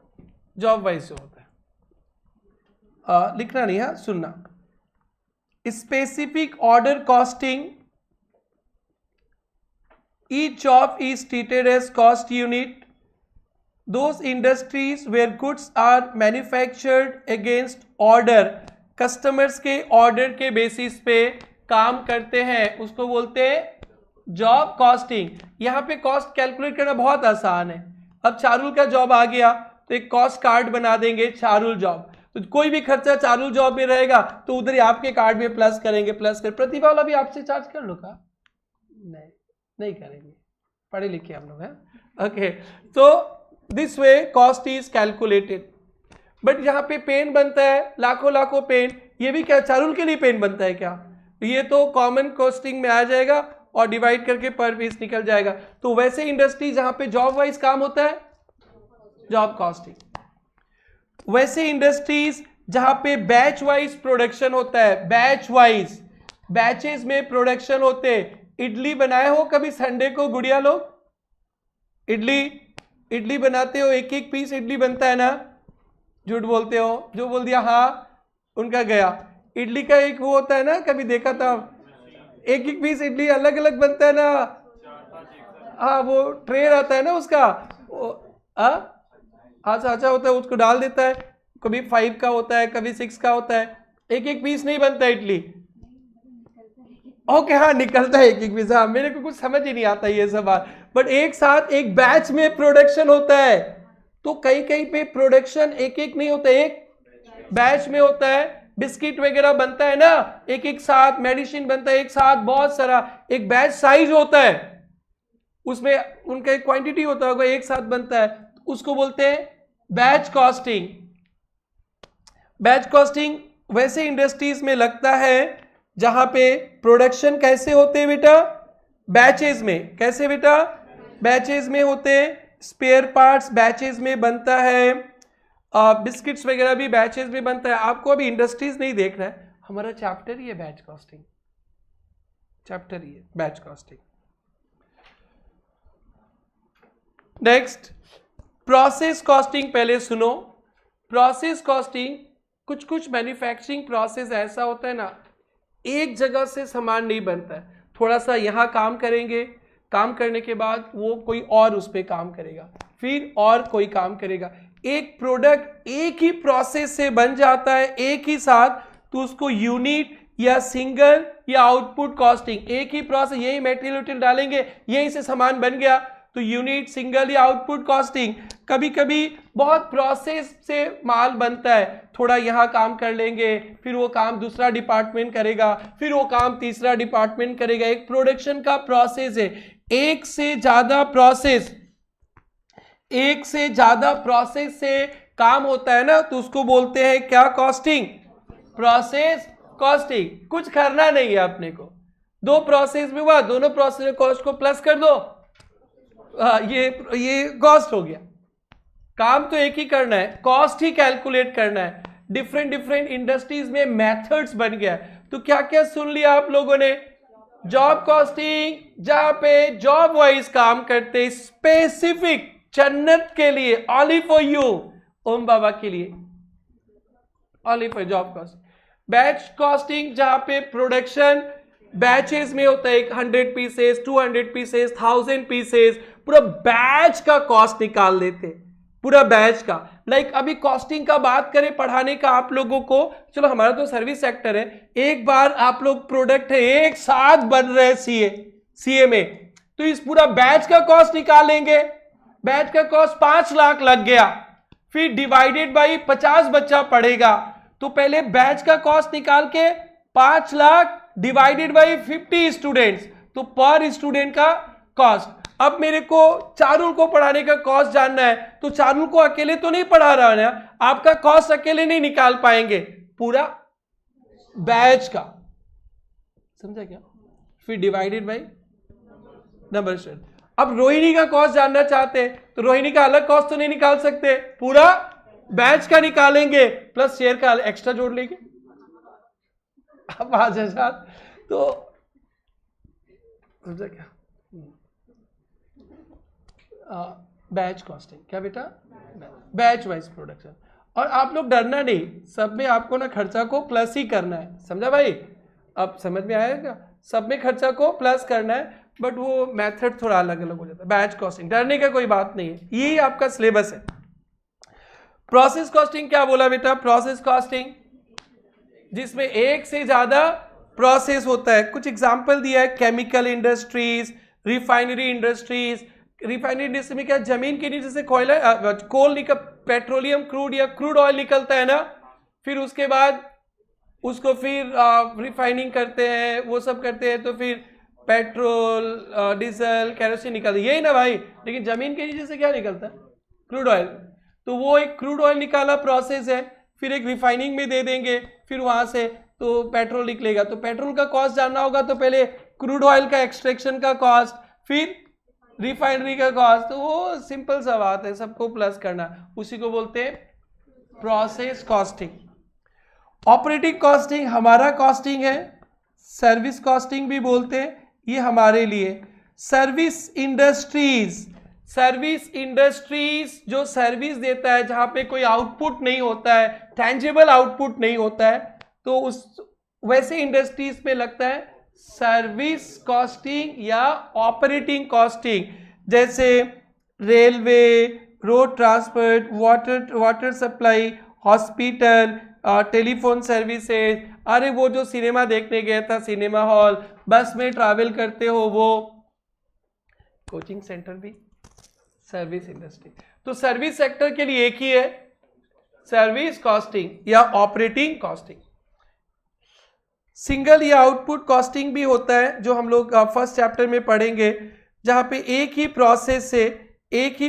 जॉब वाइज होता है। लिखना नहीं है, सुनना। Specific order costing, each job is treated as cost unit. Those industries where goods are manufactured against order, customers के ऑर्डर के बेसिस पे काम करते हैं, उसको बोलते हैं जॉब कॉस्टिंग। यहाँ पे कॉस्ट कैलकुलेट करना बहुत आसान है। अब चारुल का जॉब आ गया तो एक कॉस्ट कार्ड बना देंगे, चारुल जॉब, तो कोई भी खर्चा चारुल जॉब में रहेगा तो उधर ही आपके कार्ड में प्लस करेंगे, प्लस कर। प्रतिभा वाला भी आपसे चार्ज कर लो का? नहीं करेंगे, पढ़े लिखे हम लोग हैं। ओके, तो this way cost is calculated. But यहाँ पे पेन बनता है, लाखों पेन, ये भी क्या चारुल के लिए पेन बनता है क्या? ये तो कॉमन कॉस्टिंग में आ जाएगा और डिवाइड करके पर पीस निकल जाएगा। तो वैसे इंडस्ट्री जहां पे जॉब वाइज काम होता है, जॉब कॉस्टिंग। वैसे इंडस्ट्रीज जहां पे बैच वाइज प्रोडक्शन होता है, बैच वाइज, बैचेस में प्रोडक्शन होते हैं। इडली बनाए हो कभी संडे को गुड़िया लोग? इडली बनाते हो, एक एक पीस इडली बनता है ना? झूठ बोलते हो, जो बोल दिया हाँ उनका गया। इडली का एक वो होता है ना, कभी देखा था, एक एक पीस इडली अलग अलग बनता है ना। हाँ, वो ट्रे आता है ना उसका, अच्छा होता है, उसको डाल देता है, कभी 5 का होता है, कभी 6 का होता है, एक एक पीस नहीं बनता इडली। ओके, हाँ निकलता है एक एक पीस। हाँ, मेरे को कुछ समझ ही नहीं आता ये सब बात, बट एक साथ एक बैच में प्रोडक्शन होता है। तो कहीं कहीं पे प्रोडक्शन एक एक नहीं होता, एक बैच में होता है। बिस्किट वगैरह बनता है ना एक एक साथ, मेडिसिन बनता है एक साथ, बहुत सारा, एक बैच साइज होता है, उसमें उनका एक क्वांटिटी होता है, एक साथ बनता है, उसको बोलते हैं बैच कॉस्टिंग। बैच कॉस्टिंग वैसे इंडस्ट्रीज में लगता है जहां पे प्रोडक्शन कैसे होते हैं बेटा, बैचेस में। कैसे बेटा? बैचेस में होते हैं। स्पेयर पार्ट्स बैचेस में बनता है, बिस्किट्स वगैरह भी बैचेस में बनता है। आपको अभी इंडस्ट्रीज नहीं देखना है, हमारा चैप्टर ही है बैच कॉस्टिंग, चैप्टर ही है batch costing. Next, process costing. पहले सुनो, प्रोसेस कॉस्टिंग, कुछ मैन्युफैक्चरिंग प्रोसेस ऐसा होता है ना, एक जगह से सामान नहीं बनता है, थोड़ा सा यहाँ काम करेंगे, काम करने के बाद वो कोई और उस पर काम करेगा, फिर और कोई काम करेगा, एक प्रोडक्ट एक ही प्रोसेस से बन जाता है एक ही साथ, तो उसको यूनिट या सिंगल या आउटपुट कॉस्टिंग, एक ही प्रोसेस, यही मटेरियल डालेंगे, यहीं से सामान बन गया, तो यूनिट, सिंगल या आउटपुट कॉस्टिंग। कभी कभी बहुत प्रोसेस से माल बनता है, थोड़ा यहाँ काम कर लेंगे, फिर वो काम दूसरा डिपार्टमेंट करेगा, फिर वो काम तीसरा डिपार्टमेंट करेगा। एक प्रोडक्शन का प्रोसेस है, एक से ज्यादा प्रोसेस से काम होता है ना, तो उसको बोलते हैं क्या? Costing, process costing. कुछ करना नहीं है अपने को, 2 प्रोसेस में हुआ, दोनों प्रोसेस कॉस्ट को प्लस कर दो, ये कॉस्ट हो गया। काम तो एक ही करना है, कॉस्ट ही कैलकुलेट करना है। डिफरेंट इंडस्ट्रीज में मेथड्स बन गया। तो क्या क्या सुन लिया आप लोगों ने? जॉब कॉस्टिंग, जहां पे जॉब वाइज काम करते, स्पेसिफिक, जन्नत के लिए, ओनली फॉर यू, ओम बाबा के लिए, only for job cost. Batch costing, जहां पे प्रोडक्शन बैचेस में होता है 100 पीसेस, 200 पीसेस, 1000 पीसेस, पूरा बैच का कॉस्ट निकाल लेते, पूरा बैच का। लाइक अभी कॉस्टिंग का बात करें पढ़ाने का आप लोगों को, चलो हमारा तो सर्विस सेक्टर है, एक बार आप लोग प्रोडक्ट है एक साथ बन रहे सीए में, तो इस पूरा बैच का कॉस्ट निकालेंगे। बैच का कॉस्ट 5 लाख लग गया, फिर डिवाइडेड बाई 50 बच्चा पढ़ेगा, तो पहले बैच का कॉस्ट निकाल के 5 लाख डिवाइडेड बाई 50 स्टूडेंट्स, तो पर स्टूडेंट का कॉस्ट। अब मेरे को चारुल को पढ़ाने का कॉस्ट जानना है, तो चारुल को अकेले तो नहीं पढ़ा रहा है ना, आपका कॉस्ट अकेले नहीं निकाल पाएंगे, पूरा बैच का, समझा क्या? फिर डिवाइडेड बाई नंबर स्टूडेंट। अब रोहिणी का कॉस्ट जानना चाहते हैं, तो रोहिणी का अलग कॉस्ट तो नहीं निकाल सकते, पूरा बैच का निकालेंगे, प्लस शेयर का एक्स्ट्रा जोड़ लेंगे। अब 5000, तो समझा क्या? बैच कॉस्टिंग, क्या बेटा? Batch wise production. और आप लोग डरना नहीं, सब में आपको ना खर्चा को प्लस ही करना है, समझा भाई? अब समझ में आएगा, सब में खर्चा को प्लस करना है, बट वो मेथड थोड़ा अलग अलग हो जाता है। बैच कॉस्टिंग, डरने का कोई बात नहीं है, यही आपका सिलेबस है। प्रोसेस कॉस्टिंग क्या बोला बेटा? प्रोसेस कॉस्टिंग जिसमें एक से ज्यादा प्रोसेस होता है। कुछ एग्जांपल दिया है, chemical industries, refinery industries. Refinery industry में क्या, जमीन के नीचे से कोयला, कोल निकल, पेट्रोलियम क्रूड या क्रूड ऑयल निकलता है ना, फिर उसके बाद उसको फिर रिफाइनिंग करते हैं, वो सब करते हैं, तो फिर पेट्रोल, डीजल, केरोसिन निकलता है, यही ना भाई। लेकिन जमीन के नीचे से क्या निकलता है? Crude oil. तो वो एक क्रूड ऑयल निकाला प्रोसेस है, फिर एक रिफाइनिंग में दे देंगे, फिर वहां से तो पेट्रोल निकलेगा। तो पेट्रोल का कॉस्ट जानना होगा तो पहले क्रूड ऑयल का एक्सट्रैक्शन का कॉस्ट, फिर रिफाइनरी का कॉस्ट, तो वो सिंपल सा बात है, सबको प्लस करना, उसी को बोलते हैं प्रोसेस कॉस्टिंग। ऑपरेटिंग कॉस्टिंग हमारा कॉस्टिंग है, सर्विस कॉस्टिंग भी बोलते हैं, ये हमारे लिए। सर्विस इंडस्ट्रीज, सर्विस इंडस्ट्रीज जो सर्विस देता है, जहां पे कोई आउटपुट नहीं होता है, टैंजिबल आउटपुट नहीं होता है, तो उस वैसे इंडस्ट्रीज में लगता है सर्विस कॉस्टिंग या ऑपरेटिंग कॉस्टिंग। जैसे railway, road transport, water supply, hospital, telephone services, अरे वो जो सिनेमा देखने गया था, सिनेमा हॉल, बस में ट्रैवल करते हो, वो कोचिंग सेंटर भी सर्विस इंडस्ट्री। तो सर्विस सेक्टर के लिए एक ही है, सर्विस कॉस्टिंग या ऑपरेटिंग कॉस्टिंग। सिंगल या आउटपुट कॉस्टिंग भी होता है, जो हम लोग फर्स्ट चैप्टर में पढ़ेंगे, जहां पे एक ही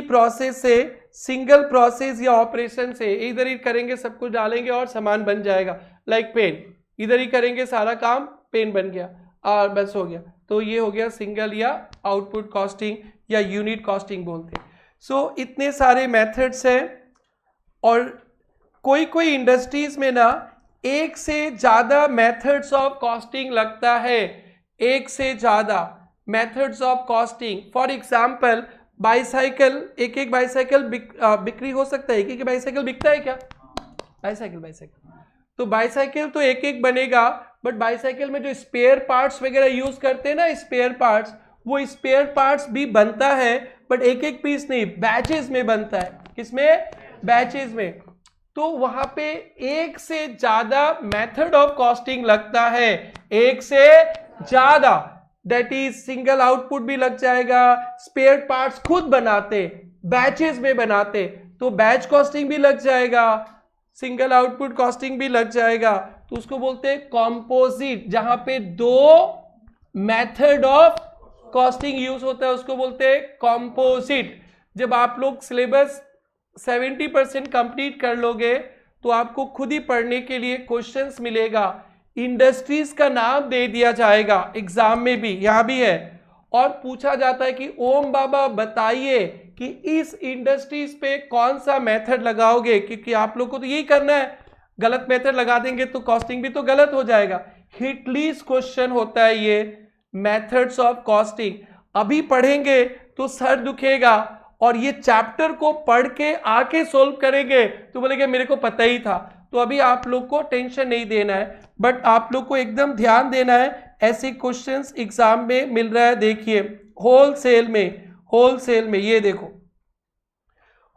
प्रोसेस से सिंगल प्रोसेस या ऑपरेशन से इधर ही करेंगे, सब कुछ डालेंगे और सामान बन जाएगा। लाइक पेन, इधर ही करेंगे सारा काम, पेन बन गया और बस हो गया। तो ये हो गया सिंगल या आउटपुट कॉस्टिंग या यूनिट कॉस्टिंग बोलते हैं। सो इतने सारे मेथड्स हैं, और कोई इंडस्ट्रीज में ना एक से ज्यादा मेथड्स ऑफ कॉस्टिंग लगता है, एक से ज्यादा methods of costing. For example bicycle, एक बाईसाइकिल बिक्री हो सकता है, एक बाईसाइकिल बिकता है क्या? बाईसाइकिल तो बाईसाइकिल तो एक बनेगा, बट बाईसाइकिल में जो स्पेयर पार्ट्स वगैरह यूज करते हैं ना, स्पेयर पार्ट्स, वो स्पेयर पार्ट्स भी बनता है, बट एक पीस नहीं, बैचेस में बनता है। किसमें? बैचेस में। तो वहां पे एक से ज्यादा मेथड ऑफ कॉस्टिंग लगता है, एक से ज्यादा, दैट इज सिंगल आउटपुट भी लग जाएगा, स्पेयर पार्ट्स खुद बनाते, बैचेस में बनाते, तो बैच कॉस्टिंग भी लग जाएगा, सिंगल आउटपुट कॉस्टिंग भी लग जाएगा। तो उसको बोलते हैं कॉम्पोजिट, जहां पे दो मेथड ऑफ कॉस्टिंग यूज होता है, उसको बोलते हैं कॉम्पोजिट। जब आप लोग सिलेबस 70% कंप्लीट कर लोगे तो आपको खुद ही पढ़ने के लिए क्वेश्चंस मिलेगा, इंडस्ट्रीज का नाम दे दिया जाएगा एग्जाम में भी, यहां भी है, और पूछा जाता है कि ओम बाबा बताइए कि इस इंडस्ट्रीज पे कौन सा मेथड लगाओगे, क्योंकि आप लोग को तो यही करना है, गलत मेथड लगा देंगे तो कॉस्टिंग भी तो गलत हो जाएगा। हिट लिस्ट क्वेश्चन होता है ये, मेथड्स ऑफ कॉस्टिंग। अभी पढ़ेंगे तो सर दुखेगा, और ये चैप्टर को पढ़ के आके सोल्व करेंगे तो बोलेंगे मेरे को पता ही था। तो अभी आप लोग को टेंशन नहीं देना है, बट आप लोग को एकदम ध्यान देना है ऐसे क्वेश्चंस एग्जाम में मिल रहा है। देखिए होलसेल में ये देखो,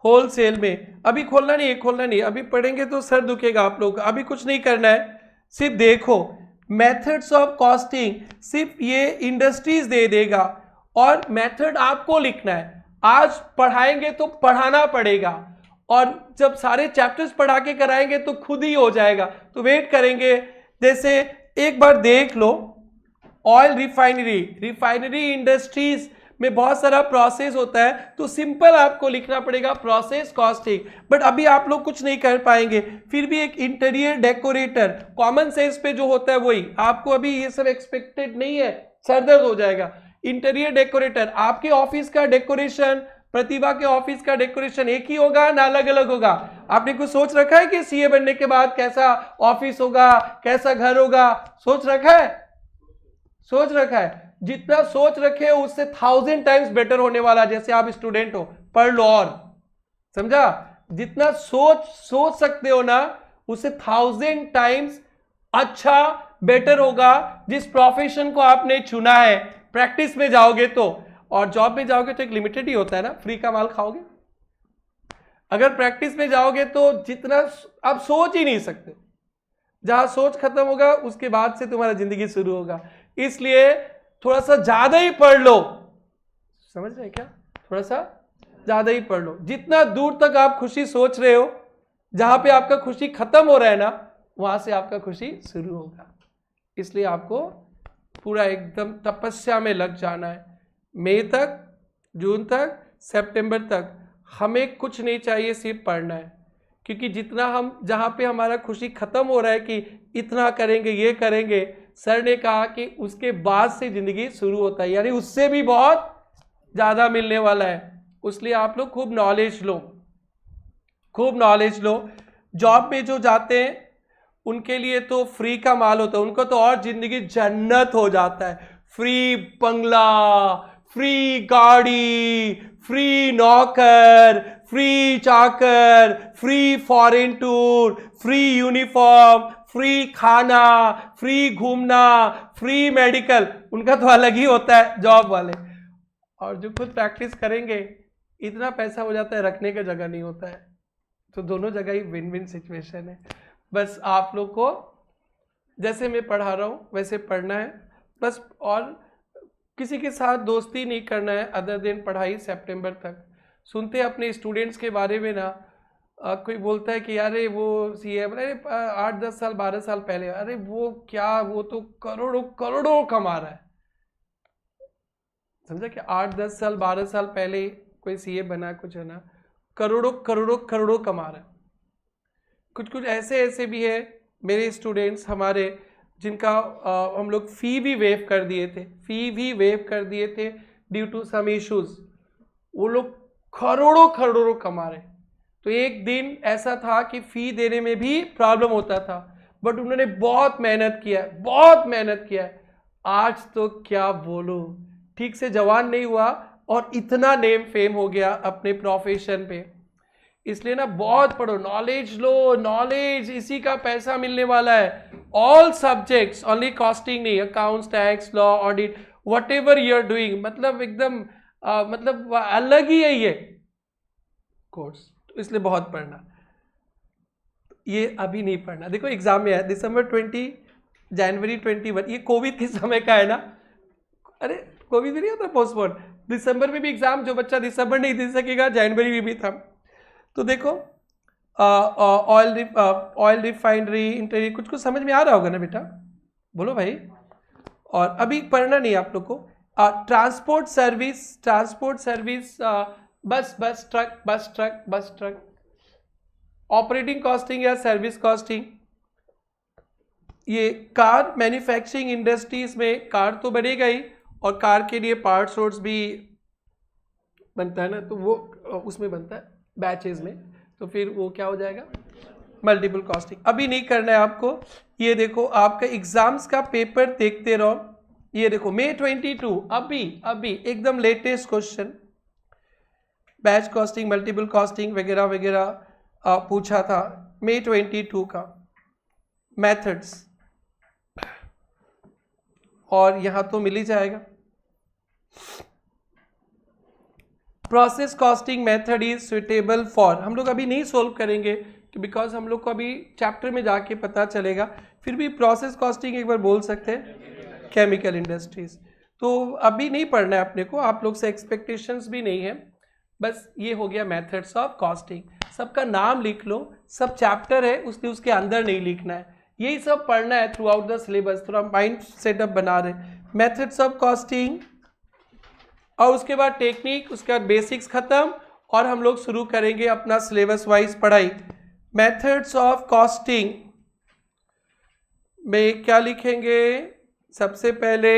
होलसेल में अभी खोलना नहीं, अभी पढ़ेंगे तो सर दुखेगा आप लोग, अभी कुछ नहीं करना है, सिर्फ देखो मेथड्स ऑफ कॉस्टिंग, सिर्फ ये इंडस्ट्रीज दे देगा और मेथड आपको लिखना है। आज पढ़ाएंगे तो पढ़ाना पड़ेगा, और जब सारे चैप्टर्स पढ़ा के कराएंगे तो खुद ही हो जाएगा, तो वेट करेंगे। जैसे एक बार देख लो, ऑयल रिफाइनरी इंडस्ट्रीज में बहुत सारा प्रोसेस होता है, तो सिंपल आपको लिखना पड़ेगा प्रोसेस कॉस्टिंग, बट अभी आप लोग कुछ नहीं कर पाएंगे। फिर भी एक इंटीरियर डेकोरेटर, कॉमन सेंस पे जो होता है वही, आपको अभी ये सब एक्सपेक्टेड नहीं है, सरदर्द हो जाएगा। इंटीरियर डेकोरेटर, आपके ऑफिस का डेकोरेशन, प्रतिभा के ऑफिस का डेकोरेशन एक ही होगा ना अलग अलग होगा? आपने कुछ सोच रखा है कि सीए बनने के बाद कैसा ऑफिस होगा, कैसा घर होगा? सोच रखा है। जितना सोच रखे हो उससे 1000 टाइम्स बेटर होने वाला। जैसे आप स्टूडेंट हो, पढ़ लो, और समझा, जितना सोच सकते हो ना, उससे 1000 टाइम्स अच्छा बेटर होगा जिस प्रोफेशन को आपने चुना है। प्रैक्टिस में जाओगे तो, और जॉब में जाओगे तो एक लिमिटेड ही होता है ना, फ्री का माल खाओगे। अगर प्रैक्टिस में जाओगे तो जितना आप सोच ही नहीं सकते, जहां सोच खत्म होगा उसके बाद से तुम्हारा जिंदगी शुरू होगा। इसलिए थोड़ा सा ज्यादा ही पढ़ लो, समझ रहे क्या? थोड़ा सा ज्यादा ही पढ़ लो। जितना दूर तक आप खुशी सोच रहे हो, जहां पे आपका खुशी खत्म हो रहा है ना, वहां से आपका खुशी शुरू होगा। इसलिए आपको पूरा एकदम तपस्या में लग जाना है। मई तक, जून तक, सितंबर तक हमें कुछ नहीं चाहिए, सिर्फ पढ़ना है। क्योंकि जितना हम, जहां पे हमारा खुशी खत्म हो रहा है कि इतना करेंगे, ये करेंगे, सर ने कहा कि उसके बाद से जिंदगी शुरू होता है, यानी उससे भी बहुत ज्यादा मिलने वाला है। इसलिए आप लोग खूब नॉलेज लो। जॉब में जो जाते हैं उनके लिए तो फ्री का माल होता है, उनको तो और जिंदगी जन्नत हो जाता है। फ्री बंगला, फ्री गाड़ी, फ्री नौकर, फ्री चाकर, free foreign tour, free uniform, free खाना, फ्री घूमना, फ्री मेडिकल, उनका तो अलग ही होता है जॉब वाले। और जो खुद प्रैक्टिस करेंगे, इतना पैसा हो जाता है रखने का जगह नहीं होता है। तो दोनों जगह ही विन विन सिचुएशन है। बस आप लोग को जैसे मैं पढ़ा रहा हूँ वैसे पढ़ना है बस, और किसी के साथ दोस्ती नहीं करना है अदर देन पढ़ाई। सितंबर तक सुनते अपने स्टूडेंट्स के बारे में ना, कोई बोलता है कि अरे वो सीए, अरे 8-10 साल 12 साल पहले, अरे वो क्या, वो तो करोड़ों करोड़ों कमा रहा है। समझा कि 8-10 साल 12 साल पहले कोई सीए बना, कुछ है ना, करोड़ों करोड़ों करोड़ों कमा रहा है। कुछ ऐसे भी है मेरे स्टूडेंट्स हमारे, जिनका हम लोग फी भी वेव कर दिए थे ड्यू टू सम इश्यूज। वो लोग करोड़ों करोड़ों कमा रहे। तो एक दिन ऐसा था कि फी देने में भी प्रॉब्लम होता था, बट उन्होंने बहुत मेहनत किया है। आज तो क्या बोलूं, ठीक से जवान नहीं हुआ और इतना नेम फेम हो गया अपने प्रोफेशन पे। इसलिए ना बहुत पढ़ो, नॉलेज लो, नॉलेज, इसी का पैसा मिलने वाला है। ऑल सब्जेक्ट्स, ओनली कॉस्टिंग नहीं, accounts, tax, law, audit, whatever you are doing, मतलब एकदम मतलब अलग ही है ये कोर्स। तो इसलिए बहुत पढ़ना, ये अभी नहीं पढ़ना। देखो एग्जाम में है दिसंबर 20, जनवरी 21, ये कोविड के समय का है ना। अरे कोविड नहीं होता पोस्टपोन, दिसंबर में भी एग्जाम, जो बच्चा दिसंबर नहीं दे सकेगा जनवरी में भी था। तो देखो ऑयल रिफाइनरी, इंटीरियर, कुछ समझ में आ रहा होगा ना बेटा, बोलो भाई। और अभी पढ़ना नहीं आप लोग को। Transport service, bus truck, operating costing या सर्विस कॉस्टिंग। ये कार मैन्युफैक्चरिंग इंडस्ट्रीज में कार तो बनेगा ही, और कार के लिए पार्ट्स रोड्स भी बनता है ना, तो वो उसमें बनता है बैचेज में, तो फिर वो क्या हो जाएगा, मल्टीपल कॉस्टिंग। अभी नहीं करना है आपको। ये देखो आपका एग्जाम्स का पेपर देखते रहो। ये देखो May 22, अभी एकदम latest question, batch costing, multiple costing वगैरह वगैरह पूछा था May 22 का। मेथड्स, और यहाँ तो मिल ही जाएगा। Process costing method is suitable for, हम लोग अभी नहीं सोल्व करेंगे बिकॉज हम लोग को अभी चैप्टर में जाके पता चलेगा, फिर भी प्रोसेस कॉस्टिंग एक बार बोल सकते हैं, केमिकल इंडस्ट्रीज। तो अभी नहीं पढ़ना है अपने को, आप लोग से एक्सपेक्टेशंस भी नहीं है। बस ये हो गया मेथड्स ऑफ कॉस्टिंग। सबका नाम लिख लो, सब चैप्टर है उसने उसके अंदर नहीं लिखना है, यही सब पढ़ना है थ्रू आउट द सिलेबस, थोड़ा माइंड सेटअप बना रहे। मेथड्स ऑफ कॉस्टिंग और उसके बाद टेक्निक, उसके बाद बेसिक्स खत्म और हम लोग शुरू करेंगे अपना सिलेबस वाइज पढ़ाई। मेथड्स ऑफ कॉस्टिंग में क्या लिखेंगे? सबसे पहले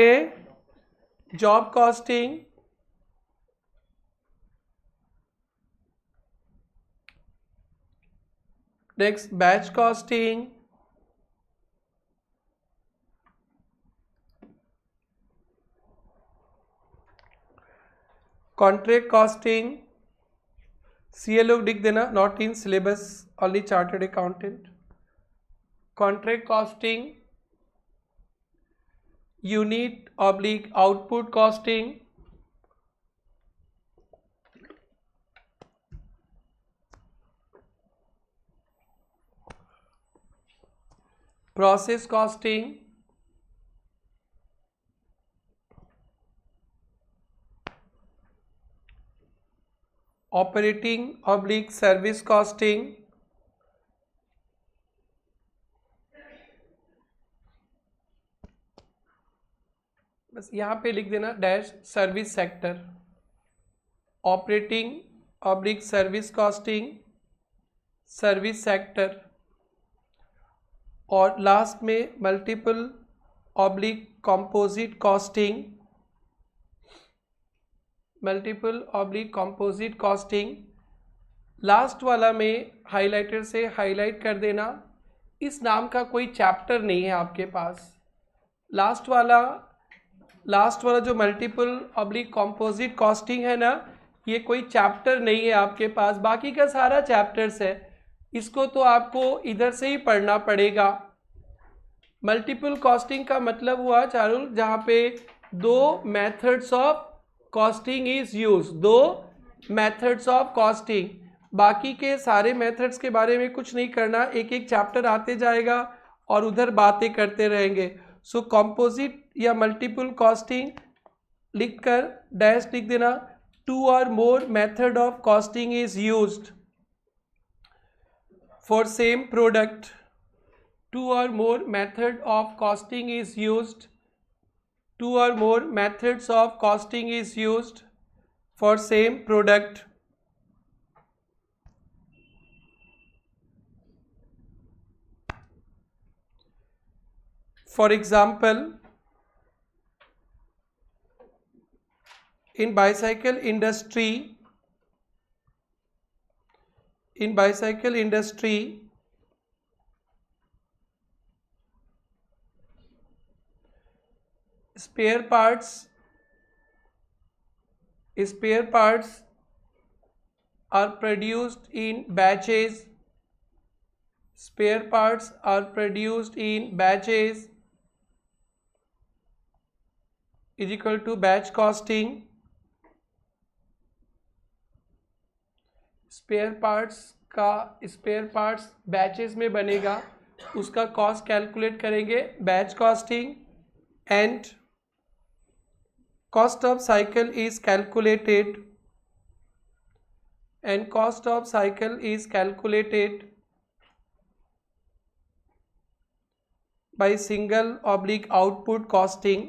job costing, next batch costing, contract costing, CA लोग लिख देना, not in syllabus, only chartered accountant. Contract costing, unit oblique output costing, process costing, operating oblique service costing, बस यहाँ पे लिख देना dash service sector, operating oblique service costing, service sector, और last में multiple oblique composite costing, multiple oblique composite costing. Last वाला में highlighter से हाईलाइट कर देना, इस नाम का कोई चैप्टर नहीं है आपके पास। लास्ट वाला जो मल्टीपल ऑब्लिक कंपोजिट कॉस्टिंग है ना, ये कोई चैप्टर नहीं है आपके पास, बाकी का सारा चैप्टर्स है, इसको तो आपको इधर से ही पढ़ना पड़ेगा। मल्टीपल कॉस्टिंग का मतलब हुआ चारुल जहाँ पे दो methods of costing is use, दो मेथड्स ऑफ कॉस्टिंग, बाकी के सारे मेथड्स के बारे में कुछ नहीं करना, एक एक चैप्टर आते जाएगा और उधर बातें करते रहेंगे। सो कंपोजिट या मल्टीपल कॉस्टिंग लिखकर डैश लिख देना, टू और मोर method of costing is used for same product, two or more method of costing is used, two or more methods of costing is used for same product. For example, in bicycle industry spare parts are produced in batches, spare parts are produced in batches is equal to batch costing। Spare parts batches में बनेगा, उसका कॉस्ट कैलकुलेट करेंगे batch costing, and cost of cycle is calculated by single oblique output costing,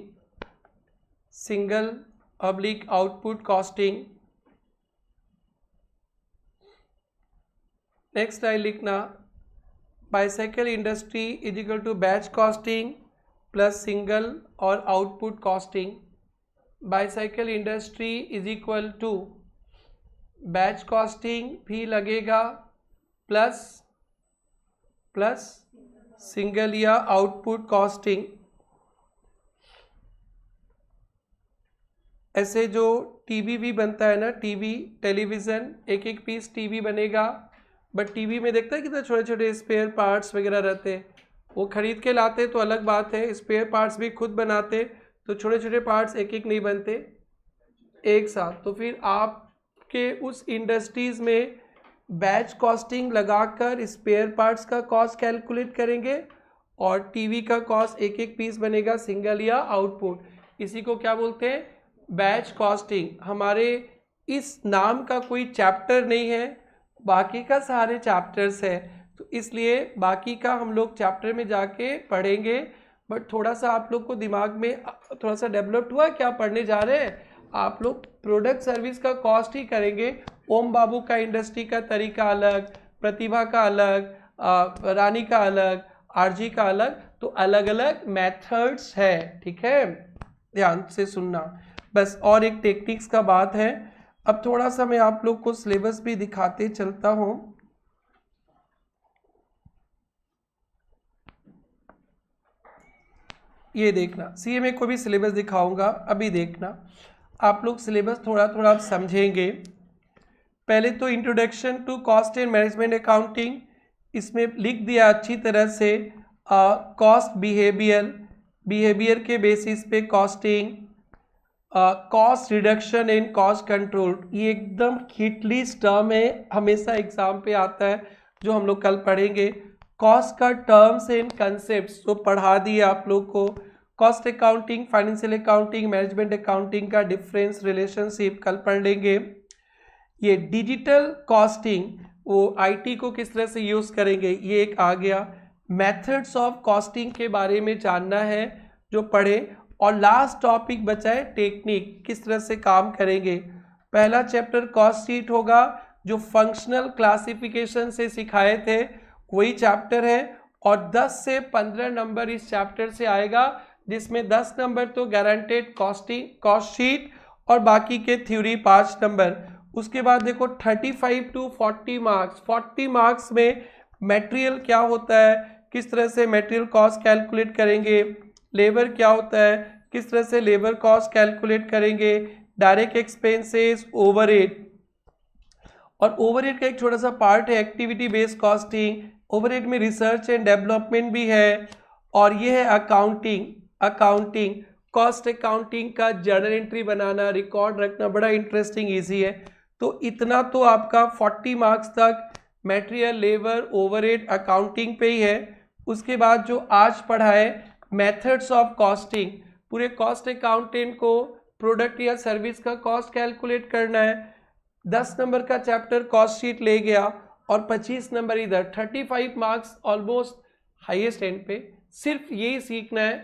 next I लिखना bicycle industry is equal to batch costing plus single और output costing. Bicycle industry is equal to batch costing भी लगेगा plus single या output costing. ऐसे जो TV भी बनता है ना, टीवी टेलीविज़न, एक एक पीस टीवी बनेगा, बट टीवी में देखता है कितने छोटे छोटे स्पेयर पार्ट्स वगैरह रहते हैं, वो खरीद के लाते तो अलग बात है, स्पेयर पार्ट्स भी खुद बनाते तो छोटे छोटे पार्ट्स एक एक नहीं बनते, एक साथ। तो फिर आपके उस इंडस्ट्रीज में बैच कॉस्टिंग लगाकर स्पेयर पार्ट्स का कॉस्ट कैलकुलेट करेंगे और टीवी का कॉस्ट एक एक पीस बनेगा सिंगल या आउटपुट। इसी को क्या बोलते हैं? Batch costing. हमारे इस नाम का कोई चैप्टर नहीं है, बाकी का सारे चैप्टर्स है, तो इसलिए बाकी का हम लोग चैप्टर में जाके पढ़ेंगे। बट थोड़ा सा आप लोग को दिमाग में थोड़ा सा डेवलप्ड हुआ क्या पढ़ने जा रहे हैं? आप लोग प्रोडक्ट सर्विस का कॉस्ट ही करेंगे। ओम बाबू का इंडस्ट्री का तरीका अलग, प्रतिभा का अलग, रानी का अलग, आरजी का अलग, तो अलग अलग मेथड्स है। ठीक है, ध्यान से सुनना बस। और एक टेक्निक्स का बात है। अब थोड़ा सा मैं आप लोग को सिलेबस भी दिखाते चलता हूँ। ये देखना, सीएमए को भी सिलेबस दिखाऊंगा, अभी देखना। आप लोग सिलेबस थोड़ा थोड़ा समझेंगे। पहले तो introduction to cost and management accounting, इसमें लिख दिया अच्छी तरह से कॉस्ट बिहेवियर के बेसिस पे costing, cost reduction and cost control. ये एकदम हिट लिस्ट टर्म है, हमेशा एग्जाम पे आता है, जो हम लोग कल पढ़ेंगे। कॉस्ट का टर्म्स एंड कंसेप्ट्स तो पढ़ा दिए आप लोग को। Cost accounting, financial accounting, management accounting का डिफरेंस, रिलेशनशिप कल पढ़ लेंगे। ये डिजिटल कॉस्टिंग, वो आईटी को किस तरह से यूज करेंगे, ये एक आ गया। मेथड्स ऑफ कॉस्टिंग के बारे में जानना है, जो पढ़े। और लास्ट टॉपिक बचा है टेक्निक, किस तरह से काम करेंगे। पहला चैप्टर कॉस्ट शीट होगा, जो फंक्शनल क्लासिफिकेशन से सिखाए थे वही चैप्टर है। और 10 से 15 नंबर इस चैप्टर से आएगा, जिसमें 10 नंबर तो गारंटेड कॉस्ट शीट और बाकी के थ्योरी 5 नंबर। उसके बाद देखो 35 टू 40 मार्क्स। 40 मार्क्स में मटेरियल क्या होता है, किस तरह से मटेरियल कॉस्ट कैलकुलेट करेंगे, लेबर क्या होता है, किस तरह से लेबर कॉस्ट कैलकुलेट करेंगे, डायरेक्ट एक्सपेंसेस, ओवरहेड। और ओवरहेड का एक छोटा सा पार्ट है एक्टिविटी बेस्ड कॉस्टिंग। ओवरहेड में रिसर्च एंड डेवलपमेंट भी है। और ये है अकाउंटिंग कॉस्ट अकाउंटिंग का जर्नल एंट्री बनाना, रिकॉर्ड रखना, बड़ा इंटरेस्टिंग इजी है। तो इतना तो आपका 40 मार्क्स तक मटेरियल, लेबर, ओवरहेड, अकाउंटिंग पे ही है। उसके बाद जो आज पढ़ा है मेथड्स ऑफ कॉस्टिंग, पूरे कॉस्ट अकाउंटेंट को प्रोडक्ट या सर्विस का कॉस्ट कैलकुलेट करना है। 10 नंबर का चैप्टर कॉस्ट शीट ले गया और 25 नंबर इधर। 35 मार्क्स ऑलमोस्ट हाईएस्ट एंड पे, सिर्फ यही सीखना है,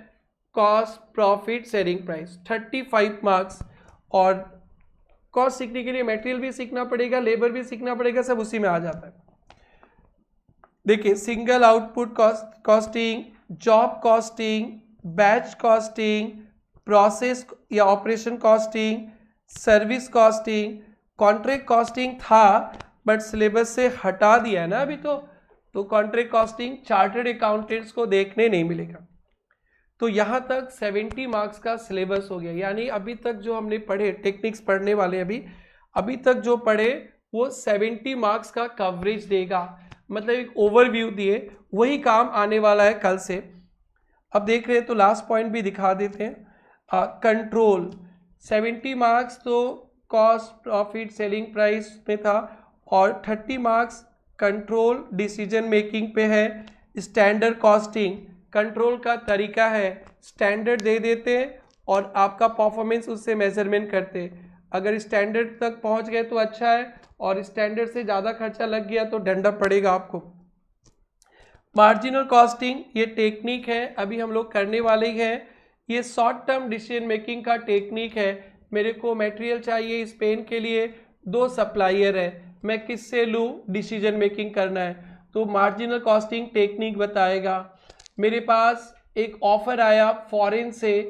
cost, profit, selling price, 35 marks. और कॉस्ट सीखने के लिए मटेरियल भी सीखना पड़ेगा, लेबर भी सीखना पड़ेगा, सब उसी में आ जाता है। देखिए, single output costing, job costing, batch costing, process या operation costing, service costing, contract costing था बट सिलेबस से हटा दिया है ना अभी। तो कॉन्ट्रैक्ट कॉस्टिंग चार्टर्ड अकाउंटेंट्स को देखने नहीं मिलेगा। तो यहाँ तक 70 मार्क्स का सिलेबस हो गया। यानी अभी तक जो हमने पढ़े, टेक्निक्स पढ़ने वाले अभी तक जो पढ़े वो 70 मार्क्स का कवरेज देगा, मतलब एक ओवरव्यू दिए, वही काम आने वाला है कल से। अब देख रहे हैं तो लास्ट पॉइंट भी दिखा देते हैं। कंट्रोल 70 मार्क्स तो कॉस्ट, प्रॉफिट, सेलिंग प्राइस पे था, और 30 मार्क्स कंट्रोल डिसीजन मेकिंग पे है। स्टैंडर्ड कॉस्टिंग, कंट्रोल का तरीका है, स्टैंडर्ड दे देते हैं और आपका परफॉर्मेंस उससे मेजरमेंट करते हैं। अगर स्टैंडर्ड तक पहुंच गए तो अच्छा है, और स्टैंडर्ड से ज़्यादा खर्चा लग गया तो डंडा पड़ेगा आपको। मार्जिनल कॉस्टिंग, ये टेक्निक है, अभी हम लोग करने वाले ही हैं। ये शॉर्ट टर्म डिसीजन मेकिंग का टेक्निक है। मेरे को मटेरियल चाहिए इस पेन के लिए, 2 सप्लायर है, मैं किससे लूँ, डिसीजन मेकिंग करना है, तो मार्जिनल कॉस्टिंग टेक्निक बताएगा। मेरे पास एक ऑफर आया फॉरेन से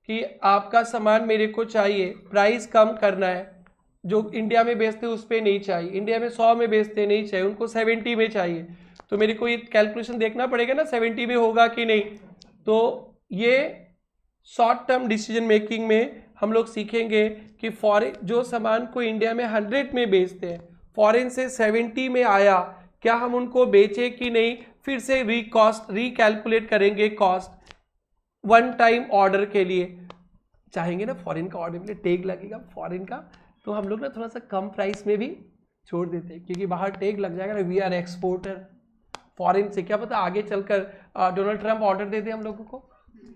कि आपका सामान मेरे को चाहिए, प्राइस कम करना है, जो इंडिया में बेचते उस पर नहीं चाहिए, इंडिया में 100 में बेचते नहीं चाहिए, उनको 70 में चाहिए। तो मेरे को ये कैलकुलेशन देखना पड़ेगा ना 70 में होगा कि नहीं। तो ये शॉर्ट टर्म डिसीजन मेकिंग में हम लोग सीखेंगे कि फॉरेन जो सामान को इंडिया में 100 में बेचते हैं, फॉरेन से 70 में आया, क्या हम उनको बेचे कि नहीं, फिर से रिकैलकुलेट करेंगे कॉस्ट वन टाइम ऑर्डर के लिए। चाहेंगे ना फॉरेन का ऑर्डर मिले, टैग लगेगा फॉरेन का, तो हम लोग ना थोड़ा सा कम प्राइस में भी छोड़ देते हैं, क्योंकि बाहर टैग लग जाएगा ना, वी आर एक्सपोर्टर फॉरेन से, क्या पता आगे चलकर डोनाल्ड ट्रंप ऑर्डर दे दे हम लोगों को,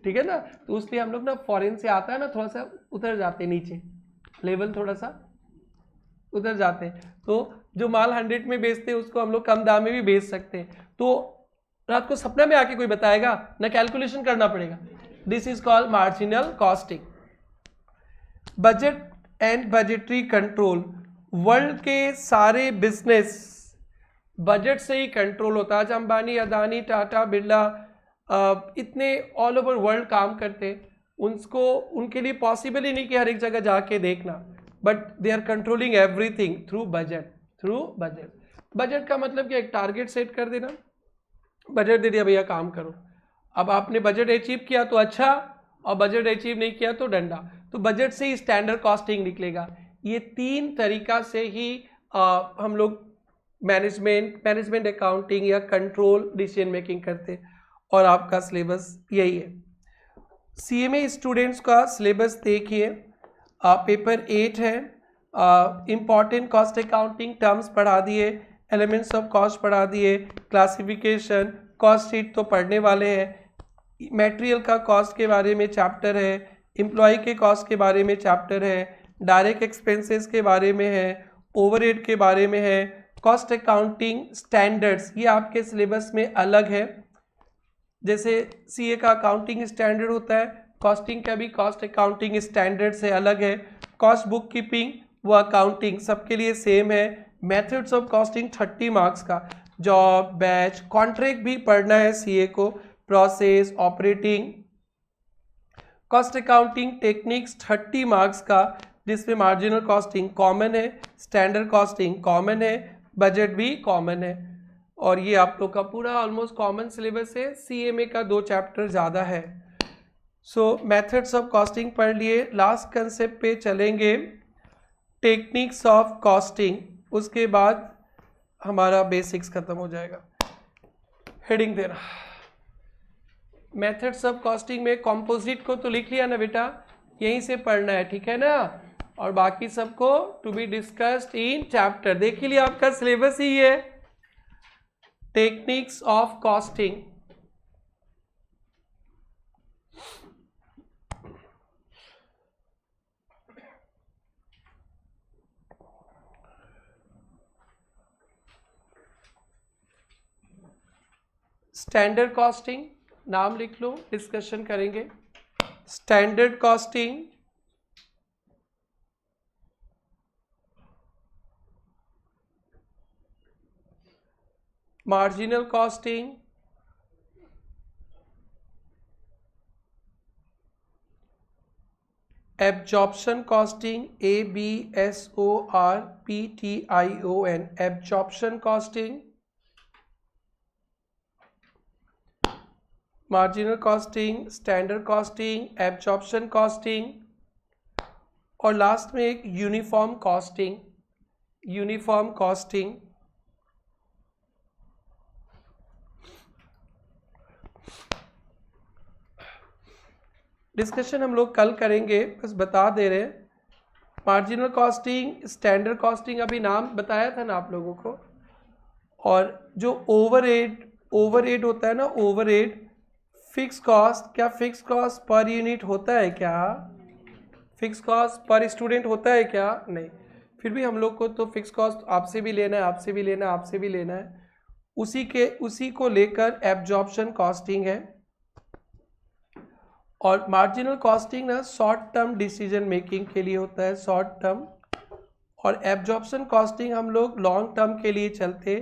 ठीक है ना। तो उसलिए हम लोग ना फॉरेन से आता है ना थोड़ा सा उतर जाते हैं नीचे, लेवल थोड़ा सा उतर जाते हैं, तो जो माल 100 में बेचते हैं उसको हम लोग कम दाम में भी बेच सकते हैं। तो रात को सपना में आके कोई बताएगा ना, कैलकुलेशन करना पड़ेगा। This is called marginal costing. Budget and budgetary control, world के सारे बिजनेस बजट से ही कंट्रोल होता है। आज अंबानी, अदानी, टाटा, बिरला इतने ऑल ओवर वर्ल्ड काम करते, उनको उनके लिए पॉसिबल ही नहीं कि हर एक जगह जाके देखना, but they are controlling everything through budget. Budget का मतलब कि एक टारगेट सेट कर देना, बजट दे दिया भैया काम करो। अब आपने बजट अचीव किया तो अच्छा, और बजट अचीव नहीं किया तो डंडा। तो बजट से ही स्टैंडर्ड कॉस्टिंग निकलेगा। ये 3 तरीका से ही हम लोग मैनेजमेंट अकाउंटिंग या कंट्रोल डिसीजन मेकिंग करते, और आपका सिलेबस यही है। सीएमए स्टूडेंट्स का सिलेबस देखिए, पेपर 8 है, इम्पॉर्टेंट कॉस्ट अकाउंटिंग टर्म्स पढ़ा दिए, एलिमेंट्स ऑफ कॉस्ट पढ़ा दिए, क्लासिफिकेशन, कॉस्ट शीट तो पढ़ने वाले हैं, मटेरियल का कॉस्ट के बारे में चैप्टर है, एम्प्लॉय के कॉस्ट के बारे में चैप्टर है, डायरेक्ट एक्सपेंसेस के बारे में है, ओवरहेड के बारे में है, कॉस्ट अकाउंटिंग स्टैंडर्ड्स ये आपके सिलेबस में अलग है। जैसे सीए का अकाउंटिंग स्टैंडर्ड होता है, कॉस्टिंग का भी कॉस्ट अकाउंटिंग स्टैंडर्ड से अलग है। कॉस्ट बुक कीपिंग वो अकाउंटिंग सबके लिए सेम है। मेथड्स ऑफ कॉस्टिंग 30 मार्क्स का, जॉब, बैच, कॉन्ट्रैक्ट भी पढ़ना है सीए को, process, operating. Cost accounting techniques 30 marks का, जिसमें मार्जिनल कॉस्टिंग कॉमन है, स्टैंडर्ड कॉस्टिंग कॉमन है, बजट भी कॉमन है, और ये आप लोग का पूरा ऑलमोस्ट कॉमन सिलेबस है। सीएमए का 2 चैप्टर ज़्यादा है। सो मेथड्स ऑफ कॉस्टिंग पढ़ लिए। लास्ट कंसेप्ट पे चलेंगे, टेक्निक्स ऑफ कॉस्टिंग, उसके बाद हमारा बेसिक्स खत्म हो जाएगा। हेडिंग देना, मेथड्स ऑफ कॉस्टिंग में कंपोजिट को तो लिख लिया ना बेटा, यहीं से पढ़ना है, ठीक है ना, और बाकी सबको to be discussed in chapter. देख लिया आपका सिलेबस ही है, techniques of costing. Standard costing नाम लिख लो, डिस्कशन करेंगे। Standard costing, marginal costing, absorption costing, ABSORPTION, absorption costing, marginal costing, standard costing, absorption costing, और लास्ट में एक uniform costing. Uniform costing discussion हम लोग कल करेंगे, बस बता दे रहे हैं। मार्जिनल कॉस्टिंग, स्टैंडर्ड कॉस्टिंग अभी नाम बताया था ना आप लोगों को, और जो ओवरहेड होता है ना, ओवरहेड फिक्स कॉस्ट, क्या फिक्स कॉस्ट पर यूनिट होता है क्या? फिक्स कॉस्ट पर स्टूडेंट होता है क्या? नहीं। फिर भी हम लोग को तो फिक्स कॉस्ट आपसे भी लेना है, आपसे भी लेना है, आपसे भी लेना है, उसी को लेकर एब्जॉर्प्शन कॉस्टिंग है। और मार्जिनल कॉस्टिंग ना शॉर्ट टर्म डिसीजन मेकिंग के लिए होता है, शॉर्ट टर्म, और एब्जॉर्प्शन कॉस्टिंग हम लोग लॉन्ग टर्म के लिए चलते।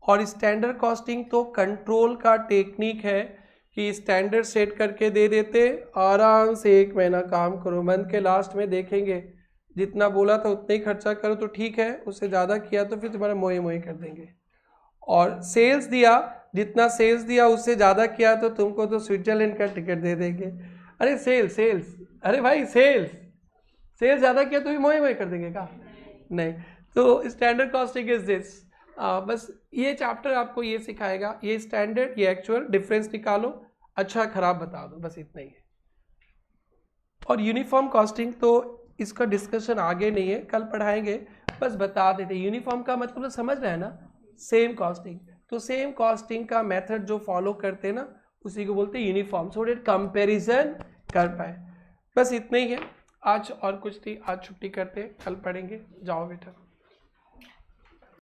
और स्टैंडर्ड कॉस्टिंग तो कंट्रोल का टेक्निक है कि स्टैंडर्ड सेट करके दे देते, आराम से 1 महीना काम करो, मंथ के लास्ट में देखेंगे जितना बोला था उतना ही खर्चा करो तो ठीक है, उससे ज़्यादा किया तो फिर तुम्हारा मोए मोए कर देंगे। और सेल्स दिया, जितना सेल्स दिया उससे ज़्यादा किया तो तुमको तो स्विट्जरलैंड का टिकट दे देंगे। अरे सेल्स अरे भाई सेल्स ज़्यादा किया तो भी मोए मोए कर देंगे क्या? नहीं। तो स्टैंडर्ड कॉस्टिंग इज दिस। बस ये चैप्टर आपको ये सिखाएगा, ये स्टैंडर्ड ये एक्चुअल डिफरेंस निकालो, अच्छा खराब बता दो, बस इतना ही है। और यूनिफॉर्म कॉस्टिंग तो इसका डिस्कशन आगे नहीं है, कल पढ़ाएंगे, बस बता देते। यूनिफॉर्म का मतलब तो समझ रहे हैं ना, सेम कॉस्टिंग। तो सेम कॉस्टिंग का मेथड जो फॉलो करते हैं ना उसी को बोलते हैं यूनिफॉर्म, सो डेट कंपैरिजन कर पाए। बस इतना ही है आज, और कुछ नहीं। आज छुट्टी करते हैं, कल पढ़ेंगे। जाओ बेटा।